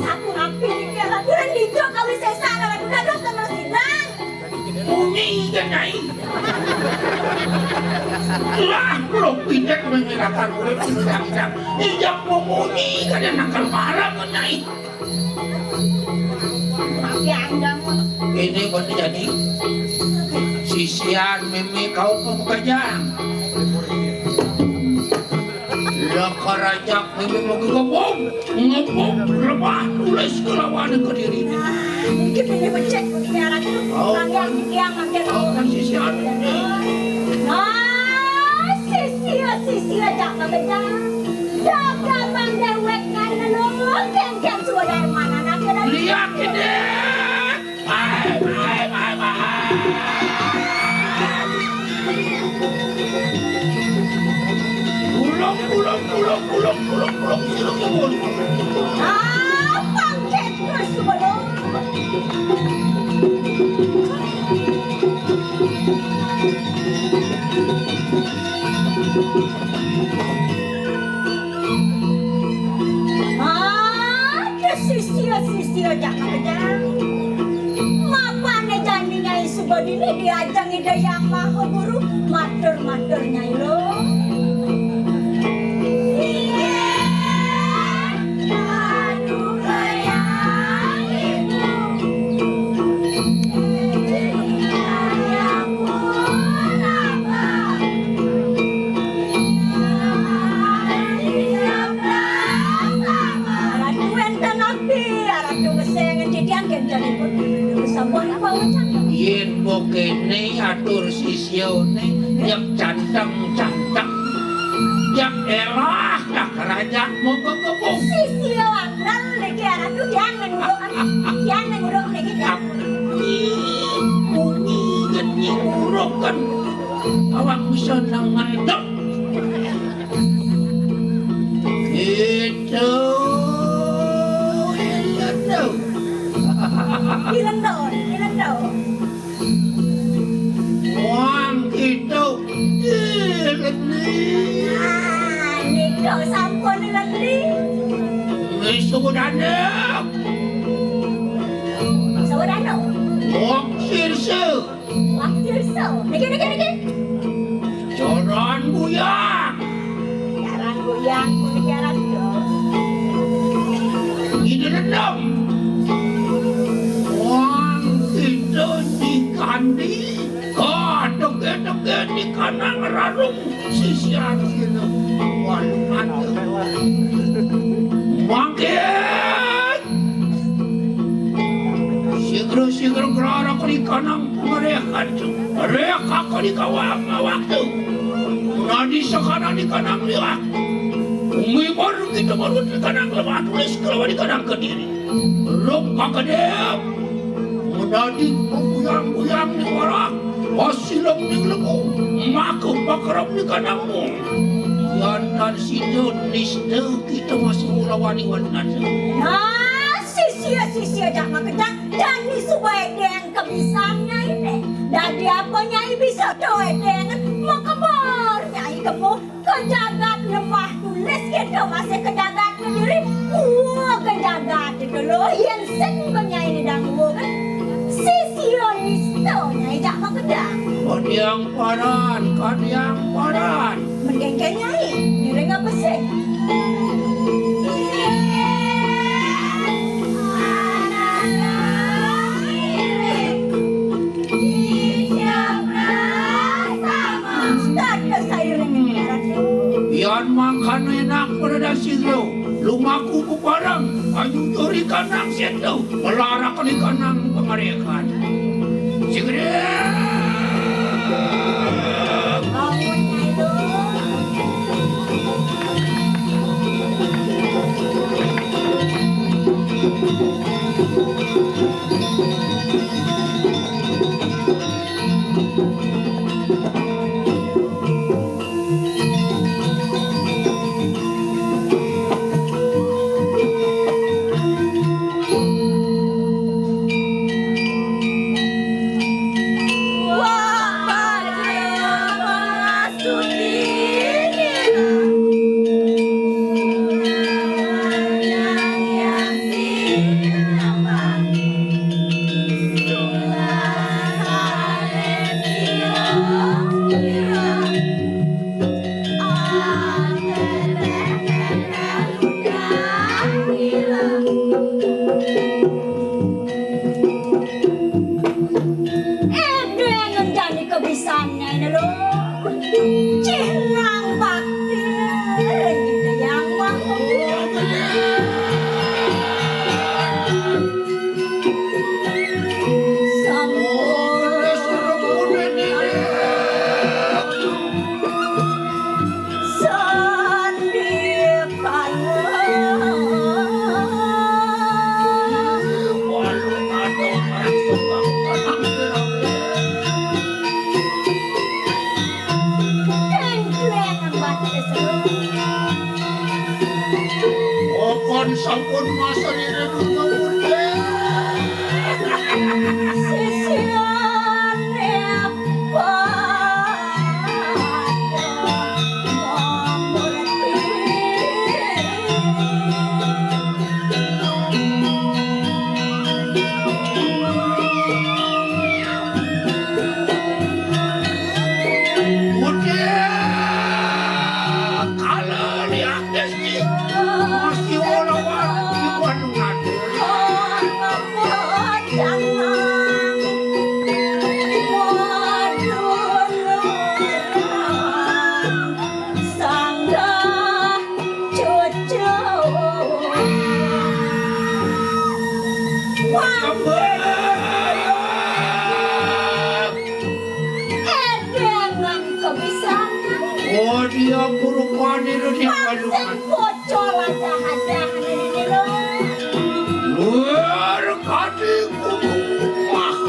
Aku napi dia lagi rendijo kau sesa kalau udah dong sama sidang. bunyi kan nyai? Lah, belum pindah mengira kulit sedang. Ijak memuni kan yang nakal marah kan nyai. Tapi anda Ini kau jadi sisian mimi kau pemukajang. Ya karajak mimi mau ngobong lemah tulis kelawan ke diri. mungkin ini becek biaran itu yang makin Kau kan sisian ini. nah sisia jangan benar jaga bang dewek kan lalu kan sudah dari mana nak Lihat ini. Pulang, silung ya bos. Pangket terus sebelum sisia jangan benar mapane janjinya subod ini diajang ide yang maha guru mater-maternya lo Yen bokene atur sisione yang cantang-cantang yang elah yak rajak mau kekebung sisia andal lagi anak tuh jangan nguruk lagi tapi bunyi geni urokan awak bisa nangendok itu Ilendon Wang itu Niko sampun lendi Sudana Saudara Wang sirse waktu so niki Joran buyang jarang goyang jarang do Ini rendam Wang itu dikandi Toge-toge di kanang rarung sisian sini Walung ada Mangkit Sigro-sigro kerara di kanang pengere rekan tu. Reka kali kawang waktu. Nadi sekarang di kanang liwat. Umi baru kita baru di kanang lemak tulis keluar di kanang kediri. Rok kakadem. Menadi pembuyang-buyang di warak. Pasilap di legu. Maka pakarap di kanangmu. Yantan sidon listu kita masih mulawani-wani nasa. Nah, sisia dah makan dan ni suai dengan kebisaannya ini. Dan dia apanya bisa doa dengan makabarnya kamu kejagat lemah tulis kita masih kejagat sendiri. Kejagat dulu yang sengganya ini danggu kan. Sisionisnya tidak makan. Kadiang paran. Menggenggelnya ini dengan besar. Yan makan enak pada siglo. Lumaku ku parang. Ayu jori kanang sendo. Melarakan kanang pengarikan. Sigre. Sampun masa ini dia burukan itu dia Pasang bocor ada ini loh. luar kadiku mah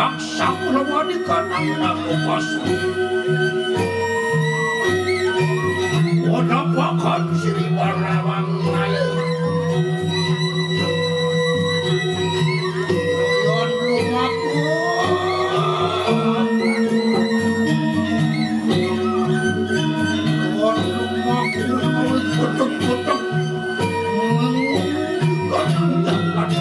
daksa kulawani kanang nakupasu. Wadapakan siri barawang ngalir. Yon rumahku. Yon rumahku kutuk-kutuk. Kanang jalan.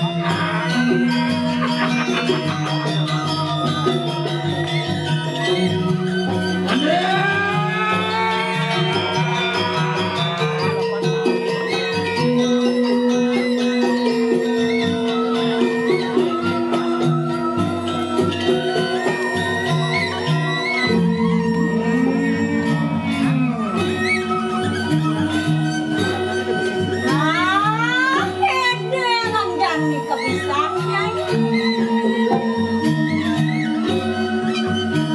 Nah, hede ngandani kebisaannya ini.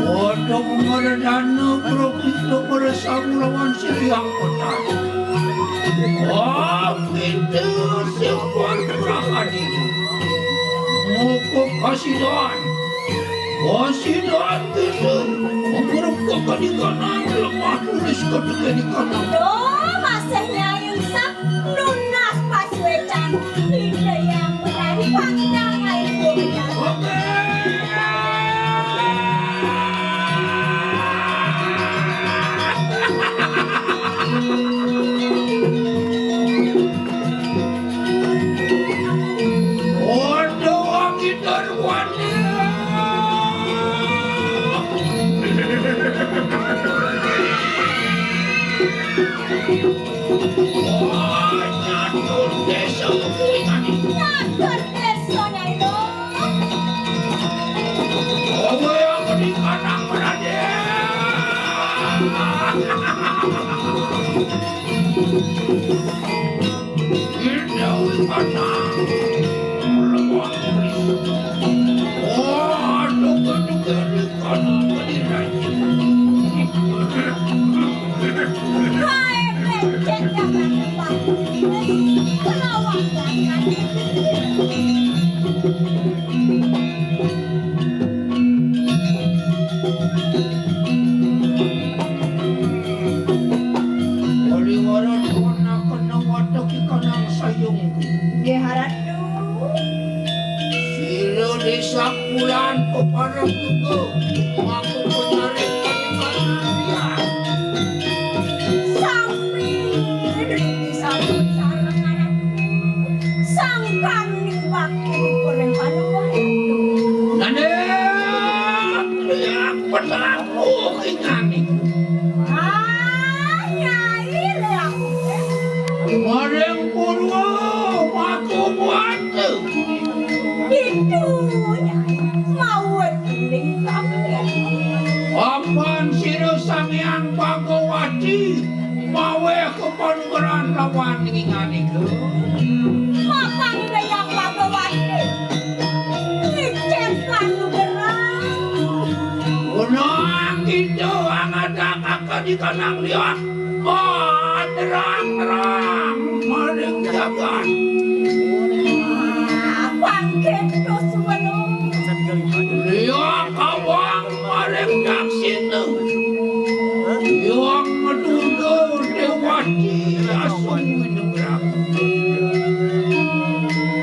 Untuk meredana begitu bersama lawan siliang kota. Oh, itu sebuah kerahadi. Muka kasihan. Kasihan itu. Memperbukakan di kanan lemah tulis ketika di kanan. Duh, masihnya Yusuf lunas pas wecan. Ide yang berani pandang air bocah. Oke. Waduh, wangi terwani. Wah, nyatur desa kuingani. Nyatur desanya itu. Kowe yang di kanang berade. Indah kanang. Lemah tulis. Oh, duga-duga di kanang beriraji. Hai, becek jangan lupa. Penawang jangan. Wali-wala kena wadah di kanang sayungku. Diharatu. Silo desa bulan peparang tuku. Aku mencari peninggalan dia. Sampir di satu sarang anakku. Sangkan di waktu kurang panuh. Nane, teriak penaku ingani. Ah, nyai leak. Mareng purwo, aku buat tu. Itu nyai mau tuling kami. Papan siro sampeyan Bhagawati, mawe kepanggeran lawan ingani ku. Makan yang Bhagawati. Ngecek lalu berang. Unang itu angadak akan di kanang liat. Oh, terang-terang, mareng jagat. Pangket terus belum. Liat kawang mareng dak sinu. Yang menunggu dewati asung winegrak.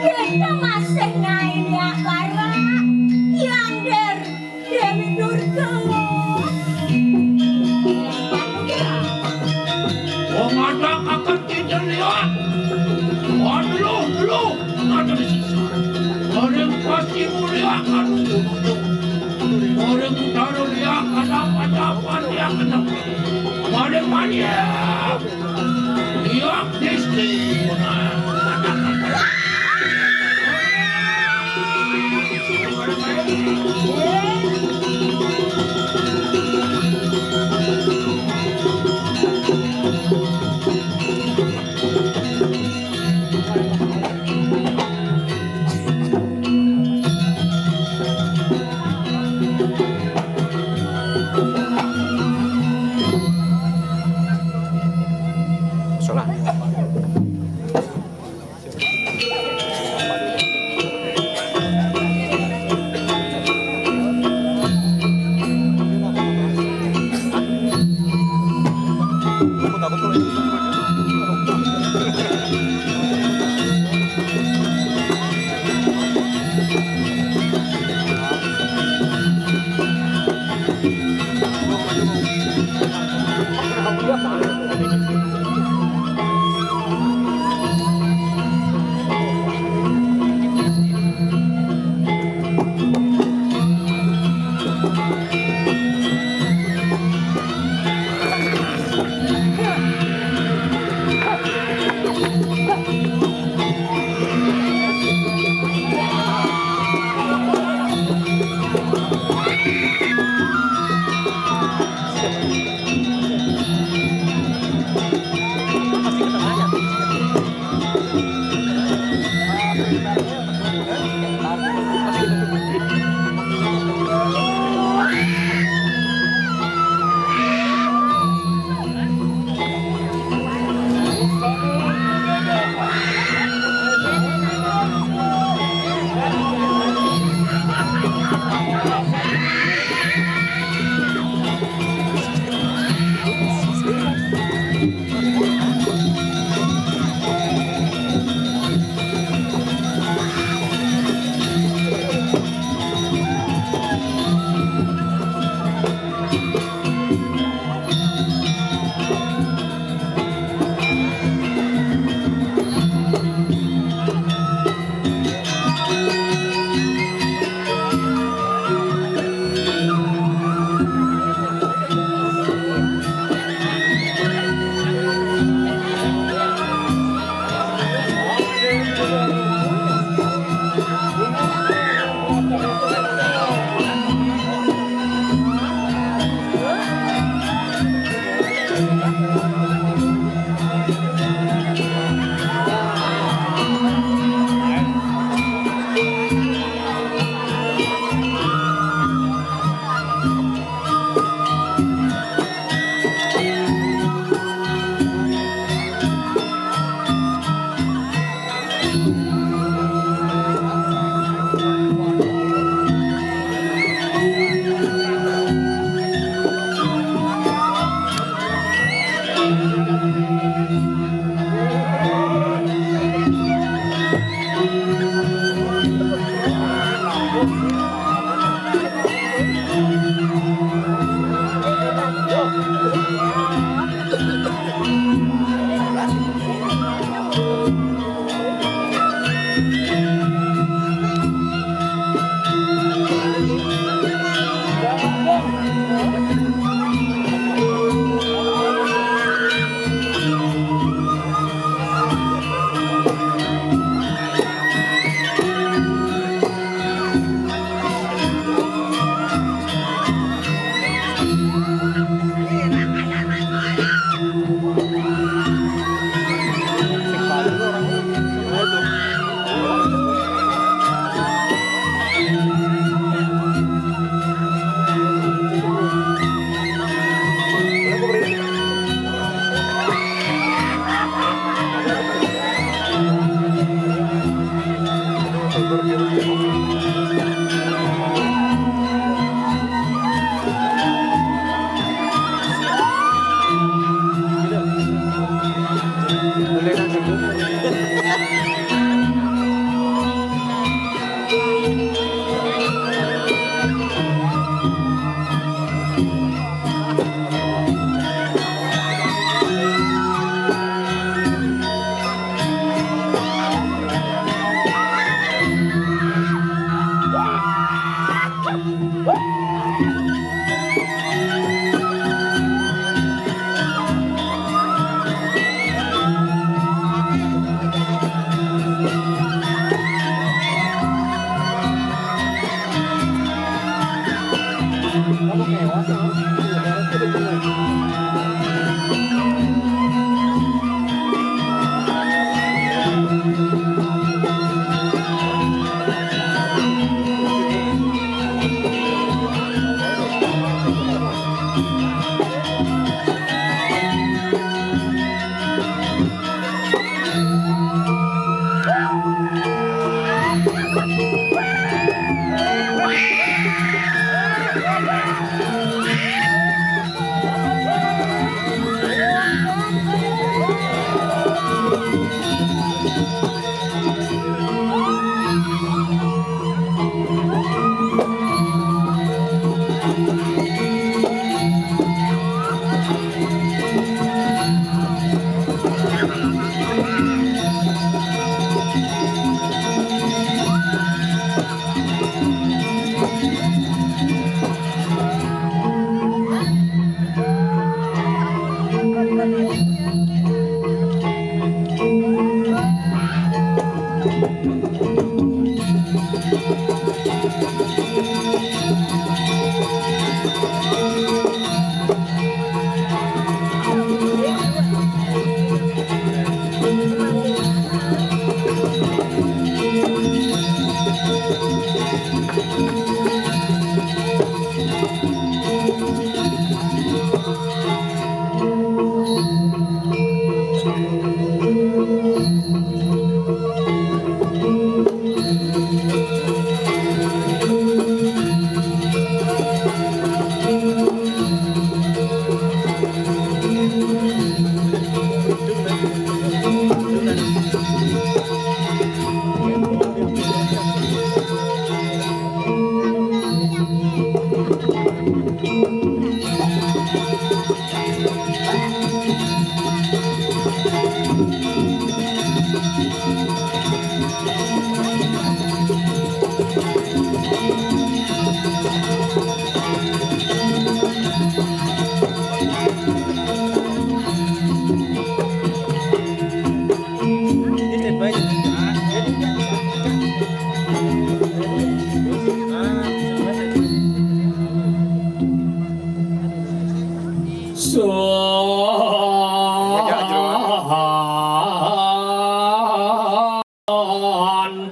Kita masih nyai akara yang Dewi Durga. Wong ada akan tidak lihat. Oh, dulu, ada di sisa. Orang pasti mulia akan untuk. Orang taruh dia akan dapat dia kena. Orang mania. Dia disti. Aku takut kalau ini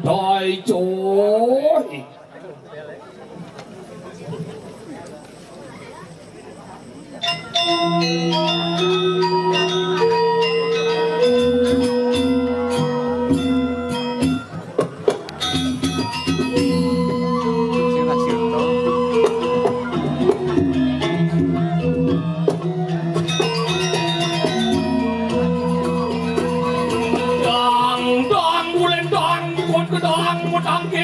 Đòi chối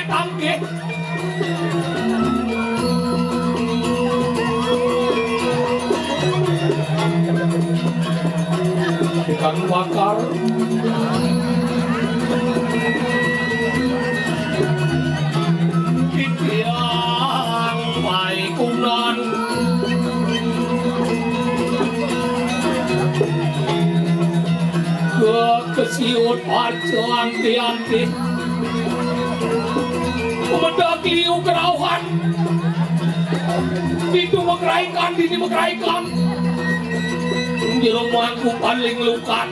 tangkit ikan bakar ikan mai kunan kesiut arjang tianti mendaki ukerauhan itu mengeraikan dini mengeraikan di rumahku paling luka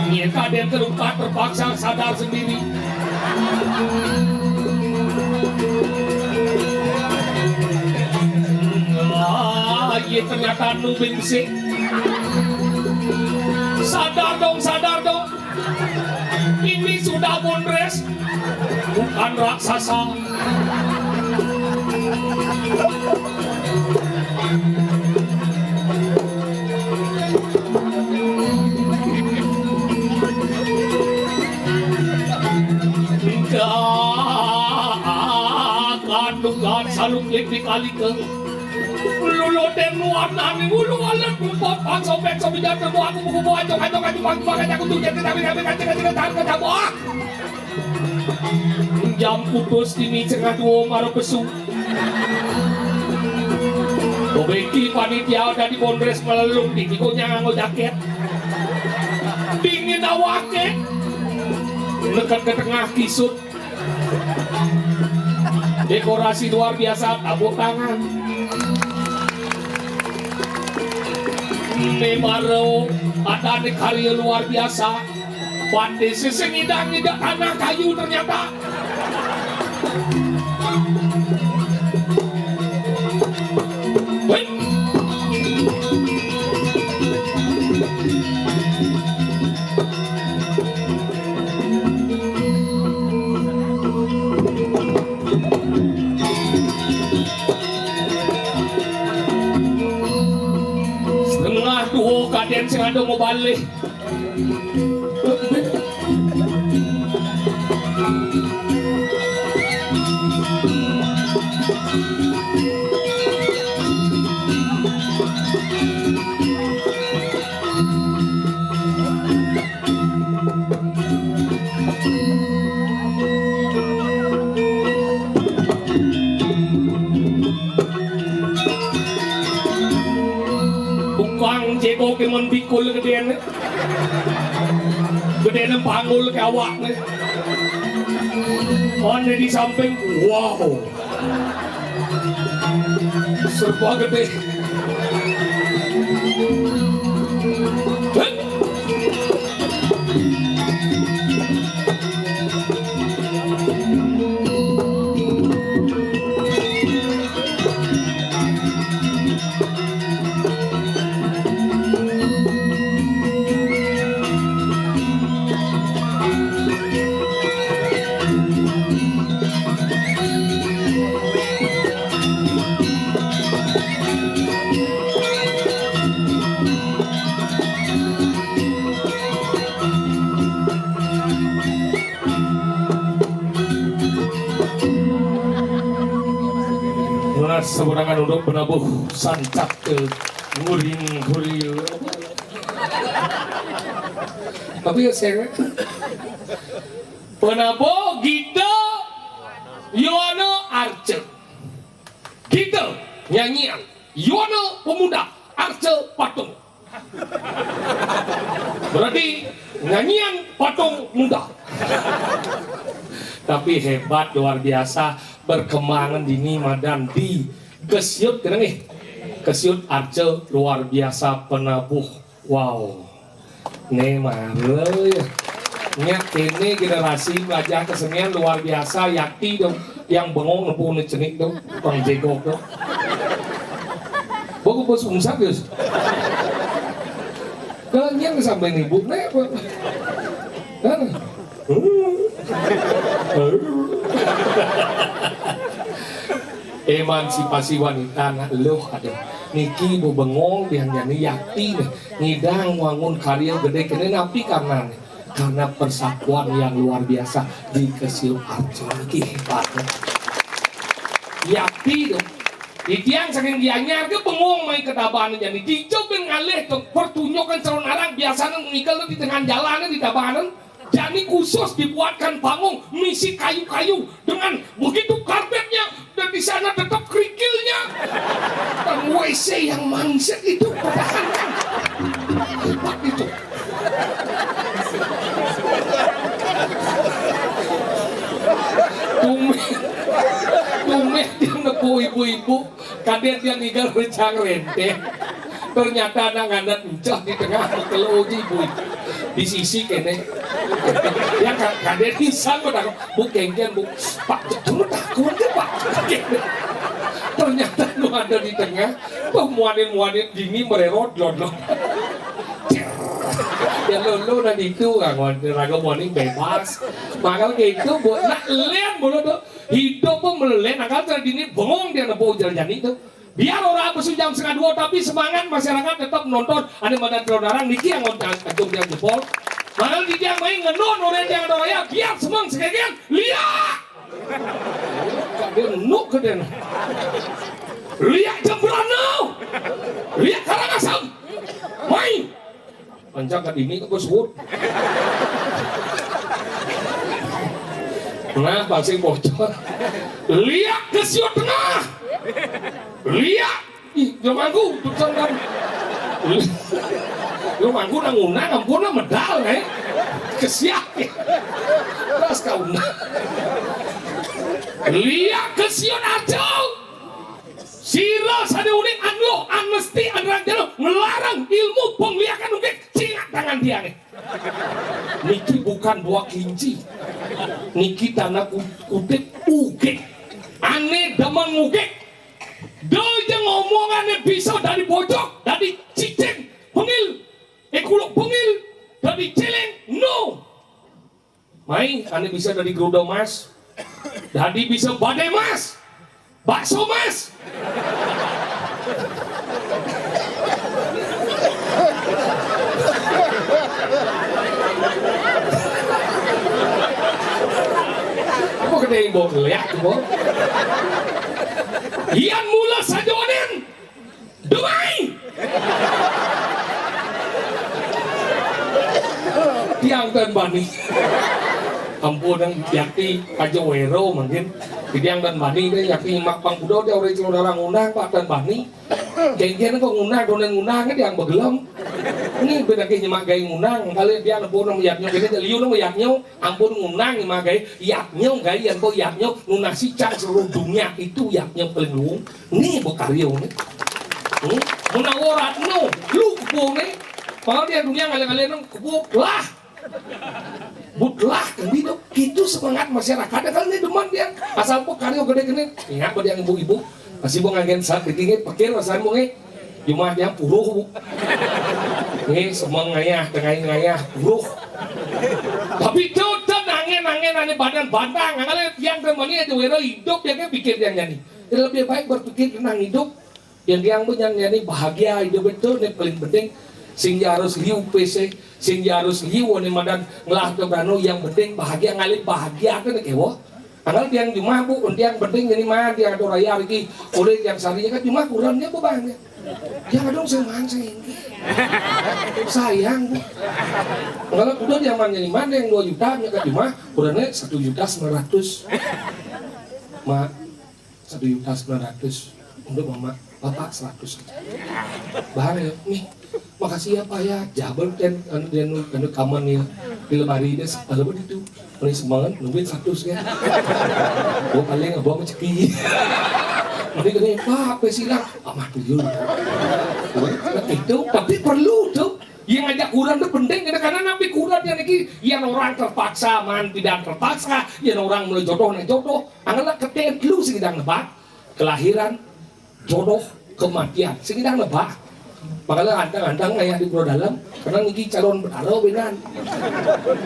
nyata dan terluka terpaksa sadar sendiri iya ternyata nubing sih sadar dong ini sudah bondres bukan raksasa akan dugaan saluk lebih kali ke lulu dan warna ni bulu alat kumpul pangsau pekso bijak terbuat aku buku buat jom aku tuh jadi tapi jam putus ini cengah dua maru besuk Bobeki panitia udah di kongres melelung di kikonya nganggo jaket dingin awake dekat ke tengah kisut dekorasi luar biasa tabuk tangan ini baru ada di karya luar biasa pandai sesengidang tidak tanah kayu ternyata setengah dua kaden sengaja mau balik Tukang jego ke membikul panggul gedean nih. Gedean panggul ke awak nih. On di samping, wow. Serba gede. Seberangan untuk penabuh sancak ke nguring huril. Tapi ya saya penabuh Gita Yono Arce. Gita nyanyian Yono pemuda Arce patung. Berarti nyanyian patung muda. Tapi hebat luar biasa perkembangan dini madan di Kesiut kena nih Kesiut Arce luar biasa penabuh. Wow nih mana ya nyak ini generasi belajar kesenian luar biasa. Yakti dong yang bengong nepu nih cenik dong bang jegok dong bagus bos umsak guys kalian sampai nibuk nih kan emansipasi wanita nah loh ada niki bengong yang nyanyi Yakti nih ngidang wangun karya gede kene napi karena persatuan yang luar biasa di Kesiut Arce niki hebatnya Yakti dong di tiang saking dianyar ke bengong main ketabanan jadi dicoba ngalih ke pertunjukan calon arang biasanya ngikal di tengah jalan di tabanan. Jadi khusus dibuatkan panggung misi kayu-kayu dengan begitu karpetnya dan di sana tetap kerikilnya dan WC yang mangset itu pertahankan hebat itu. Tumeh dia nepu ibu-ibu kadet yang tinggal recang rente ternyata anak-anak encah di tengah keloji ibu di sisi kene yang kadet pisang udah bu kengken bu pak cuma takut ya pak ternyata lu ada di tengah muanin dini mererot loh ya lo dan itu kan raga muanin bebas maka gitu buat nak lihat bolo tuh hidup pun melen akal dini bengong dia nepo jalan itu biar orang besu jam 1:30 tapi semangat masyarakat tetap menonton ada madan terlarang niki yang ngajung dia jempol malah di dia main ngenon orang yang ada raya biar semang sekalian lihat dia nuk ke dia lihat jembrano lihat Karangasem main panjang kat ini ke sebut nah pasing bocor lihat Kesiut Tengah lihat ih jamanku tukang kan jamanku nang unang ampun medal nih kesiak terus kau lihat Kesiut Arce sira sade unik anlo amnesti anrang jalo melarang ilmu pengliakan ungkit cingat tangan dia nih niki bukan buah kelinci niki tanah kutip ugek aneh damang ugek dia ngomongannya bisa dari pojok, dari cicing, pengil, kuluk pengil, dari celeng, no. Mai, ane bisa dari geruda mas, dari bisa badai mas, bakso mas. Apa gede yang bawa lihat, bawa? Ian mula sajonin demai tiang dan bani ampun yang Yakti kajawero mungkin tiang dan bani deh Yakti mak pang kudo dia orang celur orang undang pak dan bani Kayaknya kok ngunang kan yang begelem. Ini beda kayak nyemak gay ngunang, kali dia nepun nama yaknya, kayaknya liu nama yaknya, ampun ngunang nyemak gay, yaknya gay yang kok yaknya nunasi cang seluruh dunia itu yaknya paling luang. Nih bokario nih. Munawarat no, lu kepo nih. Kalau dia dunia kalian kepo lah. Butlah kan gitu semangat masyarakat kan ini demen dia asal po karyo gede-gede ingat pada yang ibu-ibu masih mau ngagen saat ditinggi pikir rasanya mau cuma yang puruh nih semua ngayah puruh tapi tuh nangin badan bantang kalian yang temani aja wero hidup dia kan pikir yang nyanyi lebih baik berpikir tentang hidup yang nyanyi bahagia hidup itu ini paling penting sing harus liu PC sing harus liu nih madan ngelah kebrano yang penting bahagia ngalih bahagia kan kewo anggal yang cuma bu yang penting ini mah dia ada raya lagi oleh yang sarinya kan cuma kurangnya bu banyak yang dong sayang bu kalau udah dia mana mana yang 2 juta nya kan cuma kurangnya 1.900.000 mak 1.900.000 untuk mama bapak 100 bahaya nih makasih ya pak ya jabal dan kaman ya di lemari deh kalau begitu ini semangat nungguin 100 kan gua paling ngebawa menceki nanti gini pak pesilang amat dulu itu tapi perlu tuh yang ngajak kurang itu penting karena nabi kurang yang orang terpaksa man tidak terpaksa yang orang mulai jodoh anggaplah ketet lu sedang nebak kelahiran jodoh kematian sedang nebak makanya antang-antang ayah di pulau dalam karena niki calon bertalo benan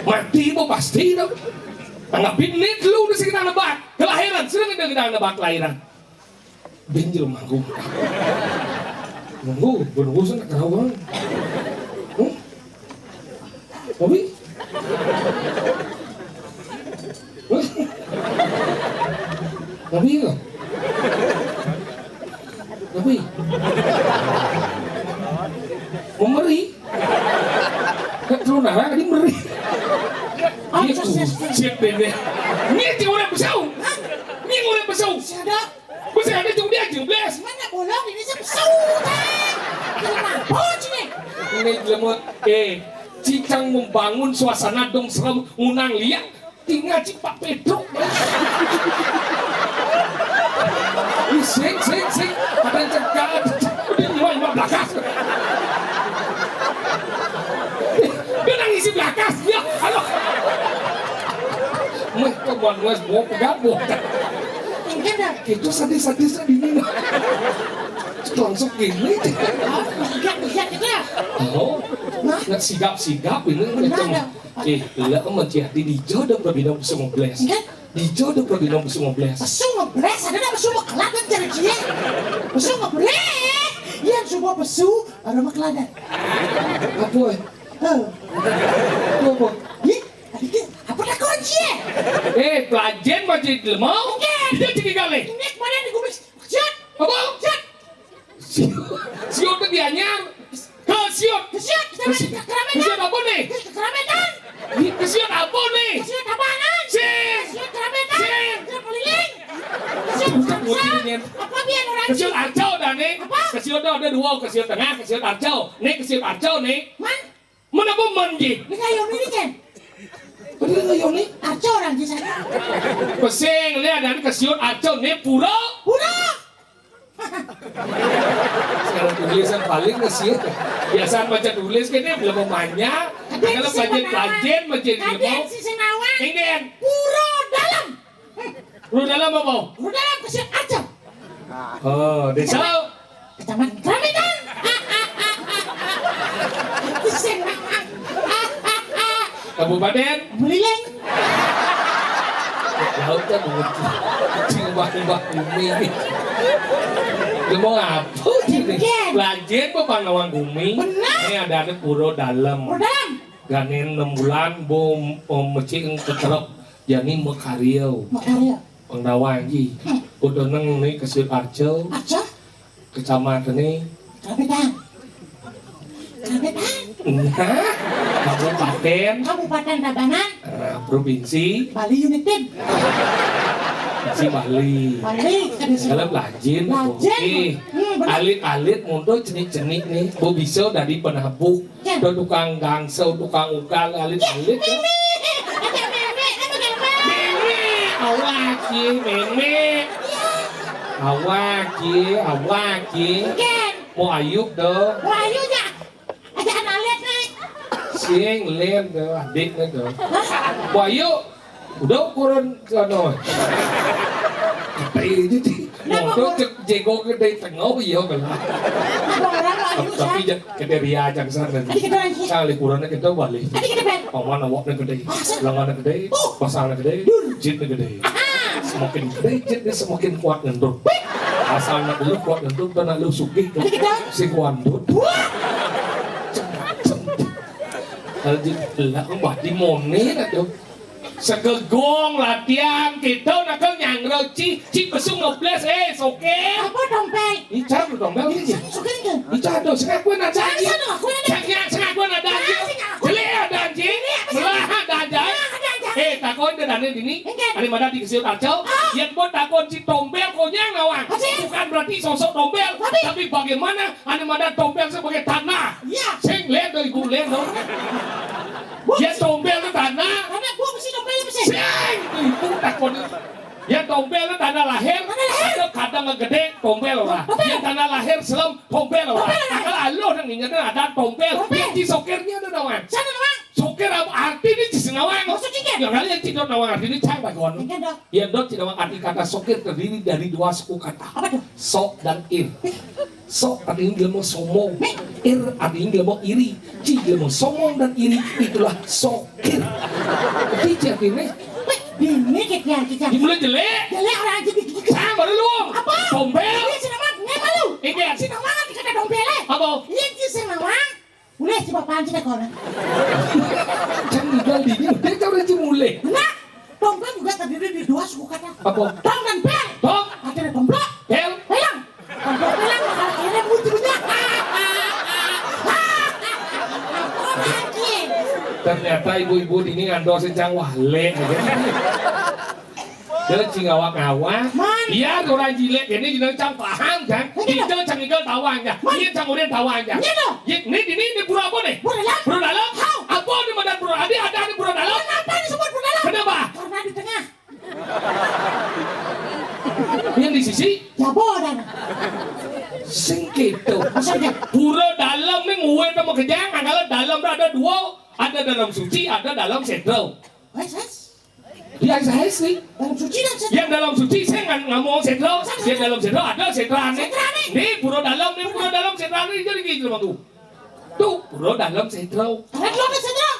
mati mau pasti dong anggapin nih lu udah sekitar nebak kelahiran sering kita nebak kelahiran benjil manggung menunggu sana kerawang Bobby Bobby nggak Bobby Memeri Keturunan orang ini meri Itu siap bebe Ini yang orang besau Ini yang orang besau Bisa ada jauh dia jengbles Mana bolong ini saya besau Kenapa sini Ini lemot Cicang membangun suasana dong serem unang liang tinggal Cipak Pedro sing ada cegah dia nyuai belakas dia nangisi belakas ya halo meh kebuan wes bawa pegabuh Enggak dah itu sadis ini langsung gini Enggak oh nggak sigap ini lah menjadi di jodoh berbinong semua belas di jodoh berbinong semua belas Pesu ngebles ada dah pesu mekelat kan cara dia Pesu ngebles Yang semua pesu ada mekeladan apa apa Apa dah kunci pelajen masih lemau dia cekik kali Ini kemarin di gubris Siot apa? Siot itu dianyar Siot Kita keramaian Siot apa nih? Keramaian Siot apa nih? Siot apaanan Siot keramaian Siot keliling Siot apa biar orang Kesiot arcau dah nih Kesiot ada 2 kesiot tengah kesiot arcau nih kesiot arcau nih mana apa manji? Ini ngayong ini kan Bener ngayong nih? Arco orang di sana Pesing lihat dari kesiot arcau nih pura sekarang tulisan paling kesiot biasaan baca tulis kan dia belum banyak kalau pelajen Kaden si Senawan Ingen Puro dalam Puro dalam apa? Puro dalam kesiot Arco Oh desa Kecamatan Keramaian Kabupaten Bulileng laut kan cimbah bumi lu mau apa ini pelajen apa Pangawang Bumi ini ada puro dalam ganin 6 bulan bom mecing keterap jadi mekario pengdawangi udah neng nih kesir Arco kecamatan nih Kabupaten Tabanan provinsi Bali United si Bali Bali segala pelajin oke bener. Alit-alit mundur cenik-cenik nih. Bu bisa dari penabuk. Ya. Do tukang gangsel, tukang ukal, alit-alit. Ya. Ada meme, ada meme. Meme, awaki, meme. Awaki. Ken, Mau ayub dong. Wahyu ya. Ada anak lihat nih. Sing len dong, adiknya dong. Mau ayub. Udah ukuran sana. Tapi motor jego gede tengah ya belah. Ada orang Wahyu Tapi ya. gede ria jang sana. Adik kita lagi. Kali kurangnya kita balik. Adik kita ben. Paman awaknya gede, lengannya gede, pasangnya gede, jitnya gede. Semakin gede jitnya semakin kuat ngendut. Asalnya dulu kuat ngendut dan lalu sugih si kuandut. Aljit lah di monin aduh. Segegong latihan kita nak nyang roci cik besung nobles soke. Apa dompet? Icar dompet ini. Sukin kan? Icar do sengat gue nada. Sana aku ini. Sengat gue nada. Jeli ada anjing. Belah ada anjing. Takon dia dana ini. Ani mana di kesil kacau. Yang buat takon si tombel konyang nawang. Bukan berarti sosok tombel, tapi bagaimana ani mana tombel sebagai tanah. Iya. Sing lihat dari gue lihat dong. Ya tombel itu tanah. Karena gua mesti dompetnya mesti. Sing itu takon. Ya tombel itu tanah lahir. Ada kadang ngegede tombel lah. Ya tanah lahir selam tombel lah. Kalau alo nang ingatnya ada tombel. Yang di sokirnya ada nawang. Sana nawang. Sokir arti ini di nawang. Maksud cincin. Ya kali yang tidak nawang arti ini cang bagon. Cincin dong. Ya dok tidak nawang arti kata sokir terdiri dari dua suku kata. Apa tuh? Sok dan ir. Sok artinya dia mau somong. Ir artinya dia mau iri. Ci dia mau somong dan iri. Itulah sokir. Jadi artinya Ini kita. dimulai jelek. Jadi orang aja dikit. Sama dulu. Apa? Tombel. Ini si nawang. Nggak malu. Ini Si nawang kan dikata dompetnya. apa? Iya si nawang. Udah si bapaan kita koran. Jangan tinggal di ini. Dia jauh aja mulai. Nah, dompet juga terdiri dari dua suku kata. Apa? Dom dan pel. Tok. Ada domplok. Bel. Pelang. Domplok pelang bakal kirim muncul-muncul. Anjing. Ternyata ibu-ibu ini ngandol sencang wale aja. Dia cingawak-ngawak. Man. Biar orang jilek ini jeneng cang paham kan. Iya. Itu cang ikel tawang ya. Ini cang udah tawang ya. Iya dong. Ini pura apa nih? Pura dalam. Pura dalam? How? Apa nih madan pura? Ada pura dalam? Kenapa disebut pura dalam? Kenapa? Karena di tengah. Yang di sisi Jabodan. sing gitu. Maksudnya? Pura dalam nih nguwe sama kejang. Kalau dalam ada dua. Ada dalam suci, ada dalam sentral. Wes. Ya saya sih. Dalam suci dan sedang. Yang dalam suci saya nggak mau sentral. Yang dalam sentral ada sentral nih. Sentral nih. Nih pura dalam sentral nih jadi gitu bang tuh. Tuh pura dalam sentral. Karena lo kan sedang.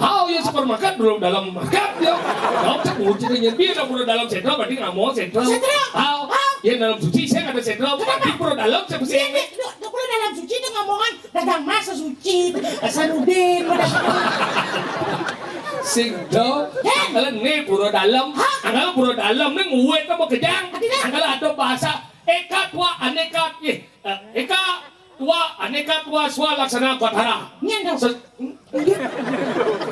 How ya supermarket belum dalam market ya. Kalau sebut jadinya dia pura dalam sentral berarti nggak mau sentral. Sentral. How? Yang dalam suci saya nggak ada sentral. Di pura dalam saya mesti. Sini, lo dalam suci itu ngomongan dagang masa suci, Sanudin, Sing do, anggalan nih pura dalam, anggalan pura dalam nih nguwe sama kejang, anggalan ada bahasa eka tua aneka tua swa laksana batara. Nyan dong.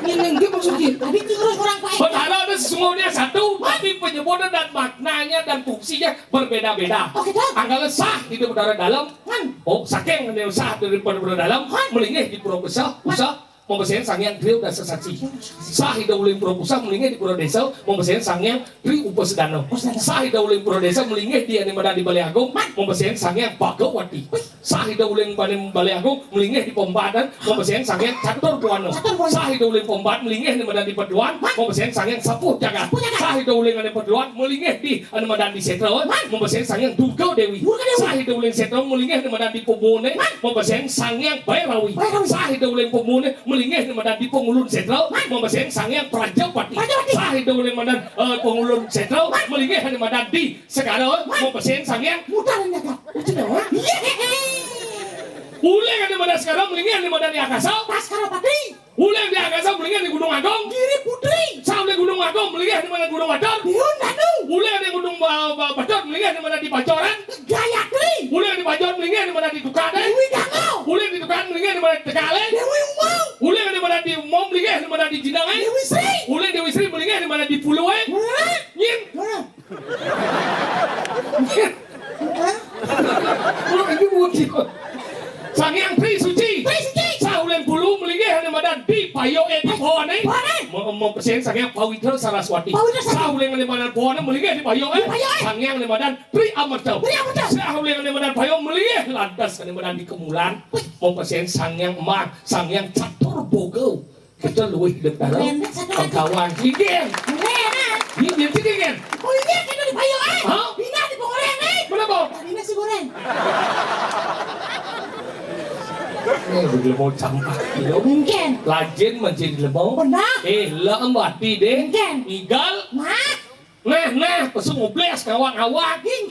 Ini maksudnya. Tadi terus orang baik. Batara itu sesungguhnya satu, tapi penyebutan dan maknanya dan fungsinya berbeda-beda. Oke, dong. Anggalan sah di udara dalam, Man. oh saking yang sah daripada udara dalam, melingih di pura besar, usah. Membesain sangyang Tri udah sesaji. Sah hidauling pura pusat melingih di pura desa. Membesain sangyang Tri upasedana. Sah hidauling pura desa melingih di animada di Balai Agung. Membesain sangyang Bhagawati. Sah hidauling Balai Agung melingih di Pombadan. Membesain sangyang Catur Buana. Sah hidauling Pombadan melingih di animada di Paduan. Membesain sangyang Sapuh Jagat. Sah hidauling Paduan melingih di animada di Setrawan. Membesain sangyang Durga Dewi. Sah hidauling Setrawan melingih di animada di Pomone. Membesain sangyang Bairawi. Sah hidauling Pomone melingih di mana di Pengulun Sentral, membesain sangyang Prajapati. Sahid oleh mana Pengulun Sentral, melingih di mana di Sekarang, membesain sangyang Mudah nyaga. Uleng di mana sekarang melingih di mana di Akasa. Paskarapati. Uleng di Akasa melingih di Gunung Agung. Giri Putri. Sampai Gunung Agung melingih di mana Gunung Wadon. Diun Danu. Uleng di Gunung Badon melingih di mana di Pacoran. Gayatri. Uleng di Pacoran melingih di mana di Tukade. Dewi Dangau. Uleng di Tukade melingih di mana di Tekale. Dewi Umau. Uleng di mana di Umum melingih di mana di Jindangai. Dewi Sri. Uleng di Wisri melingih di mana di Puluwe. Nyin. Mana? di payo di pohon ni. Mau pesen sangyang Pawitra Saraswati. Sauling ni madan pohon melinggih di payo sangyang ni madan Tri Amarta. Sauling ni madan payo melinggih lantas ni madan di Kemulan. Mau pesen sangyang Mak, sangyang Catur Bogo. Kita luwih dekat kawan Hingen. Hingen Hingen. Kuliah kita di payo Hah? Bina di pengoreng Kenapa? Tadi nasi goreng. Lemau campak kilo. Mungkin. Lajin menjadi lemau. Benar. Lam mati deh. Mungkin. Igal. Mak. Nah, pesu ngobles kawan-kawan. Geng.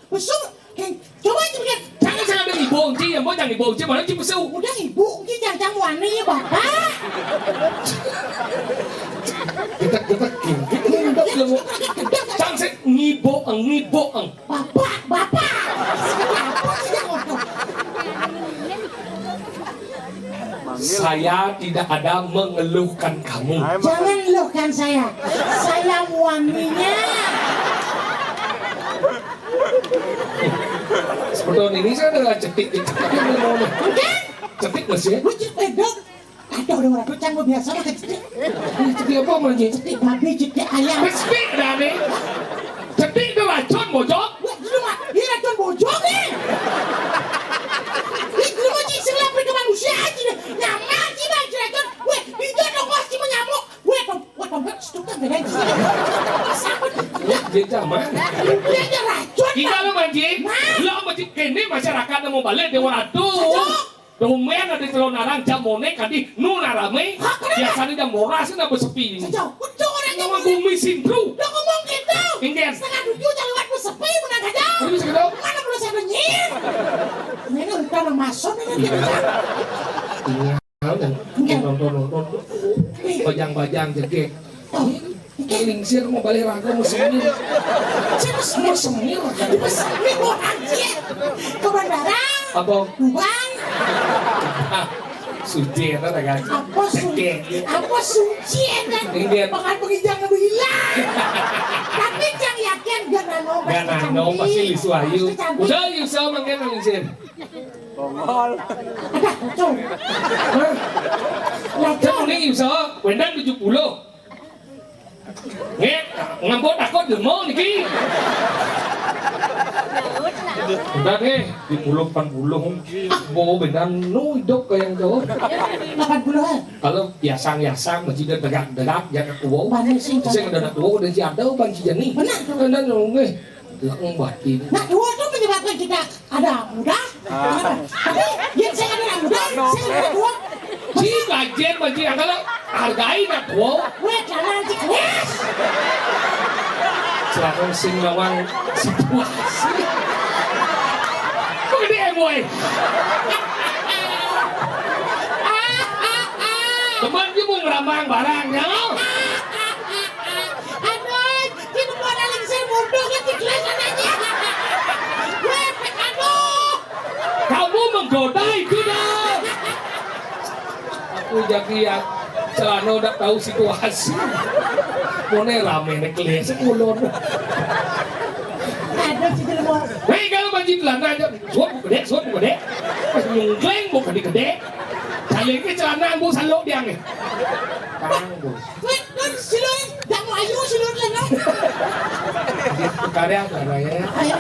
Besuk. Geng. Coba aja bikin. Jangan ada ibu unci, yang mau jangan ibu unci, mana cip pesu. Udah ibu, ini jangan warna ya bapak. Kita gendok lemau. Jangan sih ngibo ang. Bapak. Apa sih yang ngomong? Saya tidak ada mengeluhkan kamu. Jangan eluhkan saya. Saya waninya. Seperti ini saya adalah cetik. Cetik masih. Lu cetik pedok. Aduh, udah orang kucang gue biasa pakai cetik. Cetik apa manji? Cetik babi, cetik ayam. Cetik dah nih. Cetik itu racun bojok. Wah, dulu mah, ini racun bojong nih. Ini dulu mah cik selapri ke manusia aja deh. Nyaman sih bang, si racun. Weh, itu dong gua sih menyamuk. Weh, tombak, setukan beda sih. Sama Dia zaman. dia aja racun. Kita lo manji. Lo manji kini masyarakat mau balik di waratu. Domen ada telur narang jamone kadi nu narame. Biasanya jam moras na bersepi. Sejauh, betul orang yang Nama bumi sindru. udah ngomong gitu. Ingen. Setengah tujuh jangan lewat sepi menang aja. Terus gitu. Mana perlu saya nyiir? Ini udah nama masuk ini gitu. Nonton. Bajang jegek. Lingsir mau balik rangka musimnya. Saya Semir. ini orang sih. Ke bandara. Apa? Lubang. Suci itu kan. Apa suci kan? Ingen. Makan penginjang bilang. Tapi jangan yakin gak Gana pasti lisu ayu. Udah Yusa manggen lingsir. Ada tuh. Jangan nih Yusa, wendan 70. Nghe, ngambot aku demo niki. Udah nih, di puluh 80. Mau benar nu hidup kayak jauh. 80-an. Kalau biasang masih ada degak yang aku bawa. Mana sih? Saya ada aku bawa dan si ada banci jani. Benar. Dan nunggu. Lang batin. Nah, dua itu menyebabkan kita ada muda. Tapi yang saya ada muda, saya ada dua. Si lajen banci yang kalau hargai nak wow. Weh, jalan si kelas. Selalu sing lawan situasi. Kok gede boy? Teman dia mau ngeramang barangnya lo. Aduh, kita mau ada lagi bodoh kan si kelas aja. Weh, aduh. Kamu menggoda itu dah. Aku jadi yang celana udah tahu situasi. Mone rame nih kelas kulon. Aduh, si jelmo. Hei kalau banci celana aja, suap gede. Pas nyungkleng bukan di gede. Kali ini celana bu salok dia nih. Kang bos. Weh, silon, jangan ayu silon lah. Karya ya. Ayo,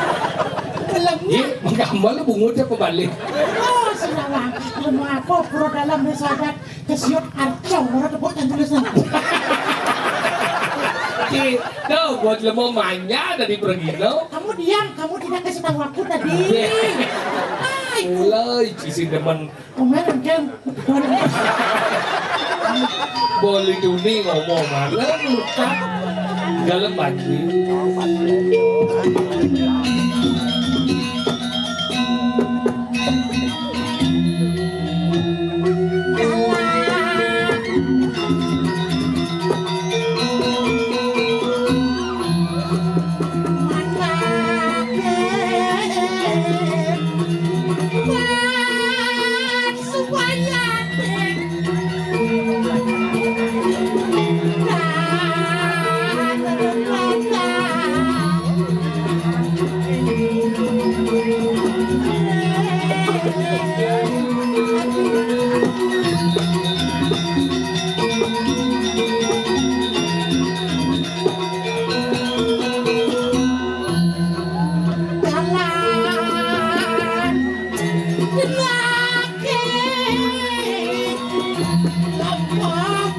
dalamnya. Iya, menggambar bungutnya kembali. Oh, senang. Semua aku pura dalam mesadat kesiut arcau orang tepuk dan tulisan. Kita buat lemah manya dari pergi lo. Kamu diam, kamu tidak kasih tahu aku tadi. Mulai cici demen Kemarin kan, boleh duni ngomong malah luka dalam pagi.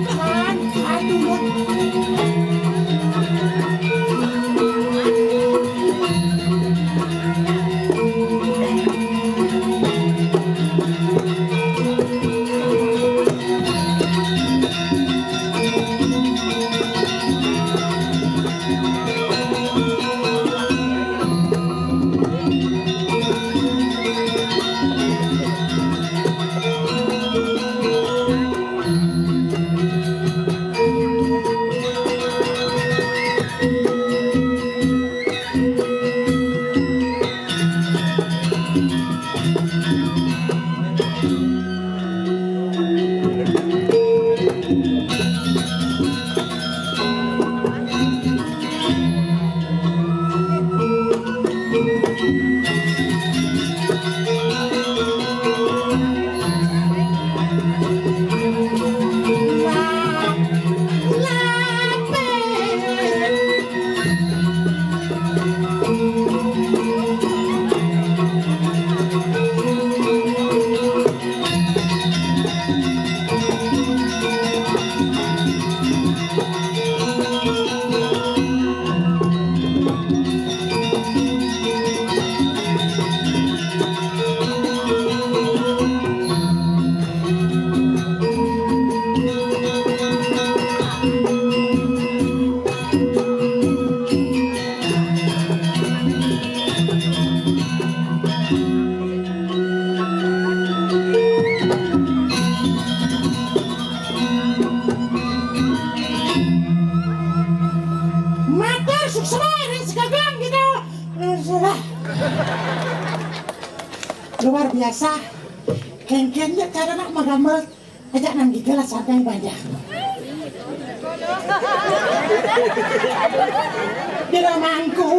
Tahan dulu. Luar biasa. Kengkengnya cara nak magamel ajak nang gigala santai banyak. Diramangku.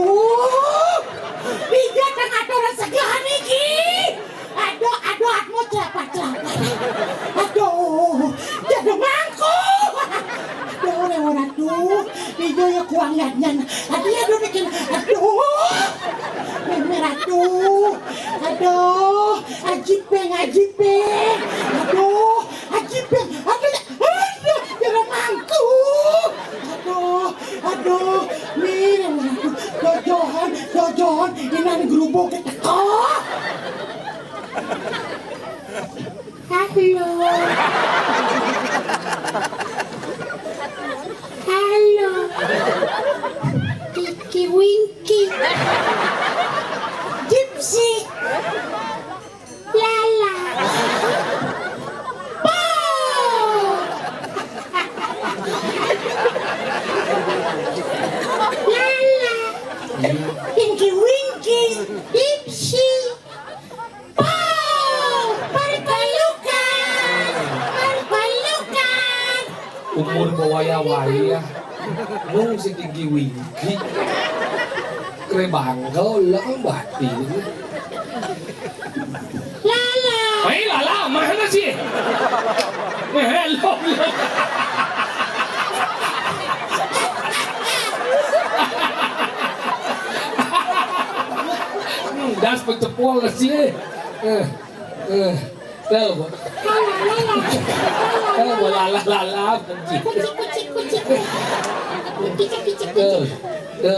Dia tengah aturan segahan iki. Aduh atmu cepat. Aduh, jadi mangku. Aduh, lewat aduh. Dia ya kuang yatnya. Aduh bikin. Aduh. Meratuh, aduh, ajipeng, aduh, jangan mangku, aduh, nih, dojohan, ini gerubuk keteko. Halo, Kiki Winky. Gypsy Lala Lala Pinky Winky Gypsy Palukan umur bawaya-waya nung si Gigi Winky krebangkau lang bati. Lala Ay, Lala, mana sih? Hello. Das pagtapol na siya. Tahu. Lala.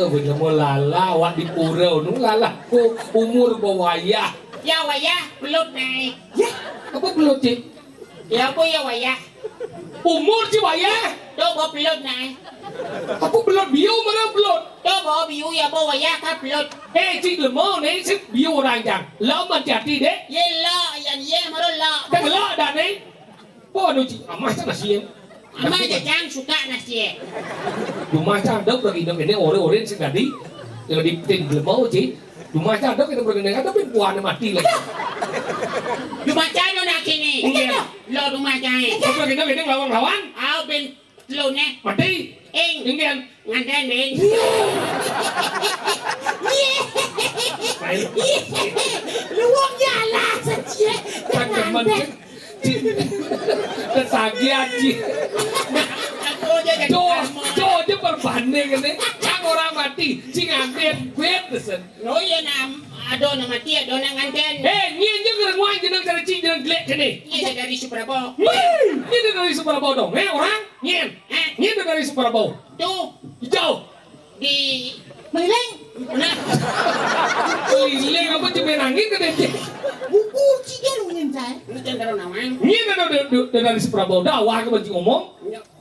Bener mau lala, wak di purau, nung lala ko umur bawaya. Ya waya belut naik. Ya, apa belum cik? Ya bu ya waya. Umur si waya? Tuh bawa belut naik. Aku belum biu mana belum? Tuh bawa biu ya bawa waya kan belut. Cik lemah ni si biu orang jang. Lama jadi deh. Ye lo yang ye maru lo. Dah gelak dah ni. Apa tu cik? Amah sana siang. Ama jajang suka nasi. Rumah candok lagi dong ini orang-orang sih tadi. Yang di tim lemah cik. Rumah candok kita berkenaan tapi puan mati lagi. Rumah cai lo nak kini. Lo rumah cai. Apa kita ini lawan-lawan? Au ben lo ne. Mati. Ingin. Nganten ben. Luang nyala saja. Teman Kesagian cik. Aku jadi. Jo je berbanding ini. Cang orang mati. Cing nganten kuat desen. Lo ya nam ado na mati, ado na nganten. Nyen je gerang wan jeneng cara cik jeneng gelek kene. Iya dari Suprabo. Nyen dari Suprabo dong. Orang nyen. Nyen dari Suprabo. Tuh Jauh. di Melileng. nah Keliling apa cemen angin kene. Buku ciga lu nyen saya. lu jangan nawan. Nyen dari Suprabo dakwah ke benci ngomong.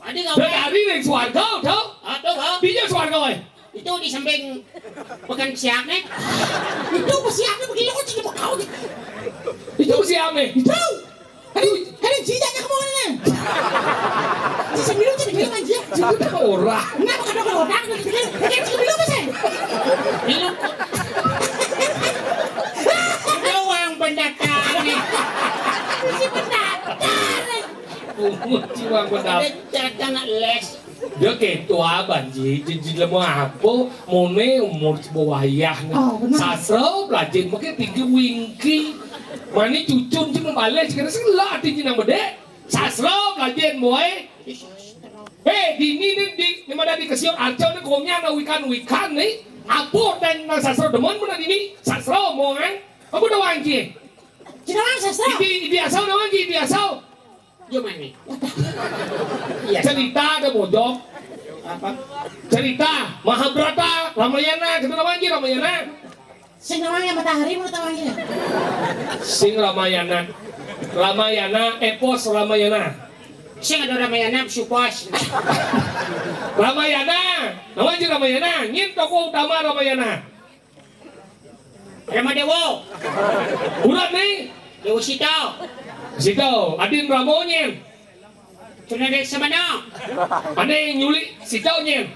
Ada kau. Dari ning swarga, tau? Atau kau Dia swarga we. itu di samping pekan siap nih. Itu persiapnya begini kok ciga kau. Itu siapa? Itu. Hari ciga kamu mana? Ci sembilan jadi bilang aja. Itu ora. Kenapa kada kalau orang kan ciga bilang apa sih? Minum. Doang pendatar nih. Si pendatar. Ciwang pedap. Ada catatan les. Dia ketua banji, jadi lemu apa? Mone umur wayah nih. Oh, benar. Sastra belajar makin tinggi wingki. Mani cucun cuma balik sekarang selah tinggi nama dek. Sastra belajar boy. Di mana di kesior arcau ni komnya na wikan nih. Apa dan na sastra demen mana ini? Sastra omongan. Apa dah wangki? Cina orang sastra. Di asal dah wangki, di asal. Gimana nih? Iya. Cerita ada bojok. Apa? Cerita Mahabharata, Ramayana, kita namanya Ramayana. Sing namanya matahari mau tawangnya. Sing Ramayana. Ramayana, epos Ramayana. Sing ada Ramayana supos. Ramayana, namanya Ramayana. Ngin tokoh utama Ramayana. Ramadewo. Urat nih. Dewa Sito. Situ, adin Ramonyen. Tunadek semana. Ane nyulik situ nyen.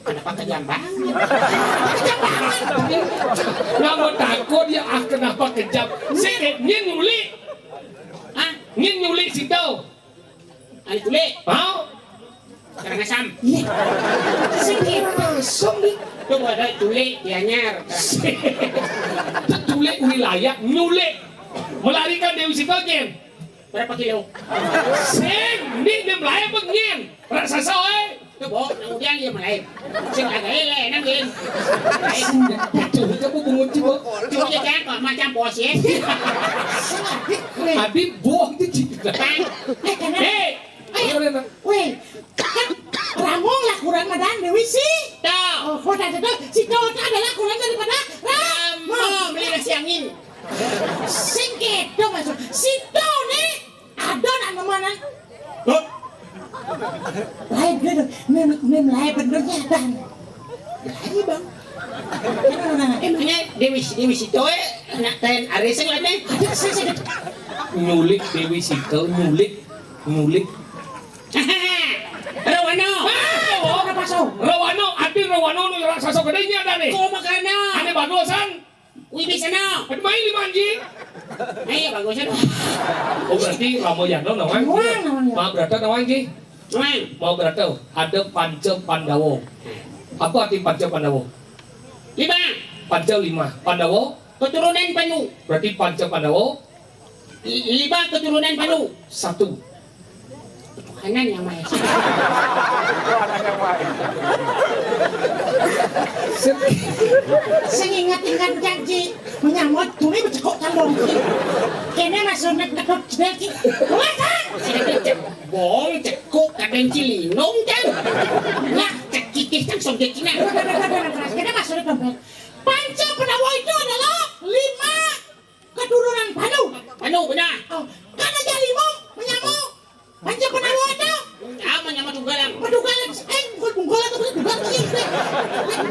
Kenapa kejam banget? Kamu takut ya kenapa kejam? Sikit nyen nyulik. Hah? Nyen nyulik situ. Ani tulik. Mau? Karangasam. Iya. Sing langsung di. Itu ada tulik dianyar. Itu tulik wilayah nyulik. Melarikan Dewi Sitojen. Berapa kilo? Sing, ni dia melaya pengen. Raksasa oi. Itu bo, kemudian dia mulai. Sing agak ele, nangin. Cuma kamu bungut coba. Cuma dia kan kok macam bos ya. Abi bohong itu cik. Bang, Ayo Rena. Weh, kan Ramong lakuran madan Dewi sih. tuh. Oh, kok ada tuh si Toto adalah kurang daripada Mau beli nasi angin. Sing kedo masuk. Si Tone adon anu mana? Lain bener, mem lain benernya dan. Lain bang. Emangnya Dewi Sito anak ten ariseng lah nih. Ada saya Nyulik Dewi Sito, nyulik. Rawano. apa pasau? Rawano, ati Rawano nu raksasa gedenya ada nih. Kau makana. Ane bagusan. Wibisana. Ati main limanji. Ayo bagusan. Oh berarti Ramayana nawang. Mahabharata nawang ki. Cuman, Mahabharata ada Panca Pandawa. Apa arti Panca Pandawa? 5. Panca 5. Pandawa Keturunan Panu. berarti Panca Pandawa 5 keturunan Panu. 1. Kanan yang Maha Esa. Sing ingat-ingat janji menyambut tuli becekok kalong. Kene masuk nek kedok jedel ki. Wasan. Sila bong cekuk kadang cilinong kan. Nah, cekikis langsung ke Cina. Kene masuk nek dompet. Panca Pandawa itu adalah 5 keturunan Panu. Panu benar. Oh, kan aja 5 menyambut. Panca Pandawa itu Nama tunggalang. pedugalan bukan punggolan tapi pedugalan sih.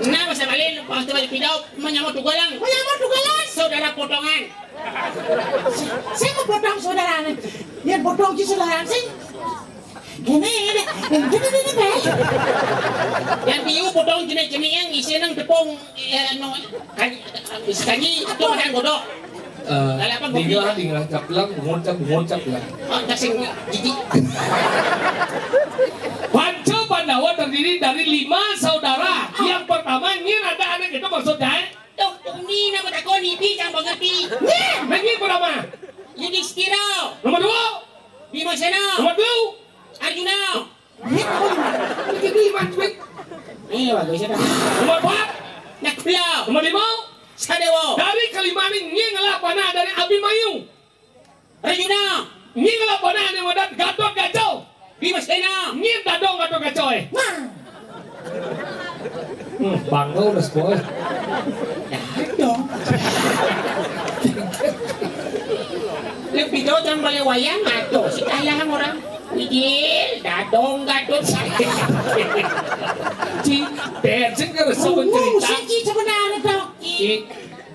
Nah, masa balik pas balik pidau menyambut tunggalang. Menyambut pedugalan. Saudara potongan. Saya mau potong saudara nih. Dia potong si saudara sih. Gini. Yang piu potong jenis yang isi nang tepung kanyi itu makan godok. Tinggal caplang, bungut lah. Oh, dasing jijik. Panca Pandawa terdiri dari 5 saudara. Yang pertama Nyin ada anak itu maksudnya. Tuh, ini nama takon ibi jangan mengerti. Nyin pertama. Yudhistira, Nomor 2. Bimasena, Nomor 2. Arjuna. Ini 5 cuy. Bagus ya. Nomor 4. Nakula, Nomor 5. Sadewo. Dari Kalimaning nying lapana dari Abimanyu. Rejuna. Nying lapana ane madat Gatot Gacau. Dimas Dena. Nying dadong Gatot Gacau. Bangga udah sekolah. Dong. Lebih jauh jangan balik wayang atau si kayangan orang. Ijil, dadong gadot. Ci, bensin kan resep cerita. Siki sebenarnya dong. Ci,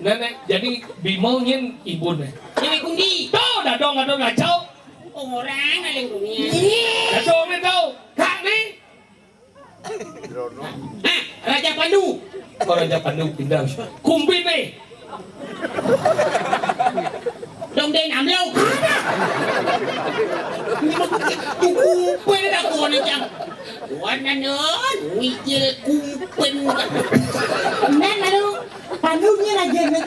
nenek jadi Bimo nyin ibu nih. Ini kundi. Tahu dadong Gatot Gacau. Orang aling dunia. Dadong nih tahu. Kak nih. Ah, Raja Pandu. Orang Japan nu pindah. Kumbin nih. Dong den amlau. Kumpul dah kau macam. Warna non, wijil kumpul. Nen lalu pandunya lagi nih.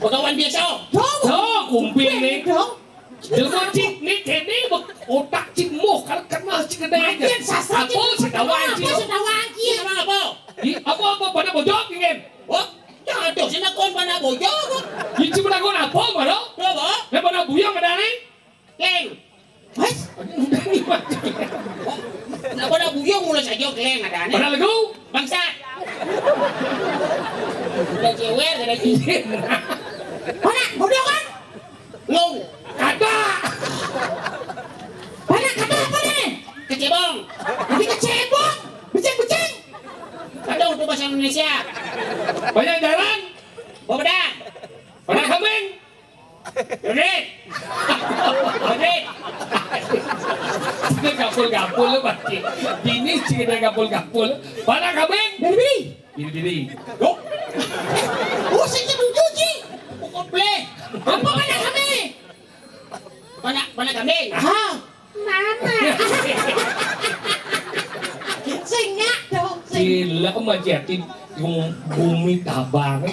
Pegawai biasa. Tuh, kumbin nih. Dong. Jelma cik nih kene otak cik moh kalau kenal cik gede aja. Makin sastra Apa sedawan cik? sedawan cik. Apa apa? Apa pada bojok ingin? Oh, jangan tu sini kau mana bojo. Ini cuma nak apa mana? Apa? Nak pada buyang ada ni? Keng. Mas, Nak pada buyong mula saja keleng ada ni. Pada lagu? Bangsa. Dah cewer dah cik. mana bodoh kan? Ngong. Kata. Mana kata apa nih? Kecebong. Jadi kecebong, beceng-beceng. Kadang tu bahasa Indonesia. Banyak jalan. Bobeda. Pada kambing. Red. Red. Ini gapul lu pasti. Ini cik ada gapul. Pada kambing. Beli-beli. Diri. Oh, saya setuju cik. Pukul play. Apa mana kami? Mana kambing? Ah, mana? Singa dong. Sila majetin yung bumi tabang.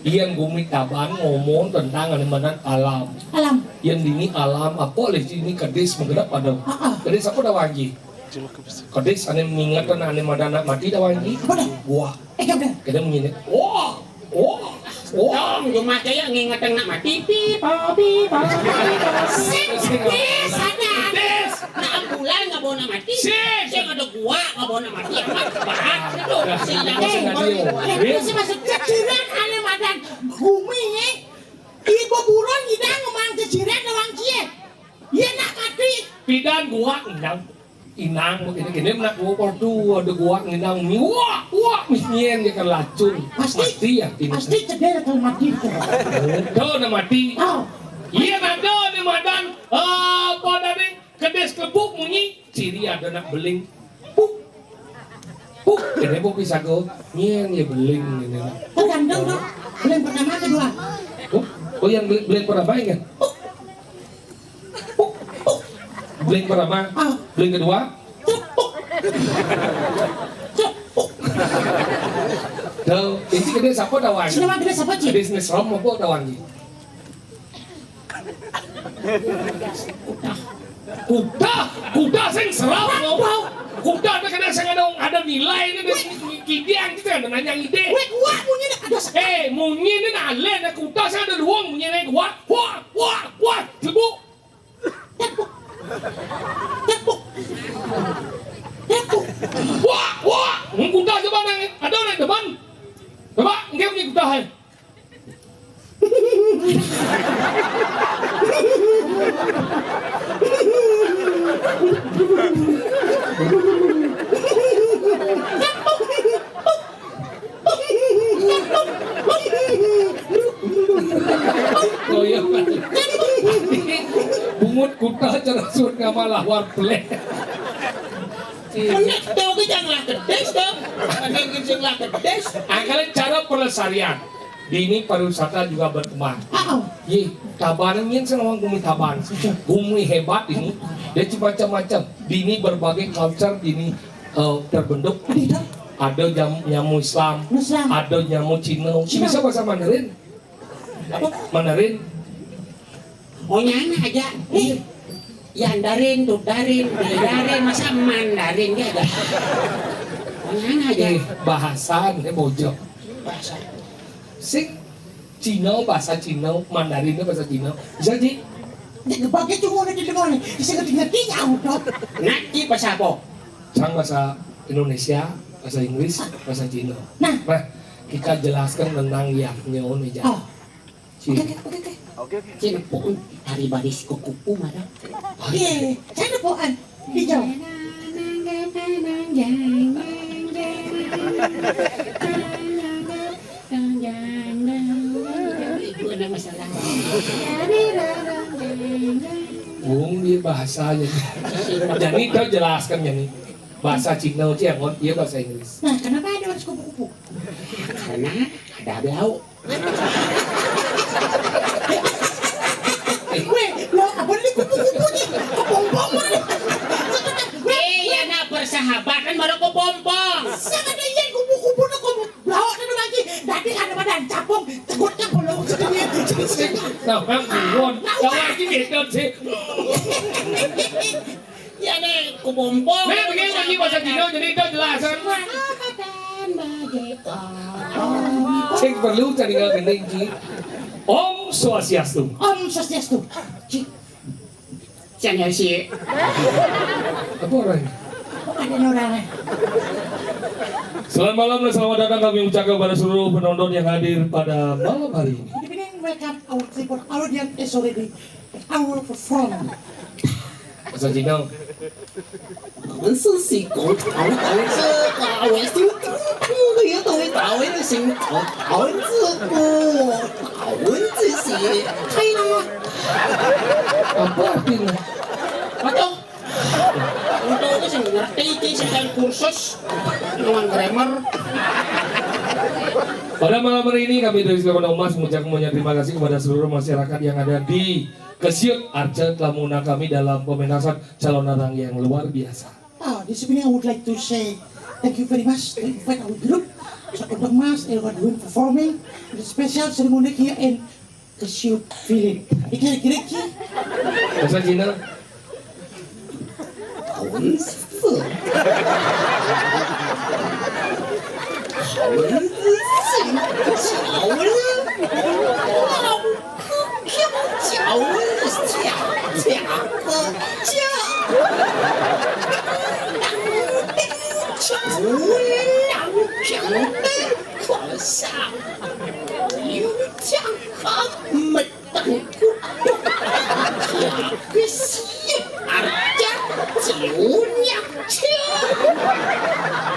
Iyan bumi tabang ngomong tentang animanan alam. Alam. Yang ini alam apa oleh sini kades menggerak pada kades apa dah wangi kades ane mengingatkan ane madana mati dah wangi Apa dah? wah Udah. kita mengingat wah Dong, rumah saya ngingetin nak mati. Pipa. Des, ada. des Nak ambulan nggak bawa nak mati. Sik. Saya ada gua nggak bawa nak mati. Amat berat itu. Itu sih masuk ceciran ane madan bumi nih. Ibu buron hidang ngomong ceciran doang cie. Iya nak kati. pidan gua inang gini nak gua portu ada gua inang wah misnien dia kan lacun mati ya ini Pasti cedera kalau mati itu. do na mati Oh, iya nado ni madan apa dari kedes kebuk munyi ciri ada nak beling puk kene puk bisa go nyen ya beling ini tergantung dong. Belum pertama kedua. oh yang beling pertama kan beling pertama beling kedua Tuh, ini kede siapa dawangi? Sinema gede siapa cik? Kede nesrom apa dawangi? Kuda sing serap lo. Kuda ada kena sing ada nilai ini kidiang kita ada nanya ide. Weh gua punya ada Munyi ini nalen na kuda sing ada ruang munyi na wah, celebuk. tepuk. Tepuk. Tepuk. Wah, kuda coba nang ada nang depan. Coba, engkau punya kuda hai. Bungut kuda cerasut ngamalah warplay. Kena tahu ke janganlah kedes dong. Ada yang janganlah kedes. Akalnya cara pelestarian Dini pariwisata juga berkembang. Tabanan yang senang bumi taban, bumi hebat ini. Dia macam-macam. Dini berbagai culture dini terbentuk. Ada nyamu Islam, ada nyamu Cina. Bisa bahasa Mandarin? Apa? Mandarin? Oh nyana aja. Yandarin, Tudarin, Bidarin, masa Mandarin dia ada. Oh nyana aja. Bahasa ini bojok. Bahasa. Sing Cina bahasa Cina, Mandarin bahasa Cina. Bisa Ji? Bagay cuma na dito mo ni. Kasi ngerti auto. Nanti pas apa? Sang bahasa Indonesia, bahasa Inggris, bahasa Cina. Nah. Kita jelaskan tentang yaknya nih Oh. Ci. Oke. Sino po hari baris ko kupu mana? Iya, sana po an. Hijau. Ibu ada masalah. Dia bahasanya. Jadi kau jelaskan jadi bahasa Cina Ciangon, dia bahasa Inggris. Nah, kenapa ada harus kupu-kupu? Karena ada blau. Weh, lo apa nih kupu-kupu nih? Kepompong mana? Ya na persahabatan baru ko pompong. Sama na yan, kupu-kupu na lawak na naman ki. Dati ka naman ang capong, sagot ka po lang sa kanya. Nah, memang buron. Kau lagi gitu sih. Ya na ko pompong. Nah, begini lagi bahasa Cina jadi kau jelasan. Cek perlu cari nggak gendeng Ci. Om Swastiastu. Om Swastiastu. Cik, Siapa sih? Apa orangnya? ada orang. Selamat malam dan selamat datang kami ucapkan kepada seluruh penonton yang hadir pada malam hari ini. Di sini welcome our tripod audience is already our perform. Bahasa Cina. 我们是是講頭頭啫，大衛小豬，你到你大衛都姓頭頭之個，大衛之事，係啦， Apa artinya? betul. Untuk itu saya ngerti, saya sedang kursus dengan grammar. Pada malam hari ini kami dari Sekolah Umas mengucapkan banyak terima kasih kepada seluruh masyarakat yang ada di Kesiut Arca telah mengundang kami dalam pementasan calon orang yang luar biasa. Di sini I would like to say thank you very much to invite our group. So untuk Mas, they were doing performing the special ceremony here in Kesiut Village. Kira-kira ki? Bahasa Cina. 好色，好人之心，巧了，老哥飘巧了，下个家，无良平的可上，有将他们当过，下个西二家。 九娘亲，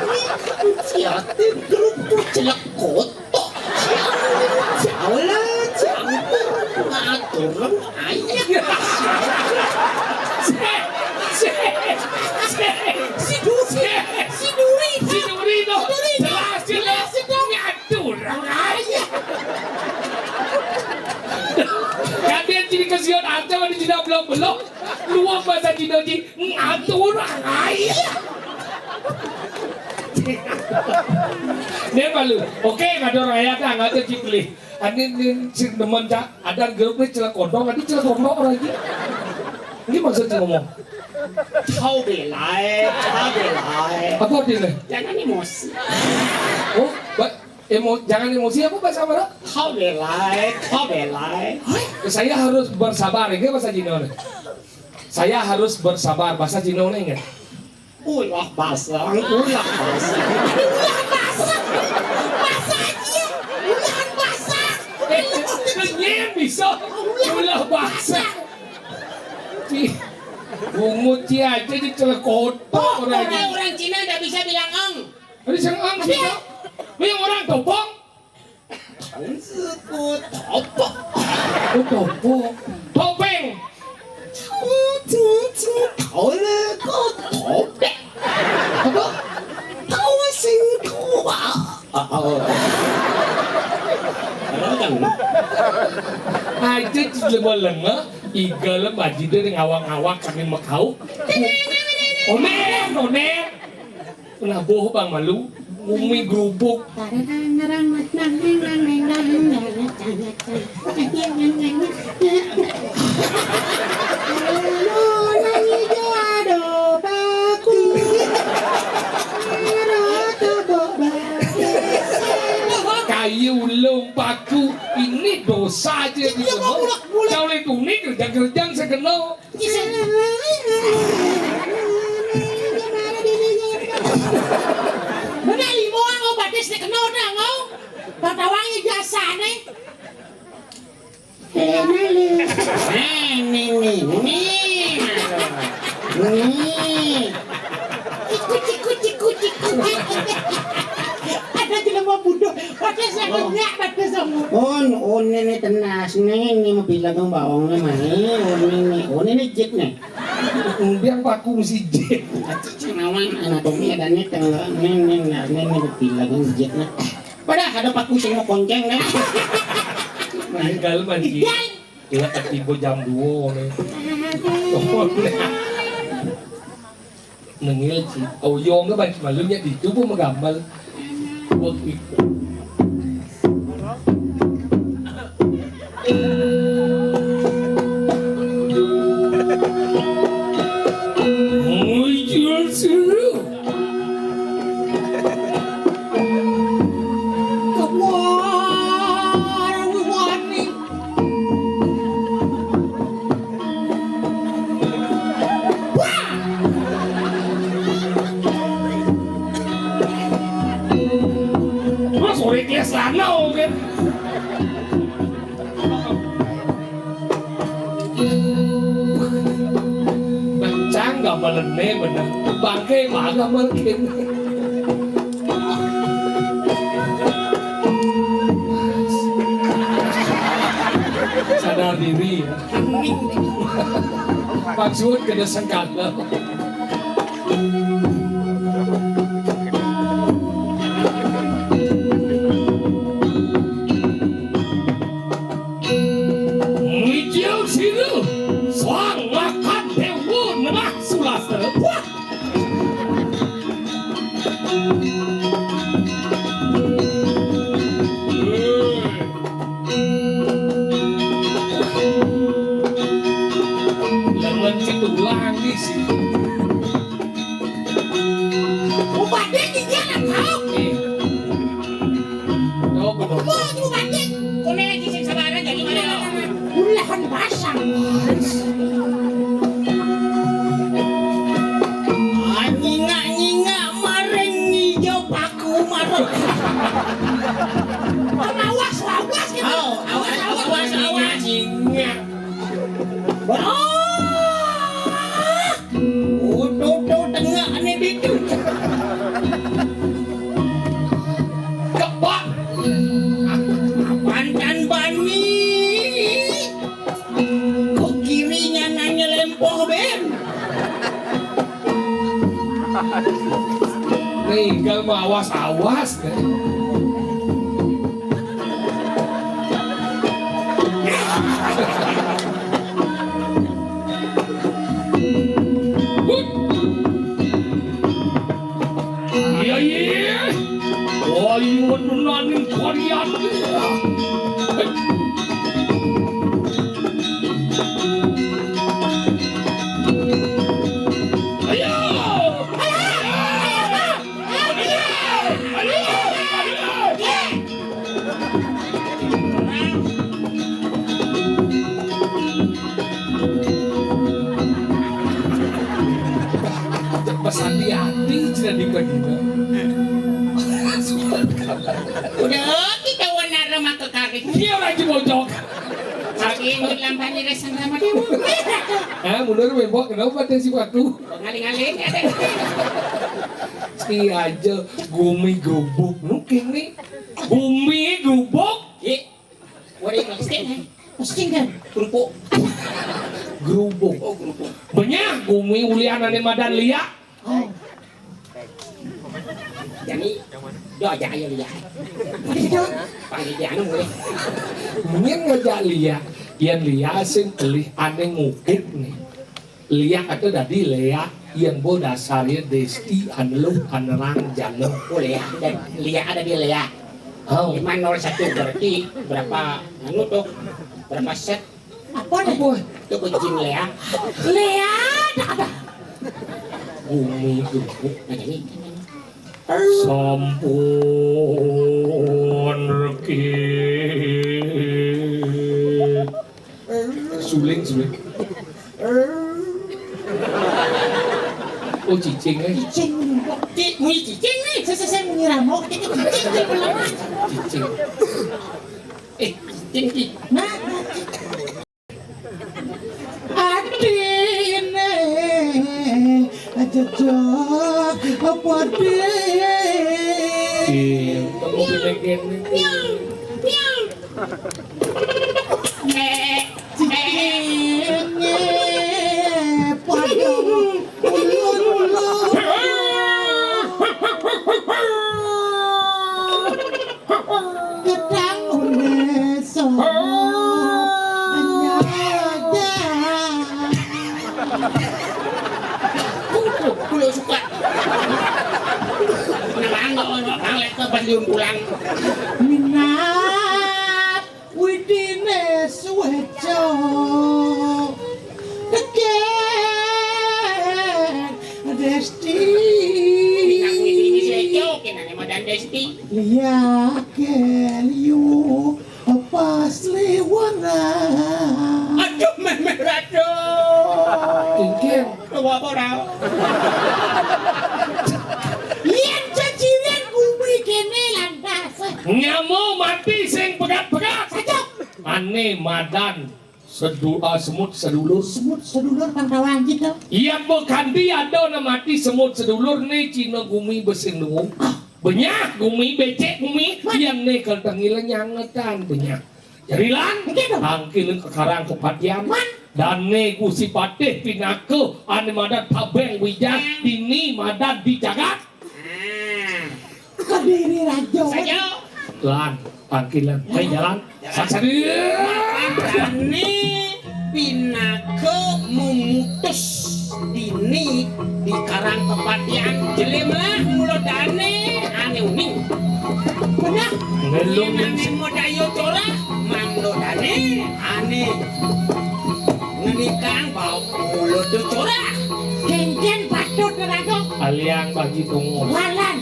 你看家的grup jelek kotor, jauhlah campur aturan ayah. Si Duri dong, jelas ngatur ayah. Kalian jadi kesian aja di Cina belum. Luang bahasa Cina Ci ngatur ayah. Dia malu. Oke, ngatur ayah dah ngatur cikli. Ani demen cak ada grup ni celak kodong, ada celak kodong lagi. Ini maksudnya ngomong. Kau belai. Apa artinya? Jangan emosi. Oh, jangan emosi apa bahasa mana? Kau belai. Saya harus bersabar, ini bahasa Cina. Saya harus bersabar, bahasa Cina ingat. Ulah basah. Kenyang bisa, ulah basah. Bungut aja di celak kotor lagi. Orang Cina tidak bisa bilang eng. Ada yang ang sih? Yang orang topong. Topok. Topeng. Kau le kau topeng. Apa? Kau sing tua. Aja lebih lengah, igal baju dari ngawang-ngawang kami makau. Oner. Nabuh bang malu, umi gerubuk. Kayu ulung Paku ini dosa aja di Dia mau bulak-bulak. Jauh le kuning kerjang-kerjang segenau. Menali mo ang obatis na kano na ngo. Patawangin jasa ne. Ada tidak mau budo. Pakai saya nyak pakai sama. Ini tenas ini mabilang ang bawang naman ini jit nih. Kemudian Paku mesti jet. Nawan anatomi ada nih ini mabilang ang jit na. Padahal ada paku sing mau konceng nih. Tinggal mandi. Kira ketiba jam 2 nih. Nengil sih. Oyong kan malunya di tubuh menggambar. Waktu itu. Muncul seru. Sore kelas lanau kan. Bencang gak melene bener. Bangke mah gak mungkin. Sadar diri ya. Maksud kena sengkala. Tinggal mau awas-awas kan. Iya. Oh, iya nunanin Korean. Pesan di hati sudah dibagi. Udah kita warna remah ke kaki. Dia lagi bojok. Saking lampan di resan sama dia. Mundur bebok kenapa ada si Paku? Ngaling-ngaling ada. Si aja gumi gubuk mungkin nih. Gumi gubuk. Wari plastik. Pasti kan. Kerupuk. Gerubuk. Banyak gumi ulian ane madan liak. Jadi do jaya liya. Panggil dia anu boleh. Mungkin ngajak liak. Yang liak sing pelih ane ngukit nih. Liak atau dadi liak yang bo dasarnya desti anelu anerang jano. Boleh dan liya ada di liya. Oh, 501 berarti berapa anu tuh? Berapa set? Apa nih? Itu kucing liya. Lea, ada. gumi gubuk. Nah jadi Sampun rekit. Suling. Oh cicing Cicing, mui cicing nih. Saya mengira mau cicing belum. Cicing. Cicing ki. Nah, adine aja jok apa deh. Kamu bilang Cicingnya pada ulun-ulun. Gedang uneso anyada. Kulo suka. Nang lek pas diun pulang. Minat widine suwejo keken desti Aku ini sejo kenane madan Desti. liake liu pas liwana. Aduh memerado. Kengkeng. Bawa apa dah? Lian caciren bumi kene landas. Nyamu mati sing pegat-pegat. Sajok Ane madan semut sedulur. semut sedulur pangkawan gitu. Iya bukan dia ada mati semut sedulur nih Cina gumi besing nunggu. Banyak gumi becek gumi yang nih keltengilan nyangetan banyak. Jarilan angkilin ke karang kepatian dan nih kusi patih pinake ane madan tabeng wijak dini madan dijagat. Kediri rajo. Sejo. Lan angkilan hai jalan saksari. Dani pinake memutus dini di karang kepatian jelimlah mulut Dani ane uning. Benar. Ngelung Nang modayo tora manglo Dani ane ngenikang bau mulut tora. Kengken patut rajo. aliang bagi tunggu. Walan.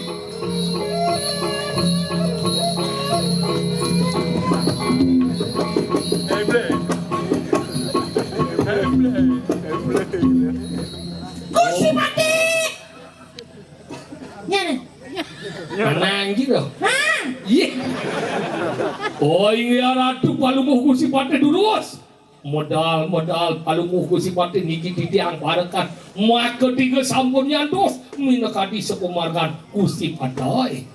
Kursi mati. Nyana. Menang gitu. Hah? Iya. Oh ini ratu palumuh kursi partai durus. Modal palumuh kursi partai niki titiang parakan. Maka tiga sampun nyandos. Minakadi sepemargan kursi partai.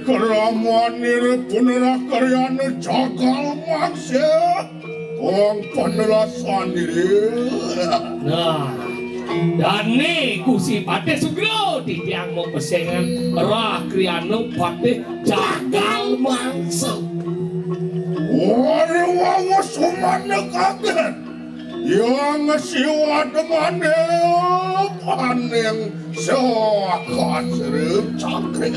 Keramanir punerakaryan jagal mangsya kong penelasan diri. Nah, dan nih kursi partai sugro titiang mau pesengan rah kriano partai jagal mangsa. Orang wangu sumane kaget yang siwa demane paning sewakat serem cakre.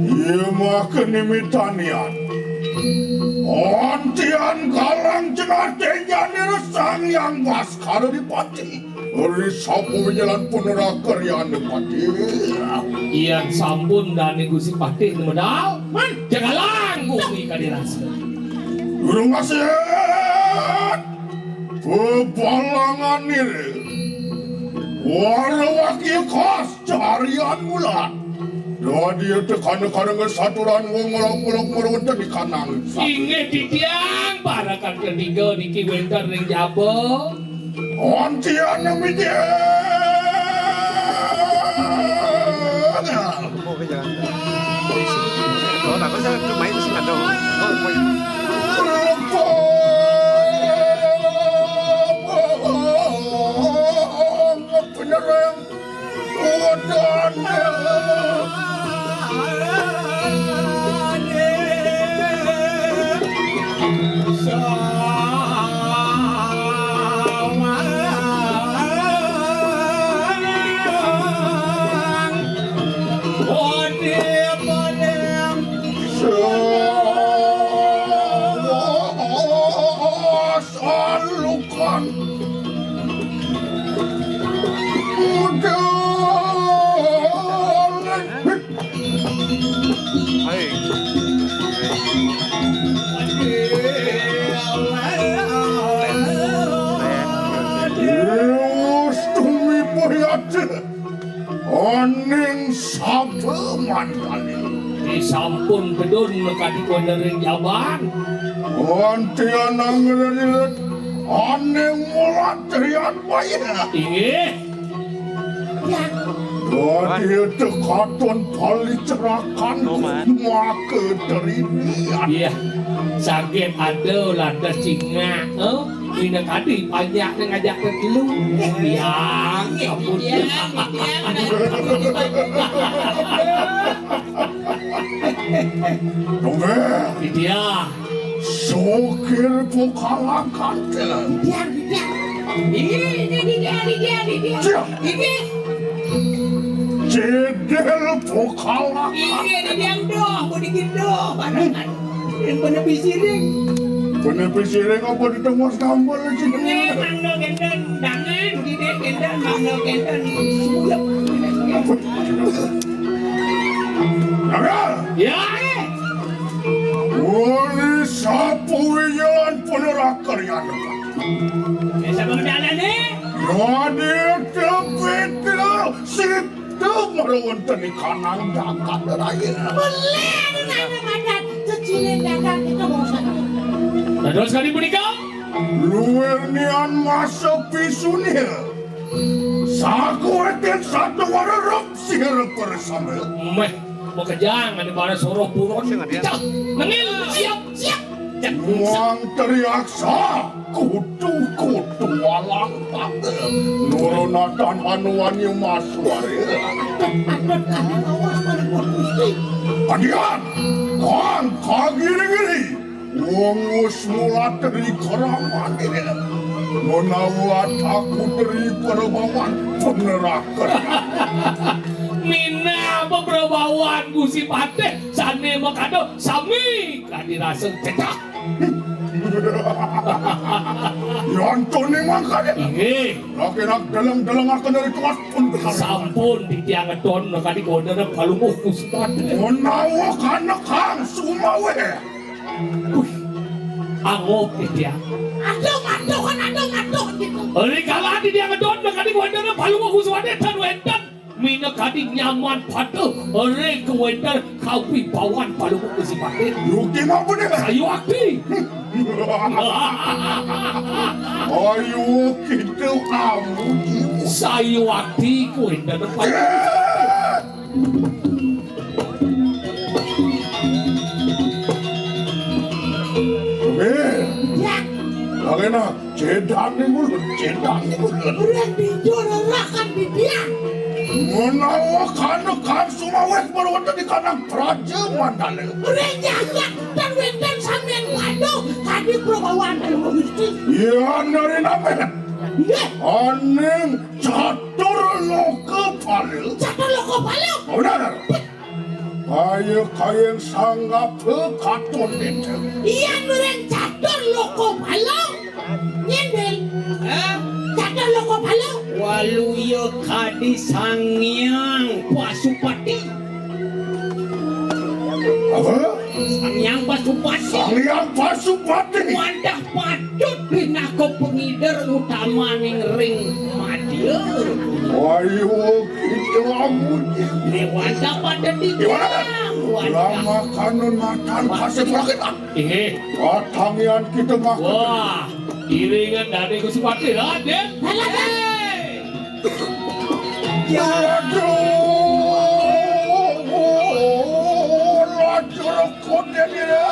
Ia makan nimitanian. Ontian kalang jenatenya sang yang baskar dipati. Ori sapu menjalan punerakaryan dipati. Iyan sampun dan kursi partai modal. Man, jangan langgung nih kadirasa. Durung aset pebalangan ini warawaki khas carian mulan dan dia tekan-tekan dengan saturan ngolok-ngolok di kanang Inge titiang parakan ketiga di kiwenter ring jabo. ontian namanya Kalau tak bisa main di sini ada. penyerang lihat oning sabe mandali Disampun bedun nekadi konering jaban. antian anggerit oning mulat terian bayar Inggih. dia dekaton pali cerakan maka dari dia Iya. Sakit ada lada singa. Mina kadi banyak ngajak ke dulu. Yang ampun. Donger Dia. sokir bukalakan cedel bukalakan penepisiring apa ditemuas gambar lagi Nagal Ya. wali sapu jalan penerak karyan Nadi tepitil situ merunten kanang dakat raya Terus sekali menikah. luernian masa pisunir saku eten satu wararap sihir bersama Meh, mau kejangan di mana soroh buron. Kita nengil siap. Muang teriak sa kutu walang tak nurunatan hanuan yang maswari Padian kan kagiri-giri Wongus mulat dari keraman ini Menawat aku dari perbawan penerakan Mina beberapaan gusi pate sane makado sami kadirasa cecak. Yantoni makanya Inggih. Laki-laki dalang akan dari kelas pun Sampun di tiang don kadi kode na palunguh gusi pate. Menawa kana kang sumawe Angop di tiang. Oli kalah di tiang don kadi kode na palunguh gusi pate tan wendan. Mina kadi nyaman pate. Oli kewendan kaupi bawan palunguh gusi pate. Yuki apa dia? Sayu akti. Ayo kita kamu jiwa Sayu akti kewendan palunguh. Lagi nak cedan ni mulut Menawa kana kan sumawes berwata di kanang praja mandale Ya nari namen Aning catur loka palil Oh benar Kaya sanggap katon itu Waluyo kadi sangyang pasupati. Apa? Sangyang pasupati. Sangyang pasupati Wadah patut pinako pengider utama ning ring Madiun. Ayo kita amuji Wadah pada di Lama kanun matan kasih rakyat Inggih. Katangian kita makan Wah, iringan dari gusi pate Raden. Aduh, lacur kode dia.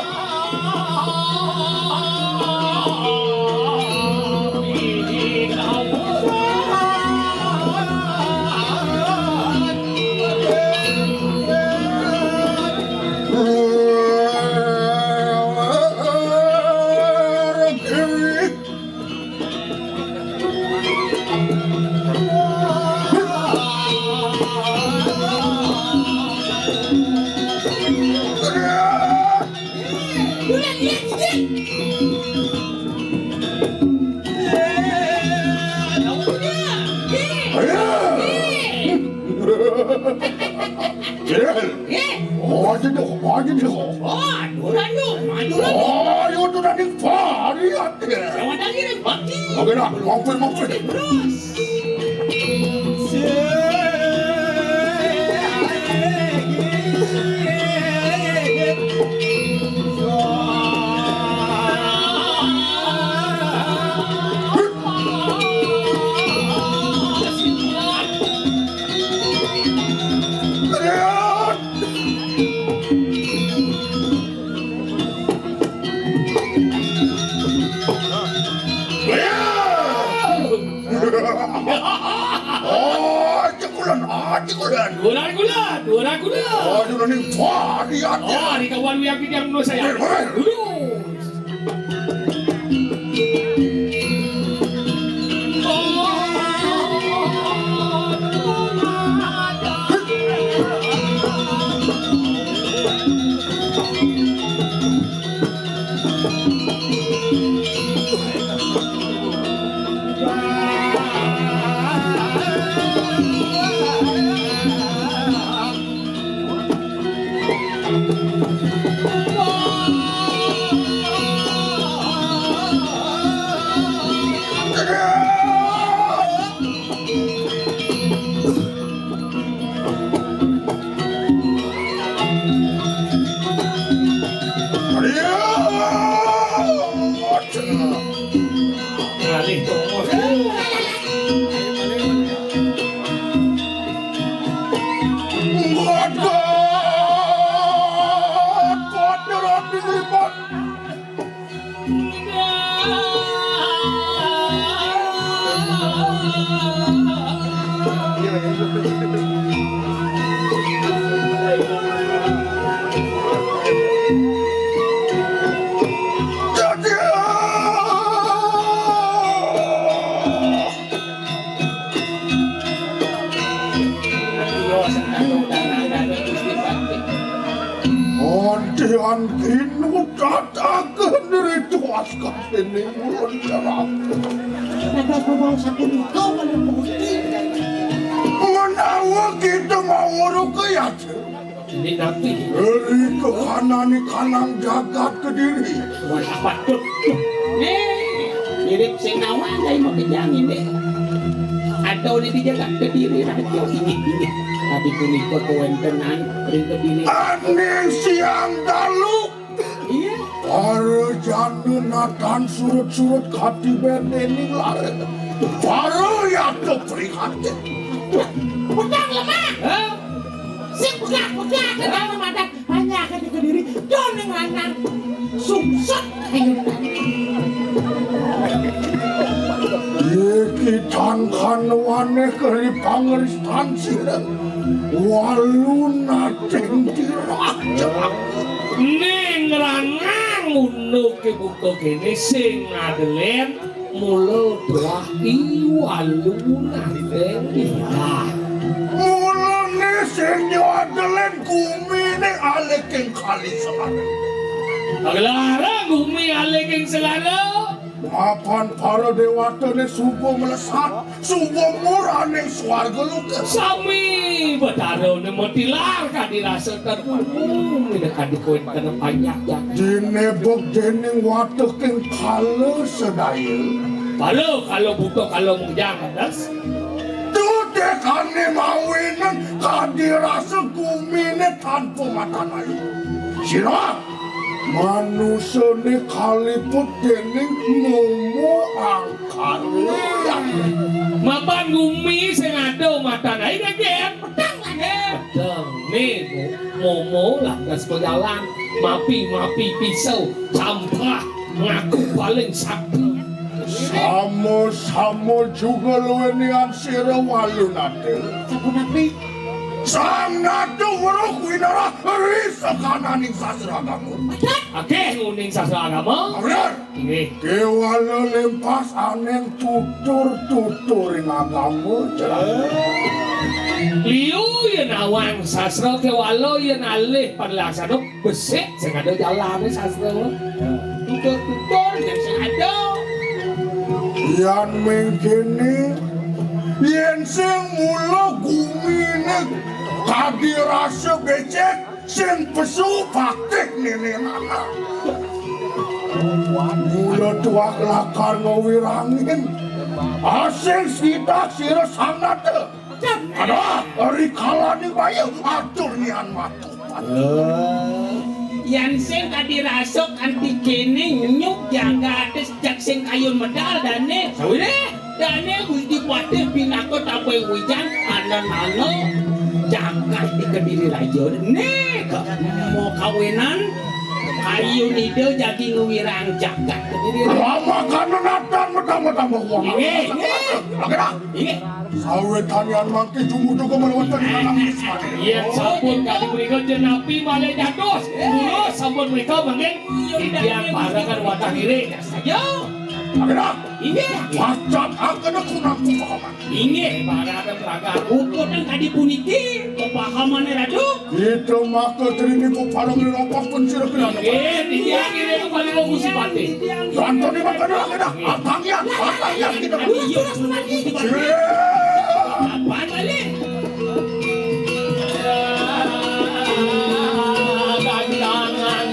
Ayo tu dah dipari ada. Oke nak, mampir. Oh, cekulan, cekulan. Gulan. Oh, jualan ini, wah, lihat. Oh, di kawan yang menurut saya. Duduk. Alih tongos. Ondian kinu dadakan dari tuaskan ini mulai jarang. Nagas bawa sakit itu kalau bukti. Menawa kita mau kaya Ini nanti. dari ke kanan jagat ke diri. Wah, patut. Mirip sing nawan dari mau kejangin deh. Atau di dijaga ke diri radio ini. Tapi kuliko kewentenan ring ke diri. Aneh siang dalu. Iya. Para janunatan surut-surut kati berdening lare. Para yang keprihatin. Pedang lemah. Si pegang kedang ramadan hanya akan ke diri doneng lanang sungsut hayutan. Iki tangkan waneh keri pangeristan sirem. Waluna teng dirak. Ning ranang unu ke buka kene sing ngadelen mula doa iwaluna teng Mulane sing nyoadelen kumine alekeng kali selana. Aglara gumi alekeng selana. Mapan para dewata ne subuh melesat, subuh murah ne swarga luka. Sami betaro ne motilar kadirasa terumum ini kadikoin kana banyak jak. Dinebok dening watuk keng kala sedaya. Kalau buka kalau mujang das. Tude kane mawinan kadirasa kumine tanpa mata naik. Sira manusia ni kaliput dening mumu angkar. Mapan gumi sing ado mata naik gen pedang lagi. Pedang nih momo lantas berjalan mapi pisau campah ngaku paling sakti. Samo juga luenian sira walunate. Sabu nabi. Sang nado weruk winara risa kananing sasragamu. Akeh nguning sastra agama. Bener. Ini Kewala lempas aneng tutur ing agamu jalan. liu yang awang sastra kewalo yang alih perlaksana besek sing ada jalan sastra. Tutur yang sing ada. Yan mengkini yen sing mula gumine kadirasa becek sing pesu praktek nenenana. Mula tuak lakar ngawirangin asing sidak sira sangat. Ada hari kala ni bayu atur nian matu. Yang sing kadirasok anti kene nyuk jaga atas jak sing kayun medal dane. Sawire Dane gusti kuatir pinako tapoy hujan anan-ano jaga di kediri raja. Ne mau kawinan Ayo ide jadi ngewirang jagat kediri. Lama kana natan mentang-mentang uang. Ini. Sawetanian mangke jumu-jumu melewati di kanang Wisman. Iya sampun kali mereka jenapi malah jatuh. Dulu sampun mereka mungkin yang parakan watang iri. Saja. Agerak. Ini. Cacat akan kunang pemahaman. Ini parakan peragaan ukur yang tadi puniki pemahamannya radu. Itu maka terini ku parang nilapas pensira kenana. Dia kira kembali lo musibati. Jangan di makan agerak. Atangyan kita. Apaan balik? Gandangan.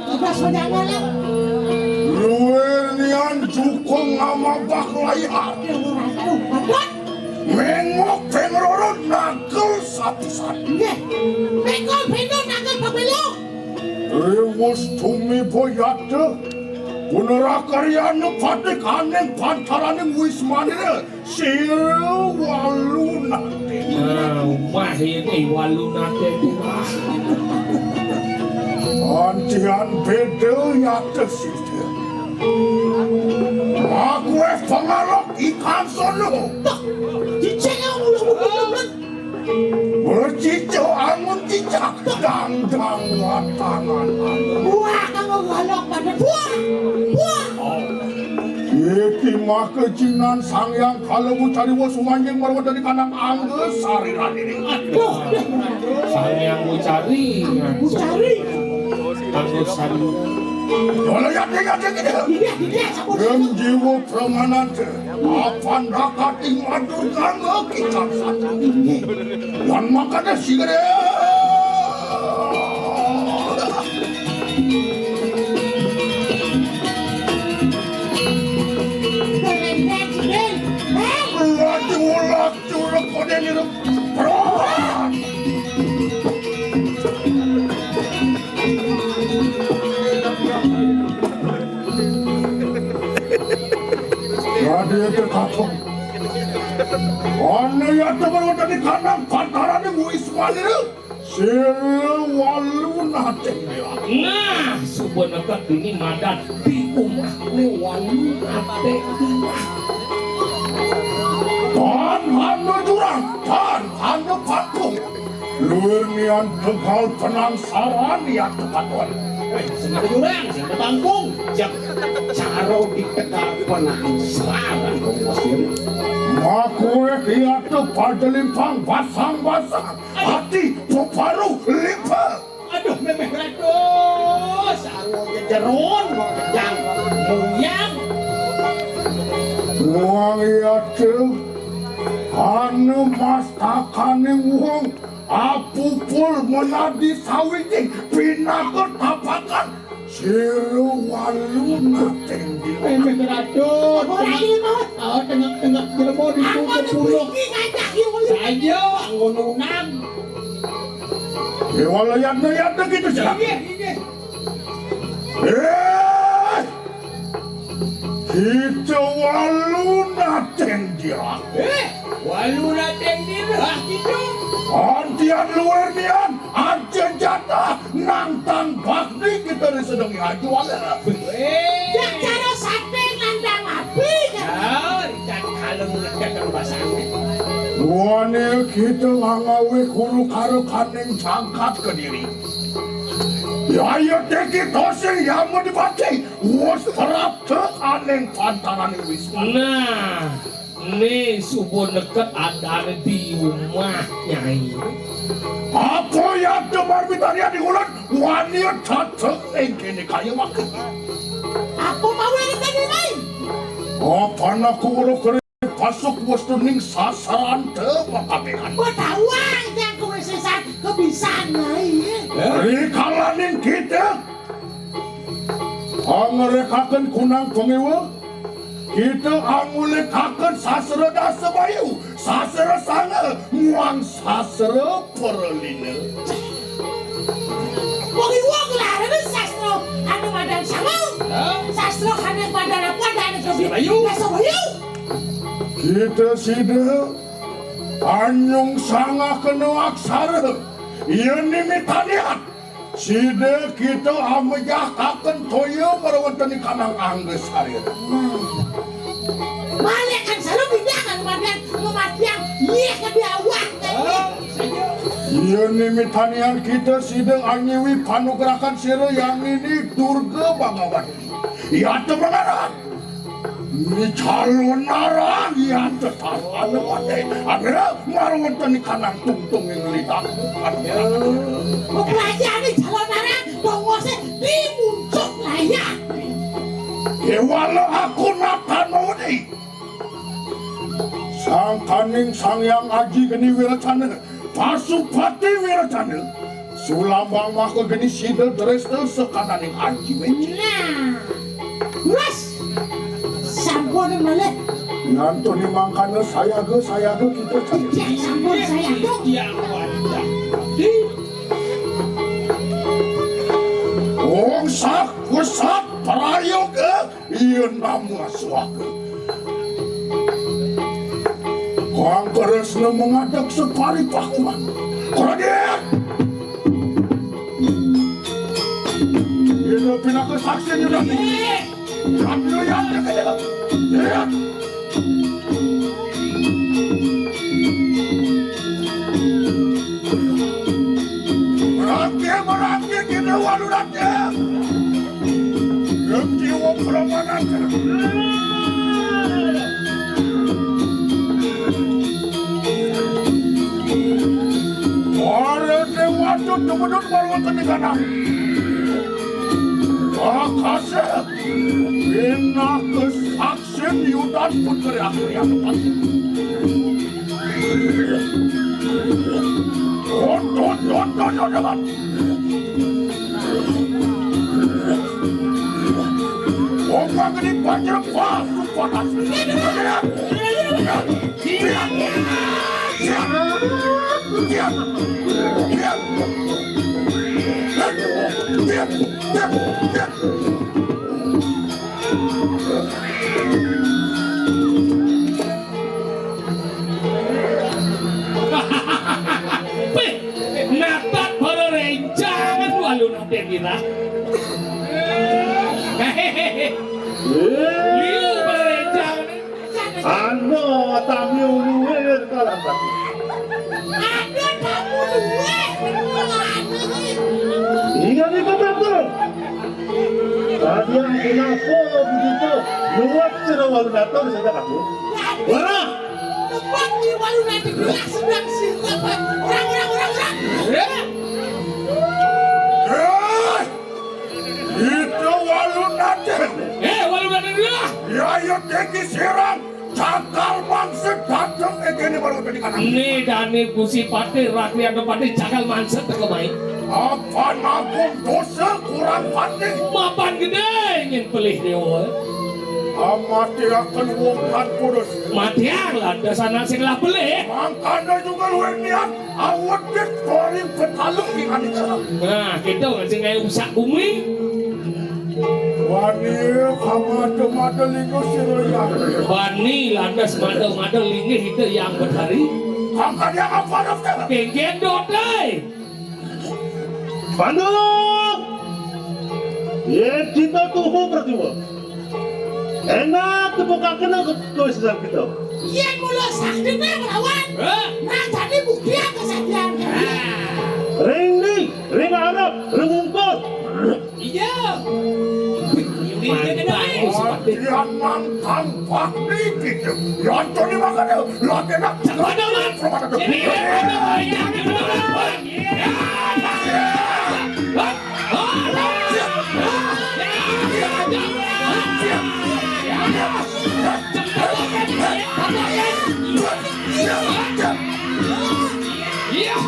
Tugas menjaga lah. Luar nian cukong nama baklaian. Mengok pengrorot nagel satu-satu. Bengkol, nagal pabelo. Rewas tumi boyate. Punara karyana patik aneng pantaraneng wismanire. Walu nate. Wah ini walu nate. Antian bedel yate sisi. Aku pengalok ikan sono. Cicenya mulu-mulu. Bercicau angun cicak. Dang-dang latangan. Buah kamu galok pada buah. Iki mah kejinan sang yang kalau cari wasumanjing marwah dari kanang angge sariran ini. Sang yang mau cari. Anggur sari. Kalau yang gitu. Yang jiwa permanente. Apa dapat dimadurkan kita satu. Yang makanya sigere. Laju kode ni peron. Jadi itu kakak. Anu ya teman di kanan pantaran di Wisman itu. Walu nate. Nah, sebenarnya ini madan di rumah walu nate. Tan hanu jurang, tan hanu patung. Luar nian tegal penangsaran ya teman-teman. Sengaja jurang, sengaja tangkung. Jak caro di tegal penangsaran kau wasir. Makue kiatu padelimpang basang-basang. Hati puparu lipa. Aduh memeh ratus. Sarwo jejeron, yang muyang. Uang iatu anu mastakane uang apupul menadi sawiji pinakut tapakan siru walu nateng di Memeh ratus. Oh tengah-tengah jelmo di pulau. Saja ngununang. Walayat-layat gitu sih. Kita walu nateng dia. Walu nateng dia gitu. Antian luar nian, antian jatah, nantang bakti kita sedang ajuan. Jak cara sate nandang api. Dan kalau melekat dalam bahasanya. Wane kita ngangawe kuru karo kaning jangkat ke diri. Ya ya teki tosi yang mau dibaca. Was terap aneng pantaran Wisman. Nah, ini subuh deket ada di rumah Nyai. Apa yang tebar bitanya di ulat? Wane cacek engkene kaya makan. Aku mau ini tadi main. Apa nak kuru kere pasuk was ning sasaran temakabehan. Kau tahu yang kau sesat kebiasaan Nyai. Dari kalanin kita Angerekakan kunang pengewa kita amulikakan sastra dasa bayu, sastra sana, muang sastra perlina. Wong wong lah ada sastra anu madan sama. Sastra kana madan apa dan Bayu. Dasa Bayu. Kita sida anyung sanga kena aksara, ia nimitaniat. Sida kita amejakakan toyo merawatan kanang angges hari. Balik kan selalu pindah kan madan mematiang iya ke diawak kan. Ia nimitanian kita sida anyiwi panugerakan sira yang ini Durga Bangawati. Ia temengaran. Ini calon narang ia tetalon wadai. Ada merawatan kanang tungtung yang litak. Pelajar ni calon narang bongosnya dimuncuk layak. Dewala aku natanodi. Sang kaning sang yang aji geni wiracana. Pasupati wiracana. Sulambang maka geni sidel drestel sekananing aji weji. Nah, terus sampun malah. Nanti ni mangkana saya ke kita cari. Ya sampun saya dong. Yang wajah. Wong sak kusat prayoga iya namu aswaka. Kang keresna mengadap separi pakuman. Koradia. Ia pindah ke saksi ni dah. Ambil yang dekat. Ya. Merangkir kita waluratnya. Jiwa peramanan. Orang dewasa teman-teman waluratnya di sana. Akasa bina kesaksen yudan putri akhir yang tepat. Don. Orang ini banyak pasu panas. Natak para rencangan walu nanti kira. Liu para rencangan. Ano tamu luwe kalabat. Ada tamu luwe. Ingat ni kata tu. Kalian kenapa begitu? Luwak cerawal datang saja kamu. Wara. Tempat di walu nanti gelas sedang siapa? Orang. Itu walun nanti. Walu nanti kira. Ya yang tinggi sirang. Cakal mangset datang egeni baru tadi kanan. Ini dani kusi pati rakyat pati cakal manset tak main. Apa nanggung dosa kurang pati? Mapan gede ingin pelih dewa. Amati akan wongkan purus. Matiang lah dasana sing lah pelih. Mangkana juga luar niat. Awak dit koring petaluk di kanita. Nah kita ngasih kayak usak bumi. Wani kamada linggo siroya. Bani landas mada lingih itu yang berhari. Angkat yang apa daftar? Kengken dodai. Bandung. Ye kita tuh berarti wah. Enak terbuka kena ketuasan kita. Iya mulut sakti melawan. Nah jadi bukti kesediaan. Ring Arab, ring Ungkot. Iya. Mantap. Yang mantang pakni kita. Yang tu ni makanya lagi nak. Ini ada banyak. Yeah.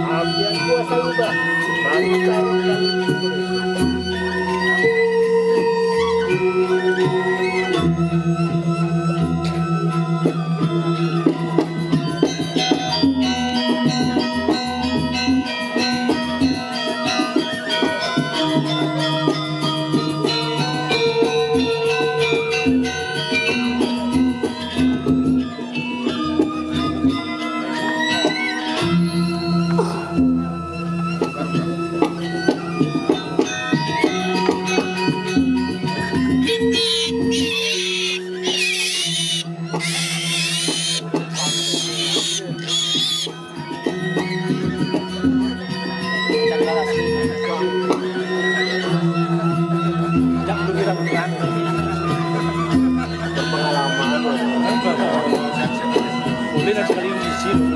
Ambian kuasa ubah. Bangsa boleh nak sekali di sini.